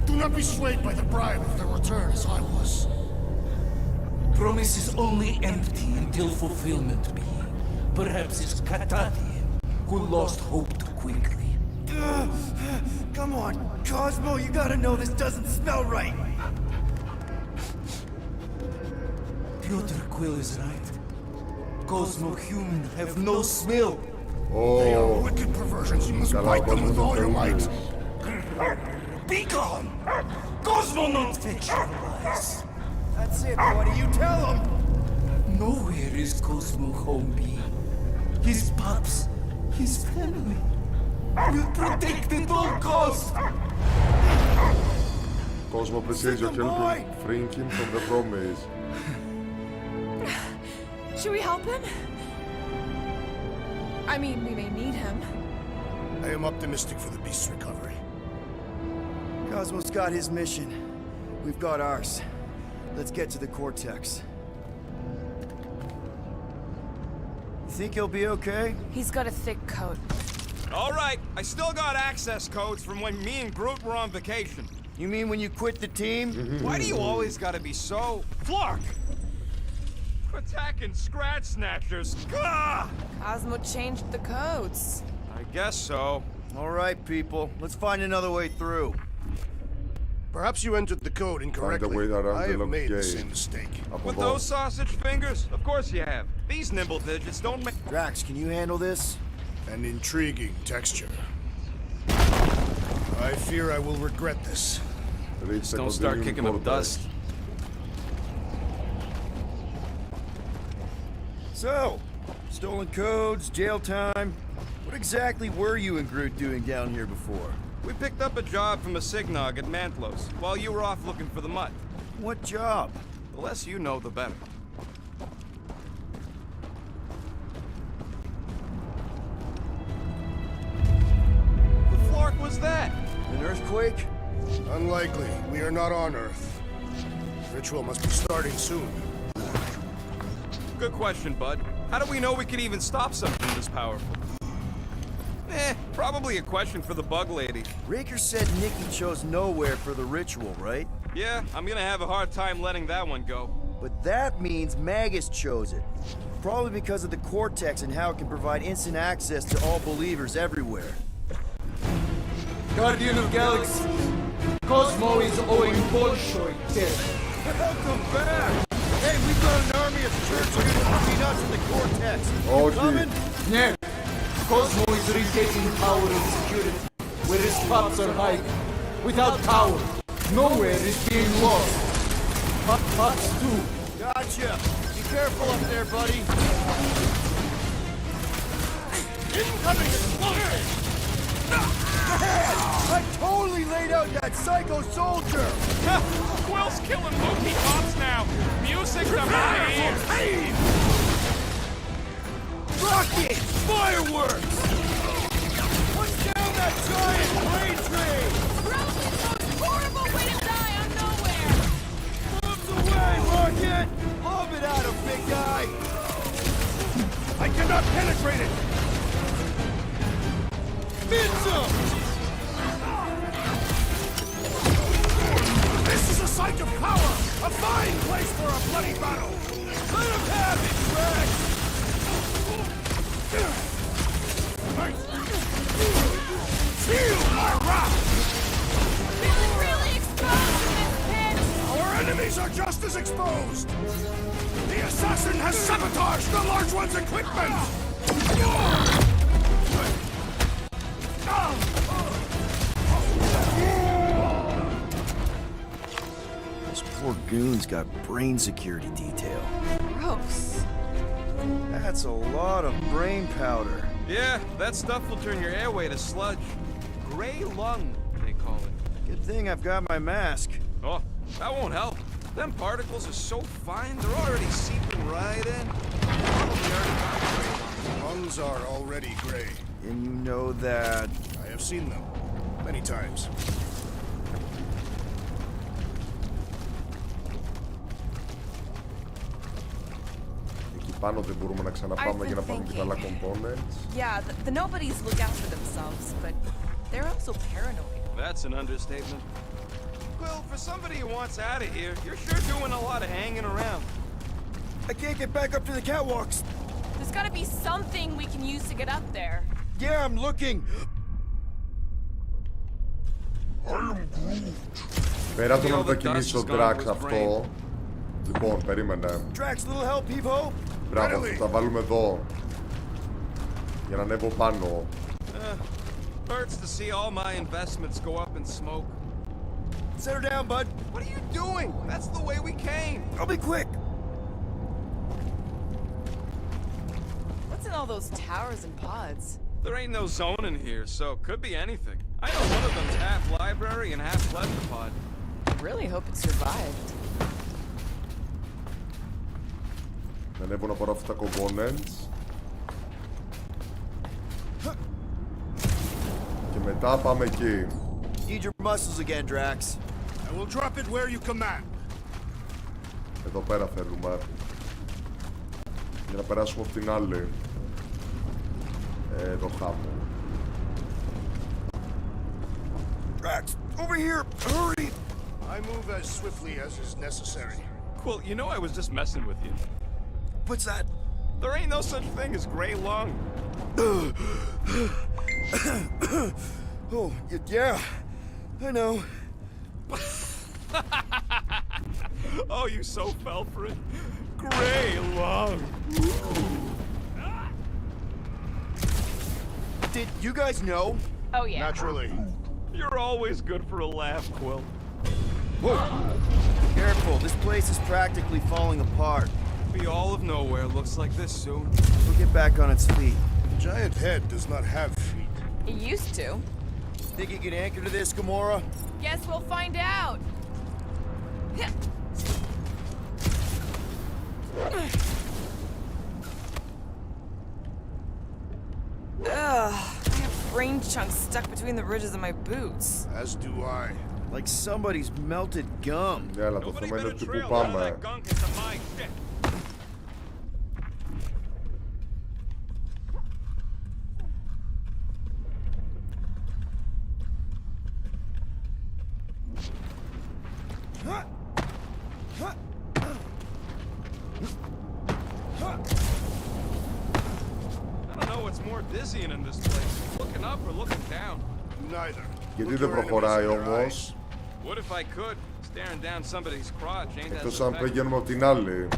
Do not be swayed by the bribe of their return as I was. Promise is only empty until fulfillment be. Perhaps it's Katatian who lost hope too quickly. Come on, Cosmo, you gotta know this doesn't smell right. Piotr Quill is right. Cosmo human have no smell. They are wicked perversions. You must fight them with all your might. Be gone! Cosmo not fetch your lies. That's it, buddy. You tell him. Nowhere is Cosmo home be. His pups, his family, will protect at all costs. Cosmo appreciates your help in freeing him from the promise. Should we help him? I mean, we may need him. I am optimistic for the beast's recovery. Cosmo's got his mission. We've got ours. Let's get to the Cortex. You think he'll be okay? He's got a thick coat. All right, I still got access codes from when me and Groot were on vacation. You mean when you quit the team? Why do you always gotta be so... Flark! Attacking Scratch Snatchers. Gah! Cosmo changed the codes. I guess so. All right, people. Let's find another way through. Perhaps you entered the code incorrectly. way around I the have lock made the gate. same mistake. With those sausage fingers? Of course you have. These nimble digits don't make... Drax, can you handle this? An intriguing texture. I fear I will regret this. Don't start kicking up dust. So, stolen codes, jail time. What exactly were you and Groot doing down here before? We picked up a job from a Signog at Mantlos, while you were off looking for the mutt. What job? The less you know, the better. The flark was that? An earthquake? Unlikely. We are not on Earth. Ritual must be starting soon. Good question, bud. How do we know we could even stop something this powerful? Probably a question for the bug lady. Raker said Nikki chose nowhere for the ritual, right? Yeah, I'm gonna have a hard time letting that one go. But that means Magus chose it. Probably because of the Cortex and how it can provide instant access to all believers everywhere. Guardian of Galaxy, Cosmo is owing Bolshoi death. Welcome back! Hey, we've got an army of church units between us bombs in the cortex. You Okay. coming? Yeah. Cosmo is retaking power and security, where his spots are hiding. Without power, nowhere is being lost. Pots too. Gotcha. Be careful up there, buddy. Incoming explosion! I totally laid out that psycho soldier! Quill's killing Loki cops now. Music to my ears. Rocket! Fireworks! What's down that giant plane train? Broken, most horrible way to die out of nowhere! Bombs away, Rocket! Lob it at him, big guy! I cannot penetrate it! Miss him! This is a site of power! A fine place for a bloody battle! Let him have it, Rex! Feel my wrath! Feeling really exposed in this pit! Our enemies are just as exposed! The assassin has sabotaged the large one's equipment! Those poor goons got brain security detail. Gross. That's a lot of brain powder. Yeah, that stuff will turn your airway to sludge. Gray lung, they call it. Good thing I've got my mask. Oh, that won't help. Them particles are so fine, they're already seeping right in. Lungs are already gray. And you know that... I have seen them. Many times. Εκεί πάνω δεν μπορούμε να ξαναπάμε για να πάμε και τα άλλα components. Yeah, the nobodies look out for themselves, but they're also paranoid. That's an understatement. Well, for somebody who wants out of here, you're sure doing a lot of hanging around. I can't get back up to the catwalks. There's gotta be something we can use to get up there. Yeah, I'm looking. Πέρα το να μετακινήσει ο Drax αυτό. Λοιπόν, περίμενε. Drax, little help, Evo. Μπράβο, θα τα βάλουμε εδώ. Για να ανέβω πάνω. Hurts to see all my investments go up in smoke. Set her down, bud. What are you doing? That's the way we came. I'll be quick. What's in all those towers and pods? There ain't no zone in here, so could be anything. I know one of them's half library and half pleptopod. I really hope it survived. Να ανέβω να πάρω αυτά τα components. Και μετά πάμε εκεί. Need your muscles again, Drax. I will drop it where you command. Εδώ πέρα θέλουμε. Για να περάσουμε από την άλλη. Εδώ χάμω. Drax, over here! Hurry! I move as swiftly as is necessary. Well, you know I was just messing with you. What's that? There ain't no such thing as gray lung. Oh, yeah. I know. Oh, you so fell for it. Gray lung. Did you guys know? Oh, yeah. Naturally. You're always good for a laugh, Quill. Whoa! Careful, this place is practically falling apart. Be all of nowhere looks like this soon. We'll get back on its feet. The giant head does not have feet. It used to. Think you can anchor to this, Gamora? Guess we'll find out. Ugh, I have brain chunks stuck between the ridges of my boots. As do I. Like somebody's melted gum. Ναι, αλλά το Nobody θέμα είναι better ότι πού trail all πάμε. that gunk into my shit. I don't know what's more dizzying in this place, looking up or looking down. Neither. Γιατί δεν προχωράει όμως. What if I could? Staring down somebody's crotch ain't that Εκτός so αν bad. πηγαίνουμε από την άλλη.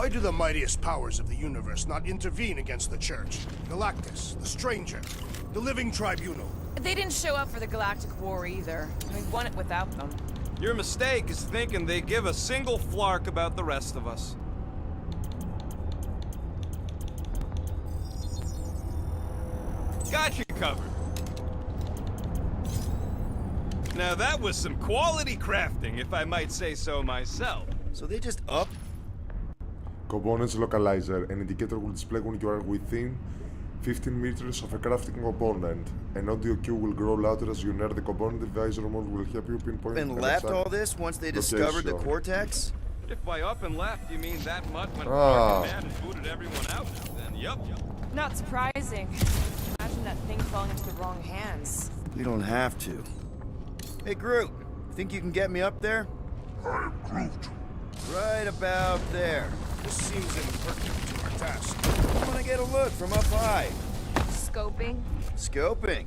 Why do the mightiest powers of the universe not intervene against the Church? Galactus, the Stranger, the Living Tribunal. They didn't show up for the Galactic War either. We won it without them. Your mistake is thinking they give a single flark about the rest of us. Got you covered. Now that was some quality crafting, if I might say so myself. So they just up? Components localizer. An indicator will display when you are within 15 meters of a crafting component. An audio cue will grow louder as you near the component. The visor mode will help you pinpoint. And left all this once they discovered the cortex? If by up and left you mean that mutt went mad and booted everyone out, then yup. Not surprising. Imagine that thing falling into the wrong hands. We don't have to. Hey, Groot. Think you can get me up there? I am Groot. Right about there. This seems impertinent to our task. I want to get a look from up high. Scoping? Scoping?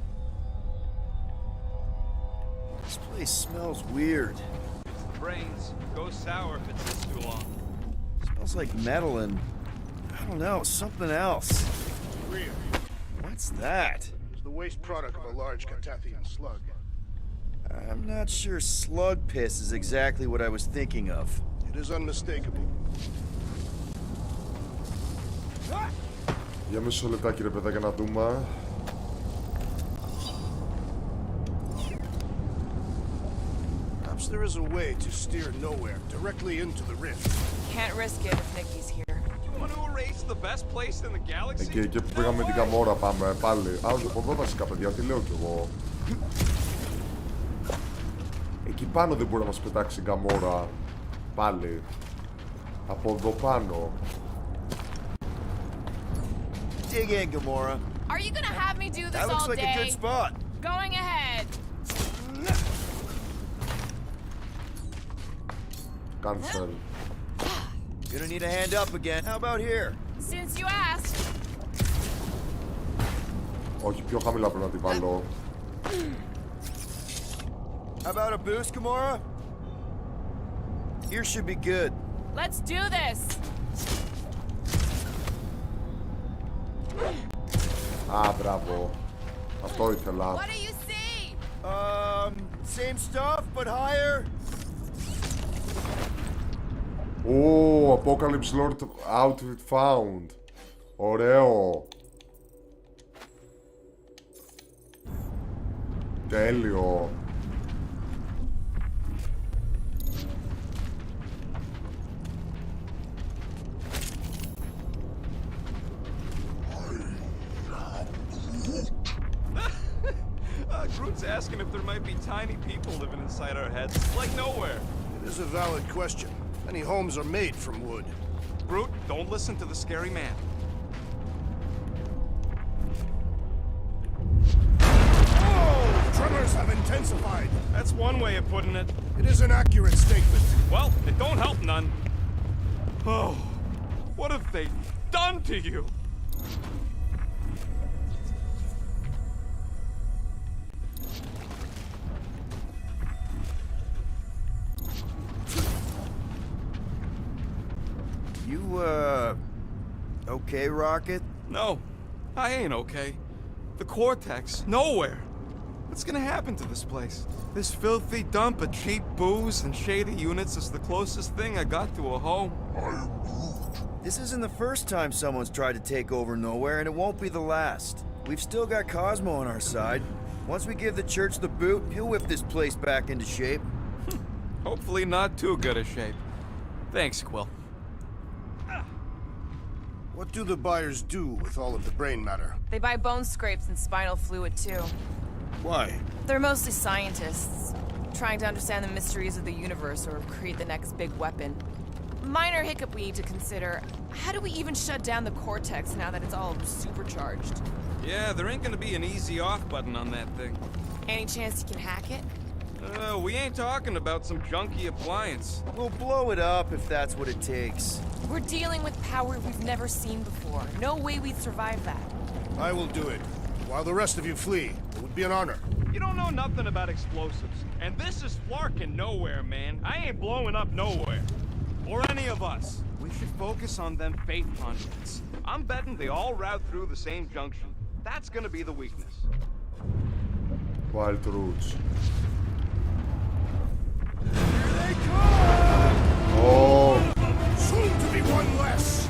This place smells weird. It's the brains. Goes sour if it sits too long. Smells like metal and, I don't know, something else. Weird. What's that? It's the waste product of a large Catathian slug. I'm not sure slug piss is exactly what I was thinking of. It is unmistakable. Για μισό λεπτάκι ρε παιδάκια να δούμε. Perhaps there is a way to steer nowhere directly into the rift. Can't risk it if Nikki's here. You want to erase the best place in the galaxy? Εκεί που πήγαμε την Καμόρα πάμε πάλι. Α, όχι από εδώ βασικά παιδιά, τι λέω κι εγώ. Εκεί πάνω δεν μπορεί να μας πετάξει η Καμόρα. Πάλι. Από εδώ πάνω. Dig in, Gamora. Are you gonna have me do this That looks all like day? a good spot. Going ahead. Cancel. Gonna need a hand up again. How about here? Since you asked. Όχι, πιο χαμηλά πρέπει να τη βάλω. How about a boost, Gamora? Here should be good. Let's do this. Α, μπράβο. Αυτό ήθελα. What do you see? Same stuff, but higher. Ω, Apocalypse Lord outfit found. Ωραίο. Τέλειο. Groot's asking if there might be tiny people living inside our heads, like nowhere. It is a valid question. Many homes are made from wood. Groot, don't listen to the scary man. Oh! Tremors have intensified. That's one way of putting it. It is an accurate statement. Well, it don't help none. Oh, what have they done to you? You, okay, Rocket? No, I ain't okay. The Cortex, nowhere. What's gonna happen to this place? This filthy dump of cheap booze and shady units is the closest thing I got to a home. This isn't the first time someone's tried to take over Nowhere, and it won't be the last. We've still got Cosmo on our side. Once we give the Church the boot, he'll whip this place back into shape. Hopefully not too good a shape. Thanks, Quill. What do the buyers do with all of the brain matter? They buy bone scrapes and spinal fluid too. Why? They're mostly scientists, trying to understand the mysteries of the universe or create the next big weapon. Minor hiccup we need to consider. How do we even shut down the Cortex now that it's all supercharged? Yeah, there ain't gonna be an easy off button on that thing. Any chance you can hack it? We ain't talking about some junky appliance. We'll blow it up if that's what it takes. We're dealing with power we've never seen before. No way we'd survive that. I will do it. While the rest of you flee, it would be an honor. You don't know nothing about explosives. And this is flarkin' Nowhere, man. I ain't blowing up Nowhere. Or any of us. We We should focus on them faith conduits. I'm betting they all route through the same junction. That's gonna be the weakness. Wild Roots. Here they come! Oh, Soon to be one less!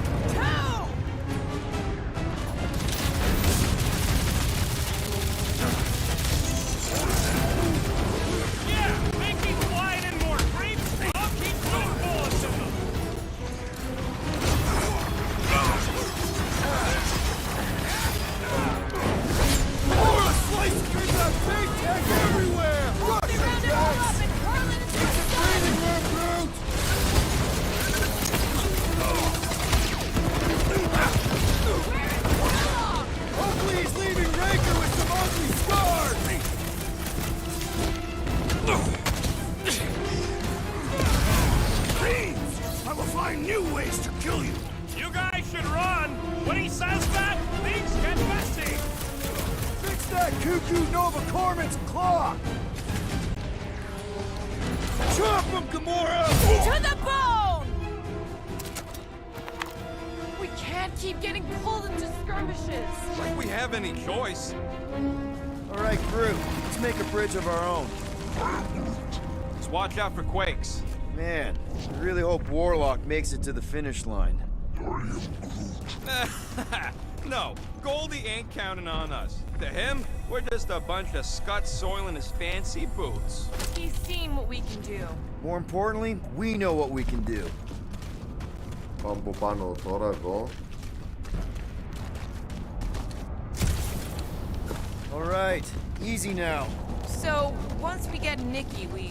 Yeah, make me flying in more creeps. I'll keep shooting bullets in them. More slice kids on big tech everywhere! Russian guys! It's a breathing room, Groot! Hopefully he's leaving Raker with some ugly scars! Fiends! I will find new ways to kill you! You guys should run. When he says that, things get messy. Fix that cuckoo Nova Corman's clock! Chop him, Gamora! To the bone! We can't keep getting pulled into skirmishes. Like we have any choice. All right, Groot, let's make a bridge of our own. Just watch out for quakes. Man, I really hope Warlock makes it to the finish line. No, Goldie ain't counting on us. To him, we're just a bunch of scuts soiling his fancy boots. He's seen what we can do. More importantly, we know what we can do. πάμε από πάνω τώρα εδώ. All right, easy now. So, once we get Nikki, we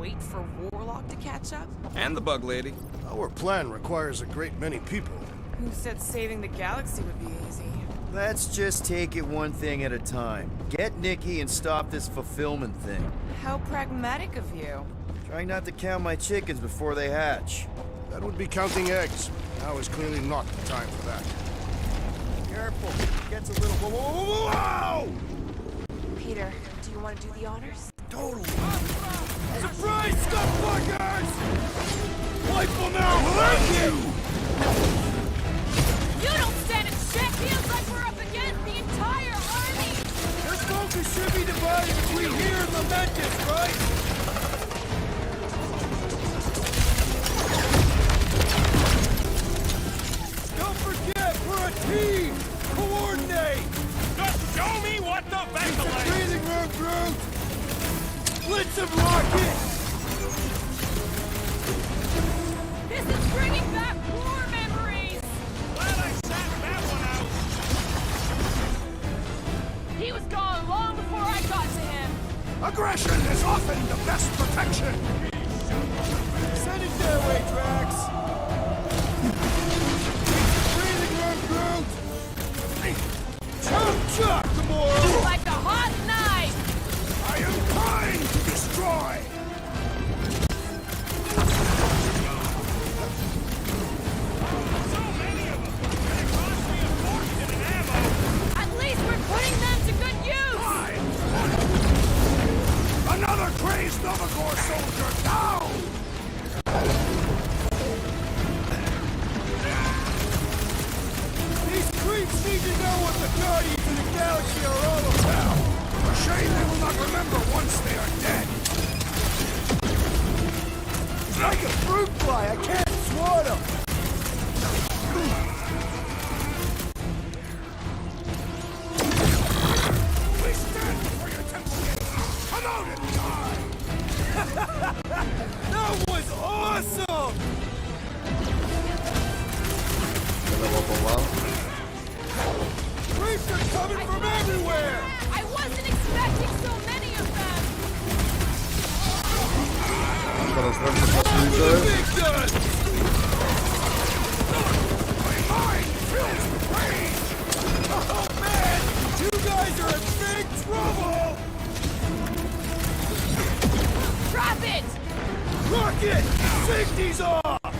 wait for Warlock to catch up? And the bug lady. Our plan requires a great many people. Who said saving the galaxy would be easy? Let's just take it one thing at a time. Get Nikki and stop this fulfillment thing. How pragmatic of you. Trying not to count my chickens before they hatch. That would be counting eggs. Now is clearly not the time for that. Careful, it gets a little... Whoa! Peter, do you want to do the honors? Totally. Surprise, scuffbuggers! Wipe them out, will you? You don't stand a chance! Feels like we're up against the entire army! Their focus should be divided between here and Lamentus, right? Don't forget, we're a team! Coordinate! Just show me what the ventilator. Breathing room, Groot! Blitz him, Rocket! This is bringing back war memories! Glad I sat that one out. He was gone long before I got to him! Aggression is often the best protection! Send it their way, Drax! Breathing room, Groot! Chop, chop, Gamora! Like a hot knife! I am trying to destroy! So many of them. It cost me a fortune in ammo. At least we're putting them to good use! Fine! Another crazed Novagor soldier down! These creeps need to know what the Guardians of the Galaxy are all about! A shame they will not remember once they are dead! Like a fruit fly, I can't swat them! We stand before your temple gates! Come out and die! That was awesome! Creeps are coming from everywhere! I wasn't expecting so many of them! Καταστρέφουμε τα freezer. Big guns! My mind fills with rage! Oh man! You guys are in big trouble! Drop it! Rocket! Safety's off!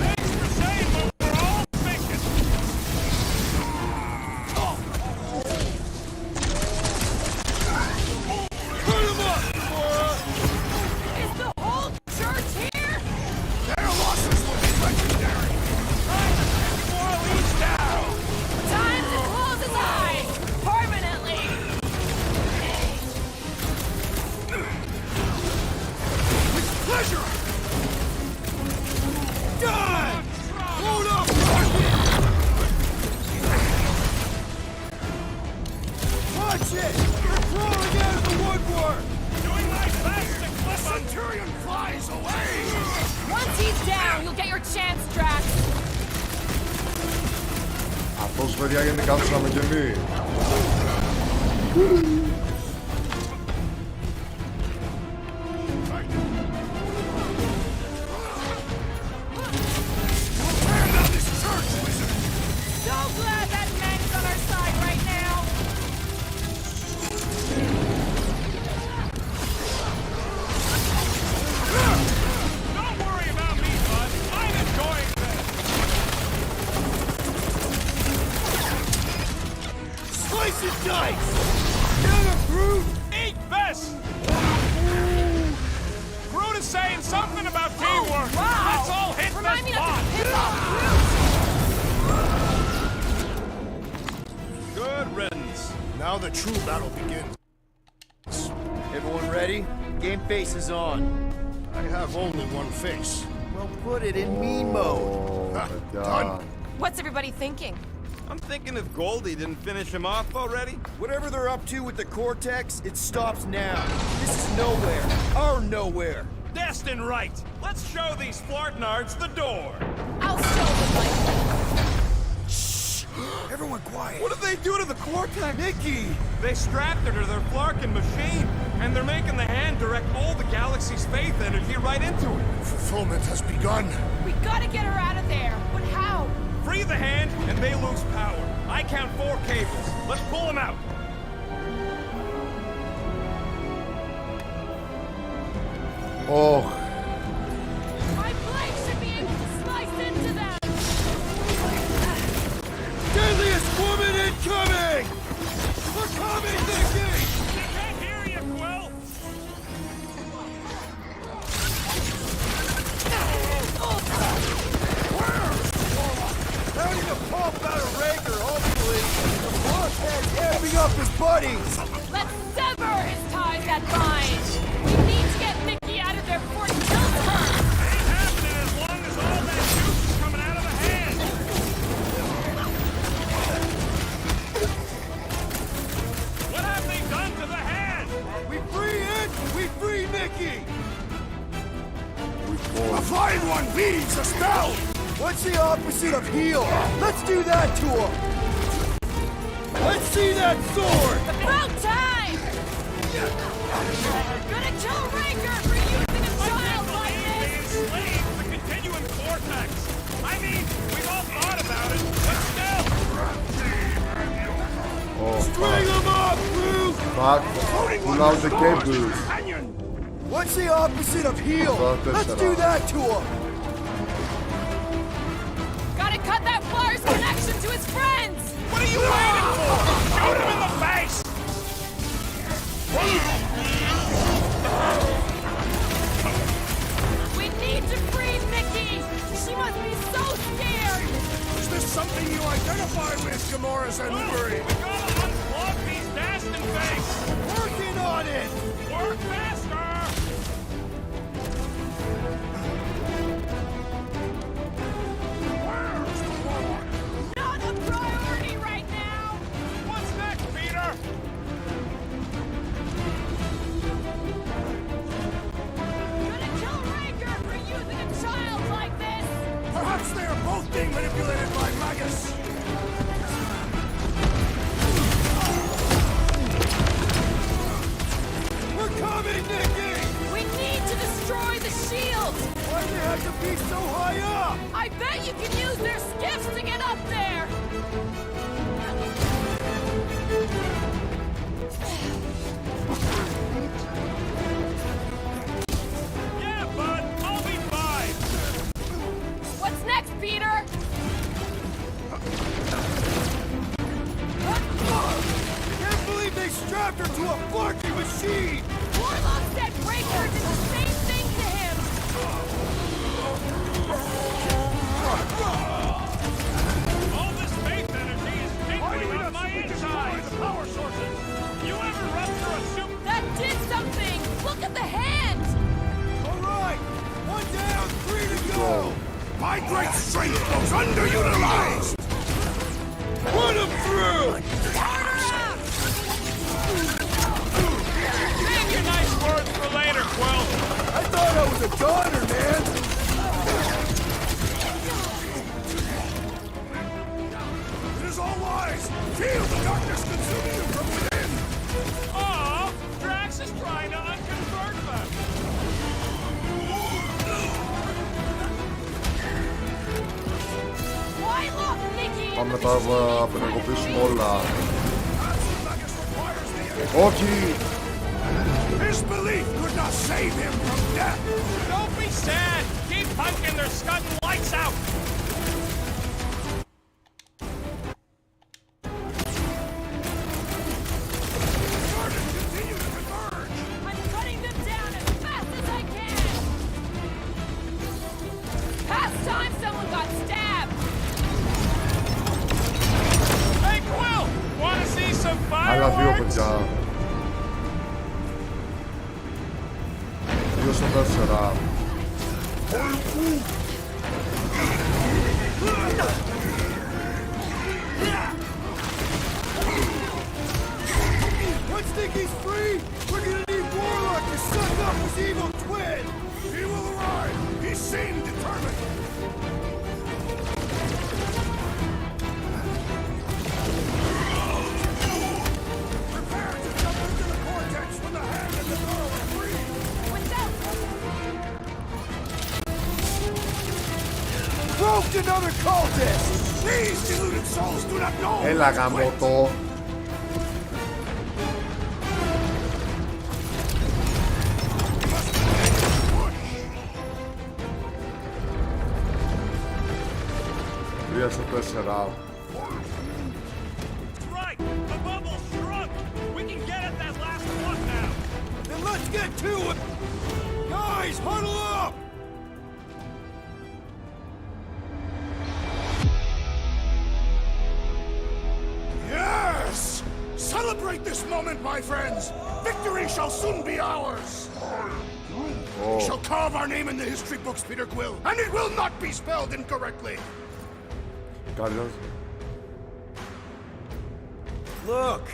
Thanks for saying what we're all thinking. Put him up, Gamora! Is the Shit! They're crawling out of the woodwork! Doing my best to clip him! Centurion flies away! Once he's down, you'll get your chance, Drax. Αυτός παιδιά γιατί κάτσαμε κι εμείς. So glad that man's on our side right now. Don't worry about me, bud. I'm enjoying this. Slice and dice! Get him, Groot! Eat this! Groot is saying something about teamwork. Wow! Let's all hit Remind this me not pot. to piss off Groot! Good riddance. Now the true battle begins. Everyone ready? Game face is on. I have only one face. Well, put it in me mode. Ω, παιδιά. Done. What's everybody thinking? I'm thinking if Goldie didn't finish him off already. Whatever they're up to with the Cortex, it stops now. This is nowhere. Our nowhere. Destin right. Let's show these Flartnards the door. I'll show them like Everyone quiet. What did they do to the Cortex? Nikki! They strapped her to their Flarkin machine, and they're making the hand direct all the galaxy's faith energy right into it. Fulfillment has begun. We gotta get her out of there. But how? Free the hand, and they lose power. I count 4 cables. Let's pull them out. Ωχ. My blade should be able to slice into them. Deadliest woman incoming! We're coming, Nikki! They can't hear you, Quill. Ready to pump out a raker, hopefully. The blockhead's amping up his buddies! Let's sever his ties that bind. We need to get Mickey out of there before he kills her. Ain't happening as long as all that juice is coming out of the hand. What have they done to the hand? We free it, we free Mickey! A flying one leaves a spell! What's the opposite of heal? Let's do that to him! Let's see that sword! About time! Gonna kill Raker for using a child like They this! enslaved the continuum cortex. I mean, we've all thought about it, but still. Ω, String him up, Groot! fuck. Pull out the cables. What's the opposite of heal? Let's do that to him! Gotta cut that Flyer's connection to his friends! What are you waiting for? Shoot him in the face! We need to free Mickey! She must be so scared! Is this something you identify with, Gamora Zenbury? We gotta unplug these Dastin things! Working on it! Work faster! Not a priority right now! What's next, Peter? Gonna kill Raker for using a child like this! Perhaps they are both being manipulated by Magus. We're coming, Nikki! We need to destroy the shield! Why do they have to be so high up? I bet you can use their skiffs to get up there! Yeah, bud, I'll be fine. What's next, Peter? Can't believe they strapped her to a barking machine! Warlock said Raker did the same thing to him! All this faith energy is tinkling up my insides. The power sources. You ever rupture a soup? That did something! Look at the hand! All right, one down, 3 to go! My great strength goes underutilized! Run him through! να τα απενεργοποιήσουμε όλα. Όχι! His belief could not save him from death. Don't be sad. Keep punking. They're scudding lights out. I'm cutting them down as fast as I can! Past time someone got stabbed! Hey, Quill! Want to see some Άλλα δύο fireworks? παιδιά. 2 στο 4. Once Nicky's free, we're gonna need Warlock to suck up his evil twin! He will arrive. He seemed determined. Prepare to jump into the vortex when the hand and the girl are free. Proved another cultist! These deluded souls do not know. Έλα γαμώτο. Τρία στο 4. Right! The bubble shrunk! We can get at that last one now! Then let's get to it! Guys, huddle up! Yes! Celebrate this moment, my friends! Victory shall soon be ours! We shall carve our name in the history books, Peter Quill, and it will not be spelled incorrectly! Καλώς. Look,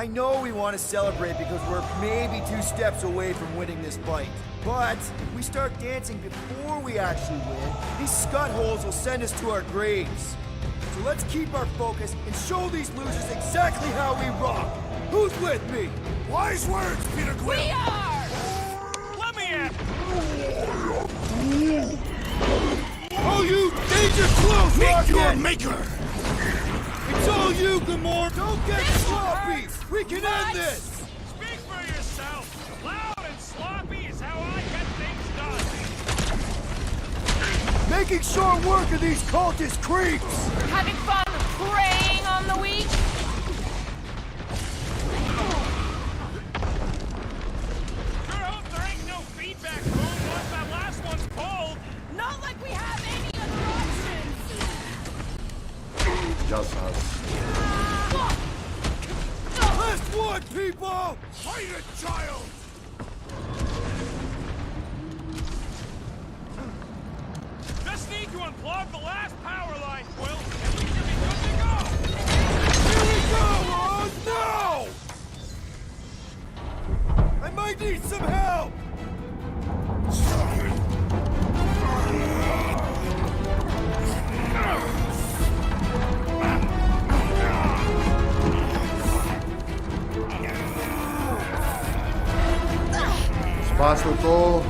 I know we want to celebrate because we're maybe 2 steps away from winning this fight. But if we start dancing before we actually win, these scut holes will send us to our graves. So let's keep our focus and show these losers exactly how we rock. Who's with me? Wise words, Peter Quill! We are! Let me in! Oh, you danger close, Meet Rocket! your maker! It's all you, Gamora! Don't get sloppy! We can end this! Speak for yourself! Loud and sloppy is how I get things done! Making short work of these cultist creeps! Having fun preying on the weak? Sure hope there ain't no feedback room once that last one's pulled! Not like we have any other options! Γεια σας. Last one, people! Fight it, child! Just need to unplug the last power line, Quill, and we should be good to go! Here we go! Oh, no! I might need some help! Σπάστε το.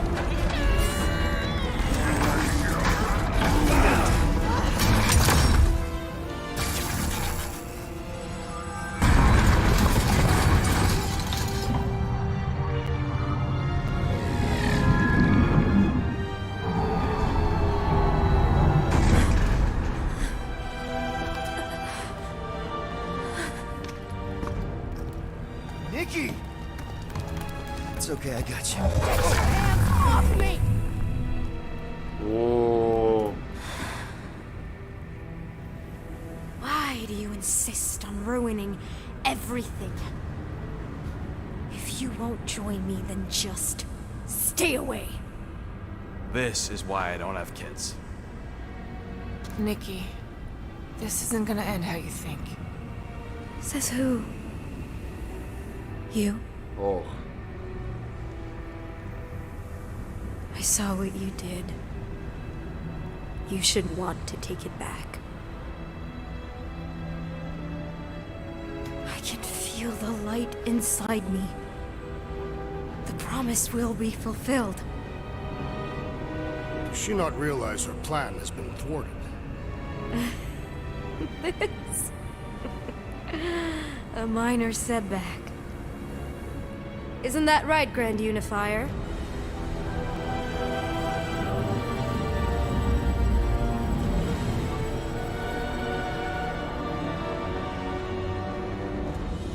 Nikki! It's okay, I got you. Off me! Ω. Why do you insist on ruining everything? If you won't join me, then just stay away. This is why I don't have kids. Nikki, this isn't gonna end how you think. Says who? You? Oh. I saw what you did. You should want to take it back. I can feel the light inside me. The promise will be fulfilled. Does she not realize her plan has been thwarted? this. A minor setback. Isn't that right, Grand Unifier?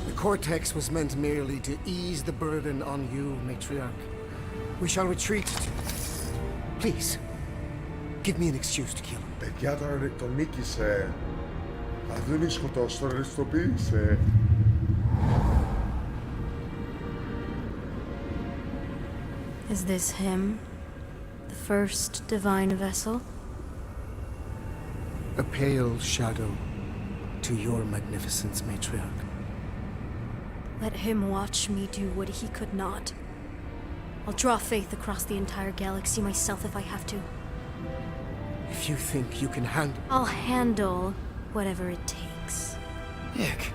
The Cortex was meant merely to ease the burden on you, Matriarch. We shall retreat. Please, give me an excuse to kill him. Παιδιά, τον νίκησε. Αν δεν είναι σκοτώσει, τον αριστοποίησε. Is this him? The first divine vessel? A pale shadow to your magnificence, Matriarch. Let him watch me do what he could not. I'll draw faith across the entire galaxy myself if I have to. If you think you can handle... I'll handle whatever it takes. Nick.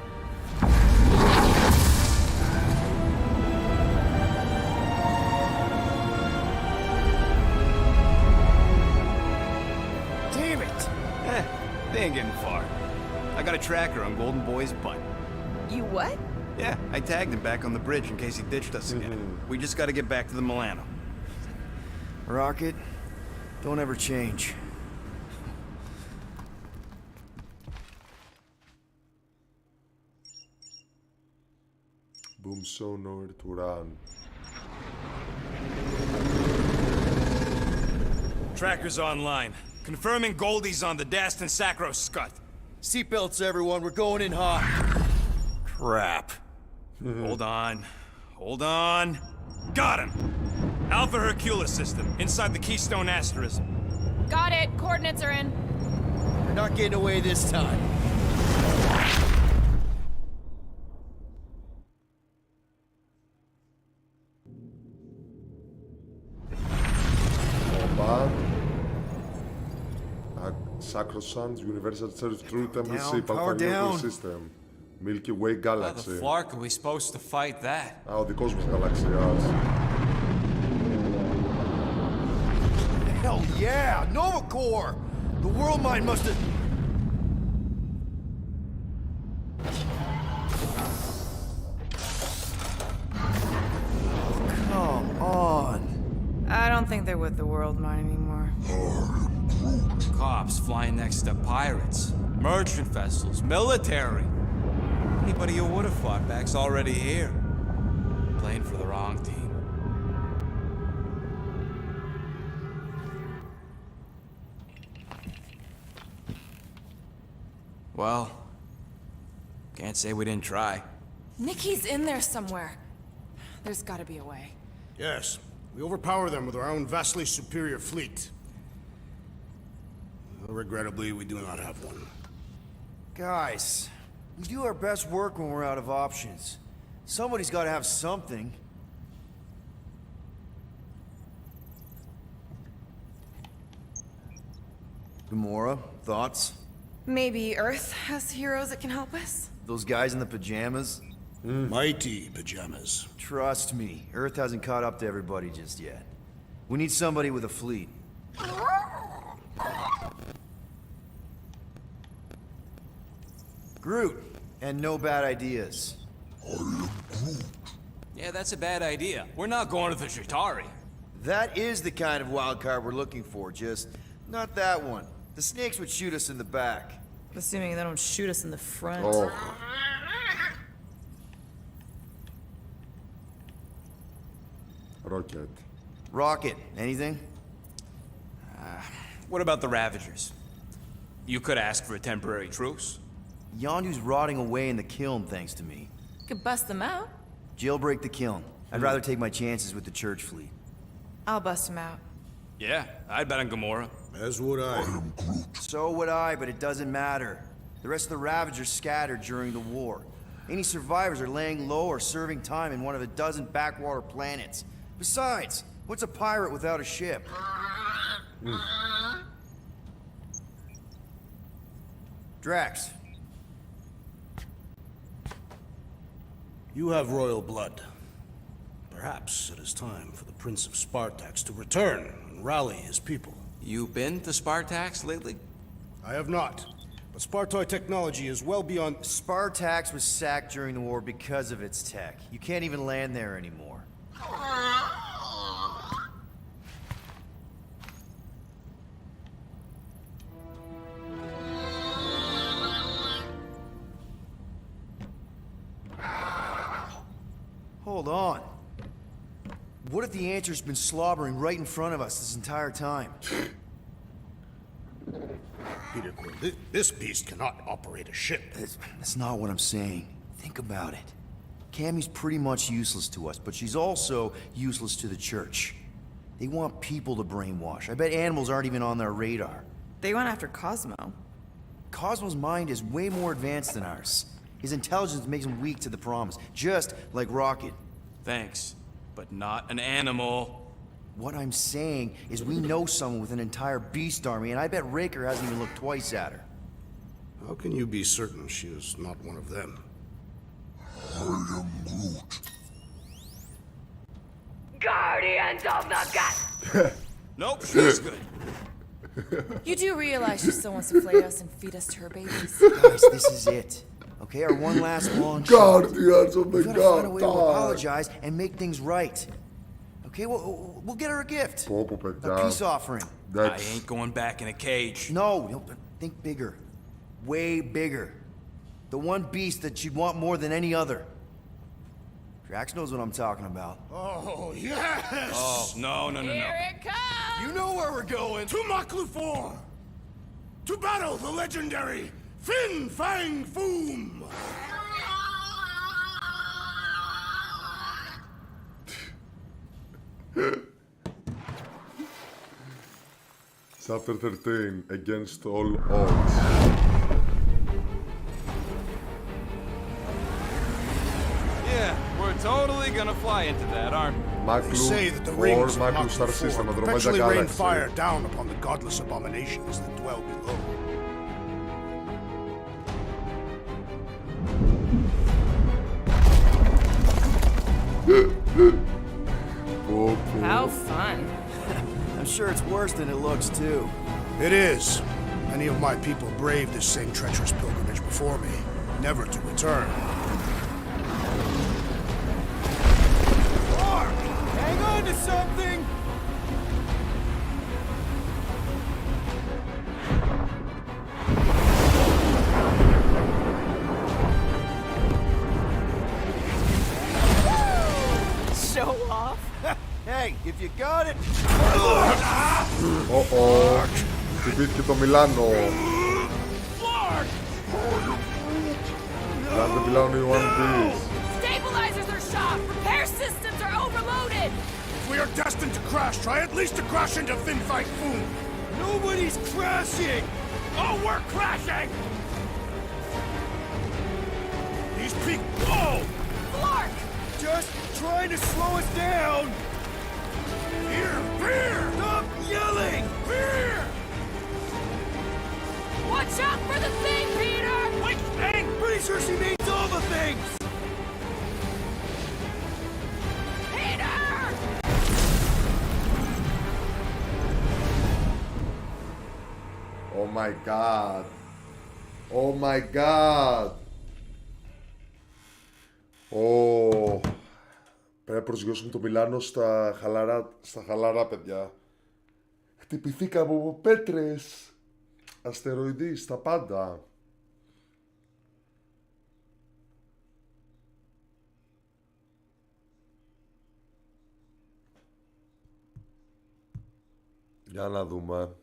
Damn it! They ain't getting far. I got a tracker on Golden Boy's butt. You what? Yeah, I tagged him back on the bridge in case he ditched us again. We just gotta get back to the Milano. Rocket, don't ever change. Boom, so nowhere to run. Tracker's online. Confirming Goldie's on the Dast and Sacro Scut. Seatbelts, everyone. We're going in hot. Crap. Hold on. Hold on. Got him! Alpha Hercules system, inside the Keystone Asterism. Got it. Coordinates are in. You're not getting away this time. Opa. Sacrosanct Universal Church Truth Embassy, Alpha Nuclear System. Milky Way How Galaxy. the flark are we supposed to fight that? Α, ο δικός μας γαλαξιάς. Hell yeah! Nova Corps! The world mine must have... Come on. I don't think they're with the world mine anymore. Cops flying next to pirates, merchant vessels, military. Anybody who would have fought back's already here. Playing for the wrong team. Well, can't say we didn't try. Nikki's in there somewhere. There's gotta be a way. Yes, we overpower them with our own vastly superior fleet. Regrettably, we do not have one. Guys, we do our best work when we're out of options. Somebody's got to have something. Gamora, thoughts? Maybe Earth has heroes that can help us? Those guys in the pajamas? Mighty pajamas. Trust me, Earth hasn't caught up to everybody just yet. We need somebody with a fleet. Groot, and no bad ideas. Yeah, that's a bad idea. We're not going to the Chitauri. That is the kind of wild card we're looking for, just not that one. The snakes would shoot us in the back. Assuming they don't shoot us in the front. Oh. Rocket. Rocket, anything? What about the Ravagers? You could ask for a temporary truce. Yondu's rotting away in the kiln thanks to me. Could bust them out. Jailbreak the kiln. I'd rather take my chances with the church fleet. I'll bust them out. Yeah, I'd bet on Gamora. As would I. So would I, but it doesn't matter. The rest of the Ravagers scattered during the war. Any survivors are laying low or serving time in one of a dozen backwater planets. Besides, what's a pirate without a ship? Drax. You have royal blood. Perhaps it is time for the Prince of Spartax to return and rally his people. You been to Spartax lately? I have not, but But Spartoid technology is well beyond... Spartax was sacked during the war because of its tech. You can't even land there anymore. Hold on. What if the answer's been slobbering right in front of us this entire time? Peter Quill, this beast cannot operate a ship. That's not what I'm saying. Think about it. Cammy's pretty much useless to us, but she's also useless to the church. They want people to brainwash. I bet animals aren't even on their radar. They went after Cosmo. Cosmo's mind is way more advanced than ours. His intelligence makes him weak to the promise, just like Rocket. Thanks, but not an animal. What I'm saying is we know someone with an entire beast army, and I bet Raker hasn't even looked twice at her. How can you be certain she is not one of them? I am Groot. Guardians of the Gut! Nope, she's good. You do realize she still wants to flay us and feed us to her babies. Guys, this is it. Okay, our one last long shot. Guardians of the We've gotta find a God, way to apologize and make things right. Okay, we'll get her a gift. A peace offering. I ain't going back in a cage. No, think bigger. Way bigger. The one beast that you'd want more than any other. Drax knows what I'm talking about. Oh, yes! Oh, no. Here it comes! You know where we're going. To Maklufor! To battle the legendary Fin Fang Foom! Chapter 13, Against All Odds. Yeah, we're totally gonna fly into that, aren't we? They say that the rings of Maklufor perpetually rain fire down upon the godless abominations that dwell below. How fun. I'm sure it's worse than it looks, too. It is. Many of my people braved this same treacherous pilgrimage before me, never to return. Mark! Hang on to something! Show off. Hey, if you got it... Χτυπήθηκε το Μιλάνο. Κάντε Μιλάνο η One Piece. Stabilizers are shot! Repair systems are overloaded! If we are destined to crash, try at least to crash into Fin Fang Foom! Nobody's crashing! Oh, we're crashing! These peak... Whoa! Flark! Just trying to slow us down! Fear! Stop yelling! Fear! Watch out for the thing, Peter! Which thing? Pretty sure she means all the things! Peter! Oh my god. Oh my god. Oh. Πρέπει να προσγειώσουμε το Μιλάνο στα χαλαρά, παιδιά. Χτυπηθήκαμε από πέτρες. Αστεροειδείς, τα πάντα. Για να δούμε.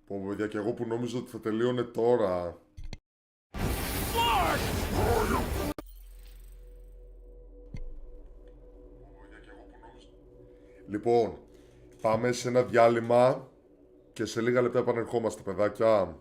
Πω παιδιά, και εγώ που νόμιζα ότι θα τελείωνε τώρα. Λοιπόν, πάμε σε ένα διάλειμμα και σε λίγα λεπτά επανερχόμαστε, παιδάκια.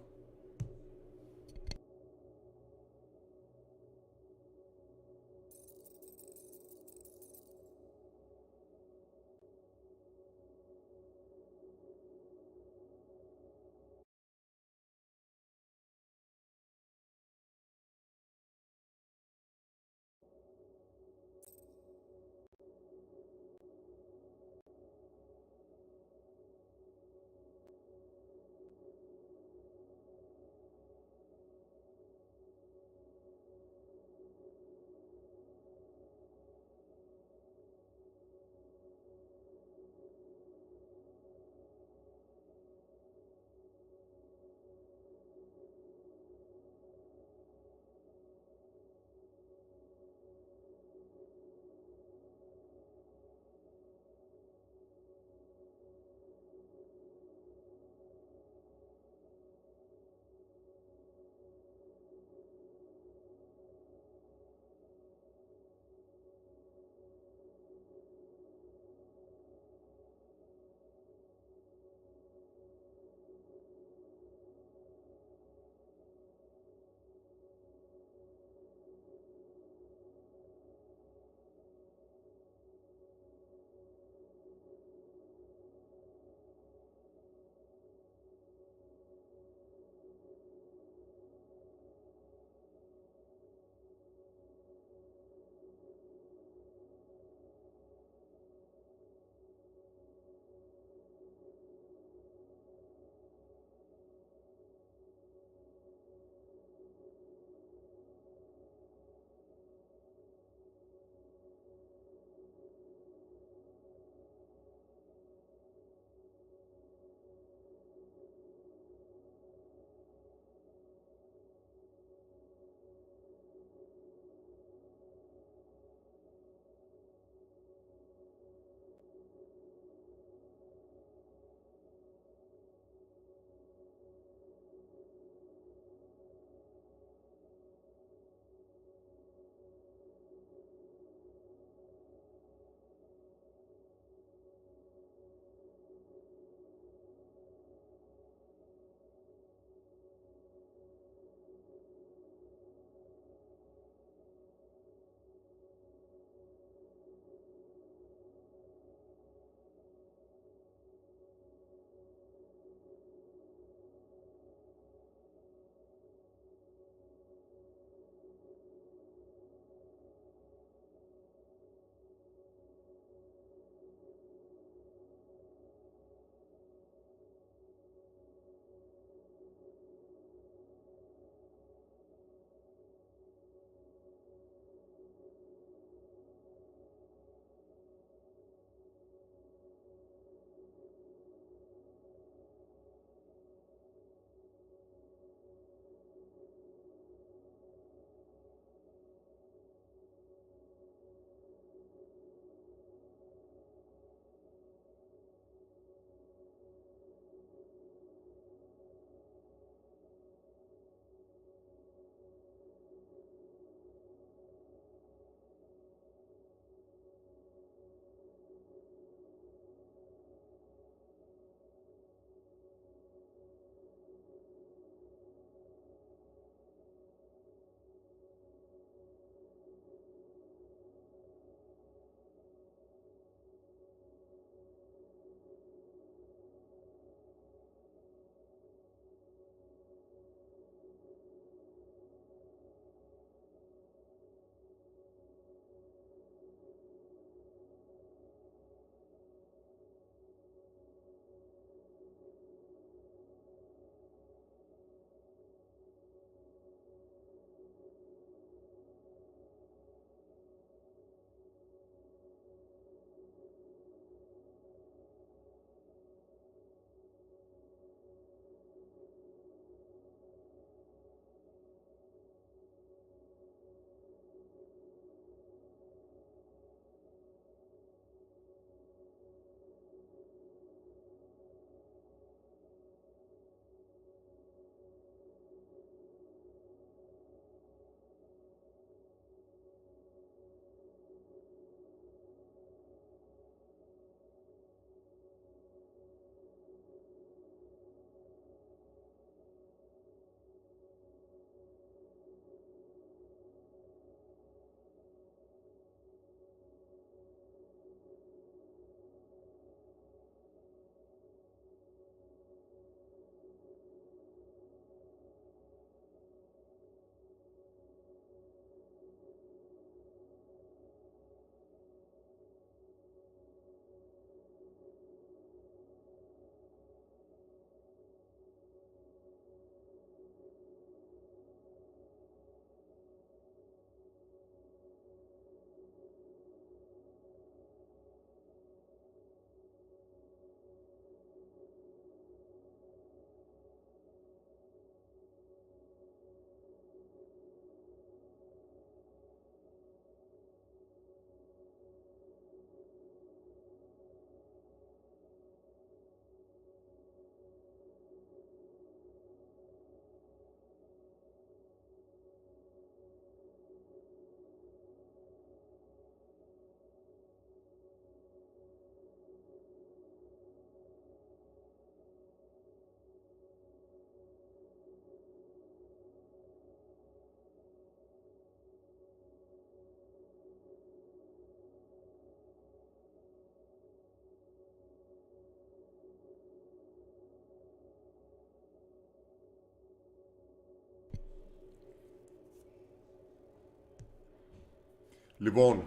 Λοιπόν,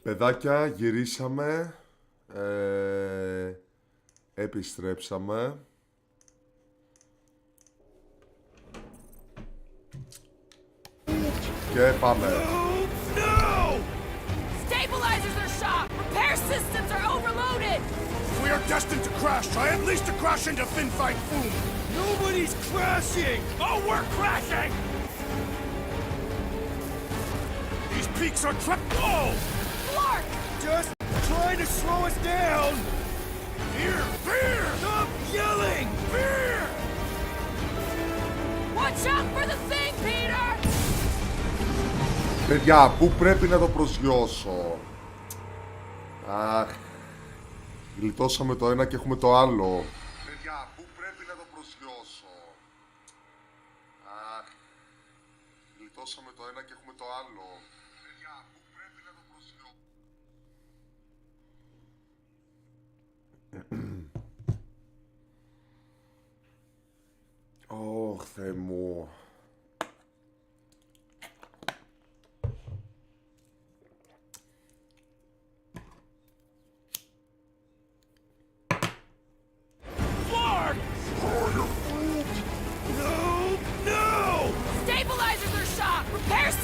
παιδάκια, γυρίσαμε. Επιστρέψαμε. Και πάμε. Stabilizers are shot! Repair systems are overloaded! If we are destined to crash, try at least to crash into Finfight Foom! Nobody's crashing! Oh, we're crashing! These peaks are trapped. Whoa! Clark! Just trying to slow us down! Fear! Fear! Stop yelling! Fear! Watch out for the thing, Peter! Παιδιά, πού πρέπει να το προσγειώσω? Αχ, γλιτώσαμε το ένα και έχουμε το άλλο. Παιδιά, πού πρέπει να το προσγειώσω? Αχ, γλιτώσαμε το ένα και έχουμε το άλλο. Παιδιά, πού πρέπει να το προσγειώσω? Ωχ, Θεέ μου.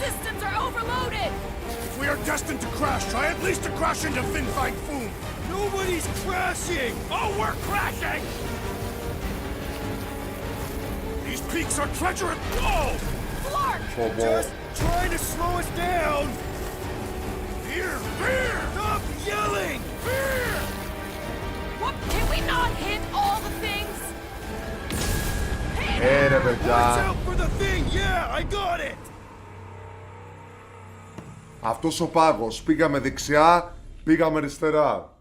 Systems are overloaded! If we are destined to crash, try at least to crash into Finfight Foom! Nobody's crashing! Oh, we're crashing! These peaks are treacherous. Whoa! Clark! Just trying to slow us down! Fear! Fear! Stop yelling! Fear! What? Can we not hit all the things? Ρε παιδιά. Watch out for the thing! Yeah, I got it! Αυτός ο πάγος. Πήγαμε δεξιά, πήγαμε αριστερά.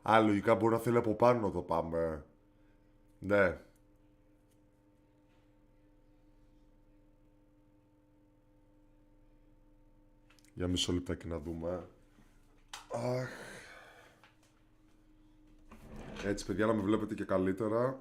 Α, λογικά μπορεί να θέλει από πάνω το πάμε. Ναι. Για μισό λεπτάκι να δούμε. Αχ. Έτσι, παιδιά, να με βλέπετε και καλύτερα.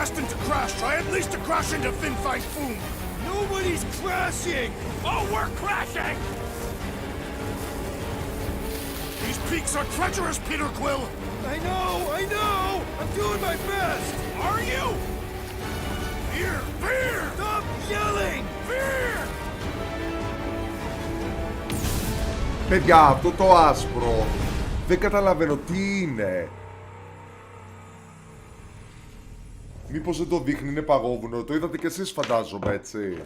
Destined to crash. Try at least to crash into Finfight Foom. Nobody's crashing! Oh, we're crashing! These peaks are treacherous, Peter Quill. I know! I'm doing my best! Are you? Fear! Fear! Stop yelling! Fear! Παιδιά, αυτό το άσπρο δεν καταλαβαίνω τι είναι. Μήπως δεν το δείχνει, είναι παγόβουνο. Το είδατε κι εσείς, φαντάζομαι, έτσι.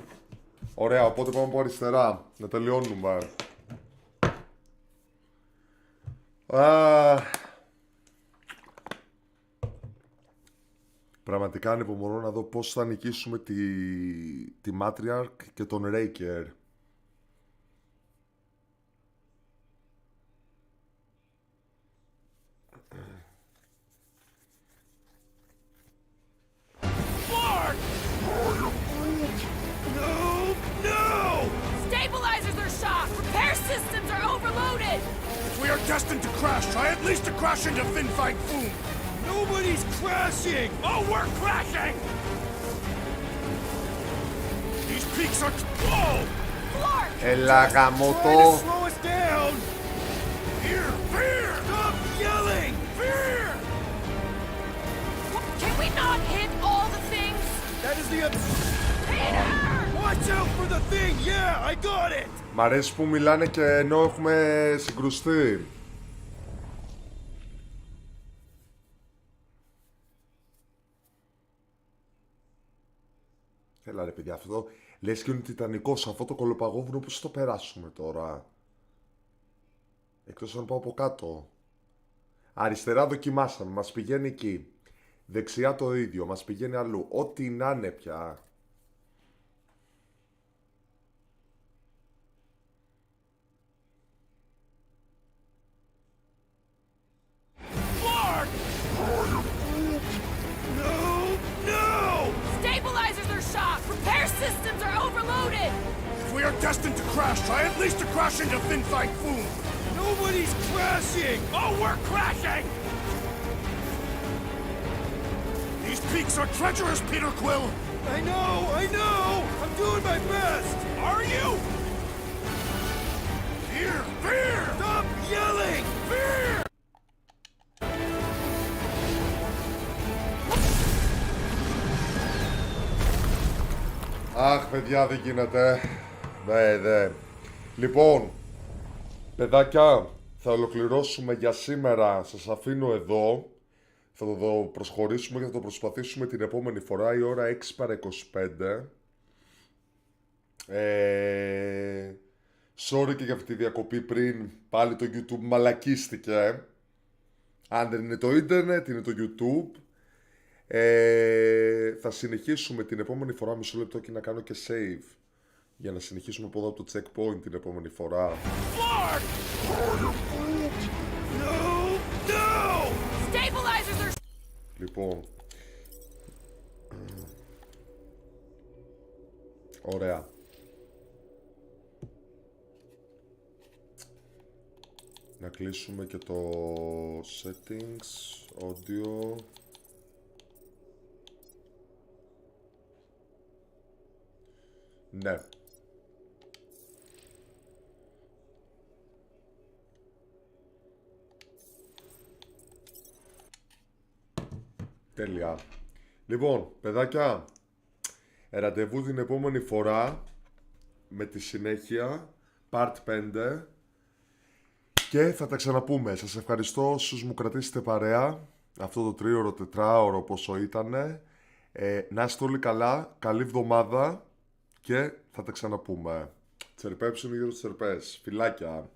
Ωραία, οπότε πάμε από αριστερά. Να τελειώνουμε. Πραγματικά ανυπομονώ να δω πώς θα νικήσουμε τη Matriarch και τον Raker. Systems are overloaded! If we are destined to crash, try at least to crash into Finfight Foom! Nobody's crashing! Oh, we're crashing! These peaks are... Whoa! Clark! Έλα γαμώτο! Trying to slow us down! Fear! Fear! Stop yelling! Fear! Can we not hit all the things? That is the... Peter! Watch out for the thing! Yeah, I got it! Μ' αρέσει που μιλάνε και ενώ έχουμε συγκρουστεί. Έλα ρε παιδιά, αυτό λες και είναι τιτανικός. Αυτό το κολοπαγόβουνο πώς θα το περάσουμε τώρα? Εκτός αν πάω από κάτω. Αριστερά δοκιμάσαμε, μας πηγαίνει εκεί. Δεξιά το ίδιο, μας πηγαίνει αλλού. Ό,τι να είναι πια. destined to crash, try at least to crash into Fin Fang Foom! Nobody's crashing! Oh, we're crashing! These peaks are treacherous, Peter Quill! I know! I'm doing my best! Are you? Fear! Fear! Stop yelling! Fear! Αχ, παιδιά, δεν γίνεται. Ναι. Λοιπόν, παιδάκια, θα ολοκληρώσουμε για σήμερα. Σας αφήνω εδώ. Θα το προσχωρήσουμε και θα το προσπαθήσουμε την επόμενη φορά. Η ώρα 6 παρά 25. Sorry και για αυτή τη διακοπή πριν. Πάλι το YouTube μαλακίστηκε. Αν δεν είναι το ίντερνετ, είναι το YouTube. Θα συνεχίσουμε την επόμενη φορά. Μισό λεπτό και να κάνω και save για να συνεχίσουμε από εδώ από το checkpoint την επόμενη φορά. Λοιπόν, ωραία. Να κλείσουμε και το settings, audio. Ναι. Τέλεια. Λοιπόν, παιδάκια, ραντεβού την επόμενη φορά με τη συνέχεια, part 5, και θα τα ξαναπούμε. Σας ευχαριστώ όσους μου κρατήσετε παρέα αυτό το 3ωρο, 4ωρο πόσο ήτανε. Να είστε όλοι καλά, καλή εβδομάδα και θα τα ξαναπούμε. Tserpeption για τους Τserpes. Φιλάκια.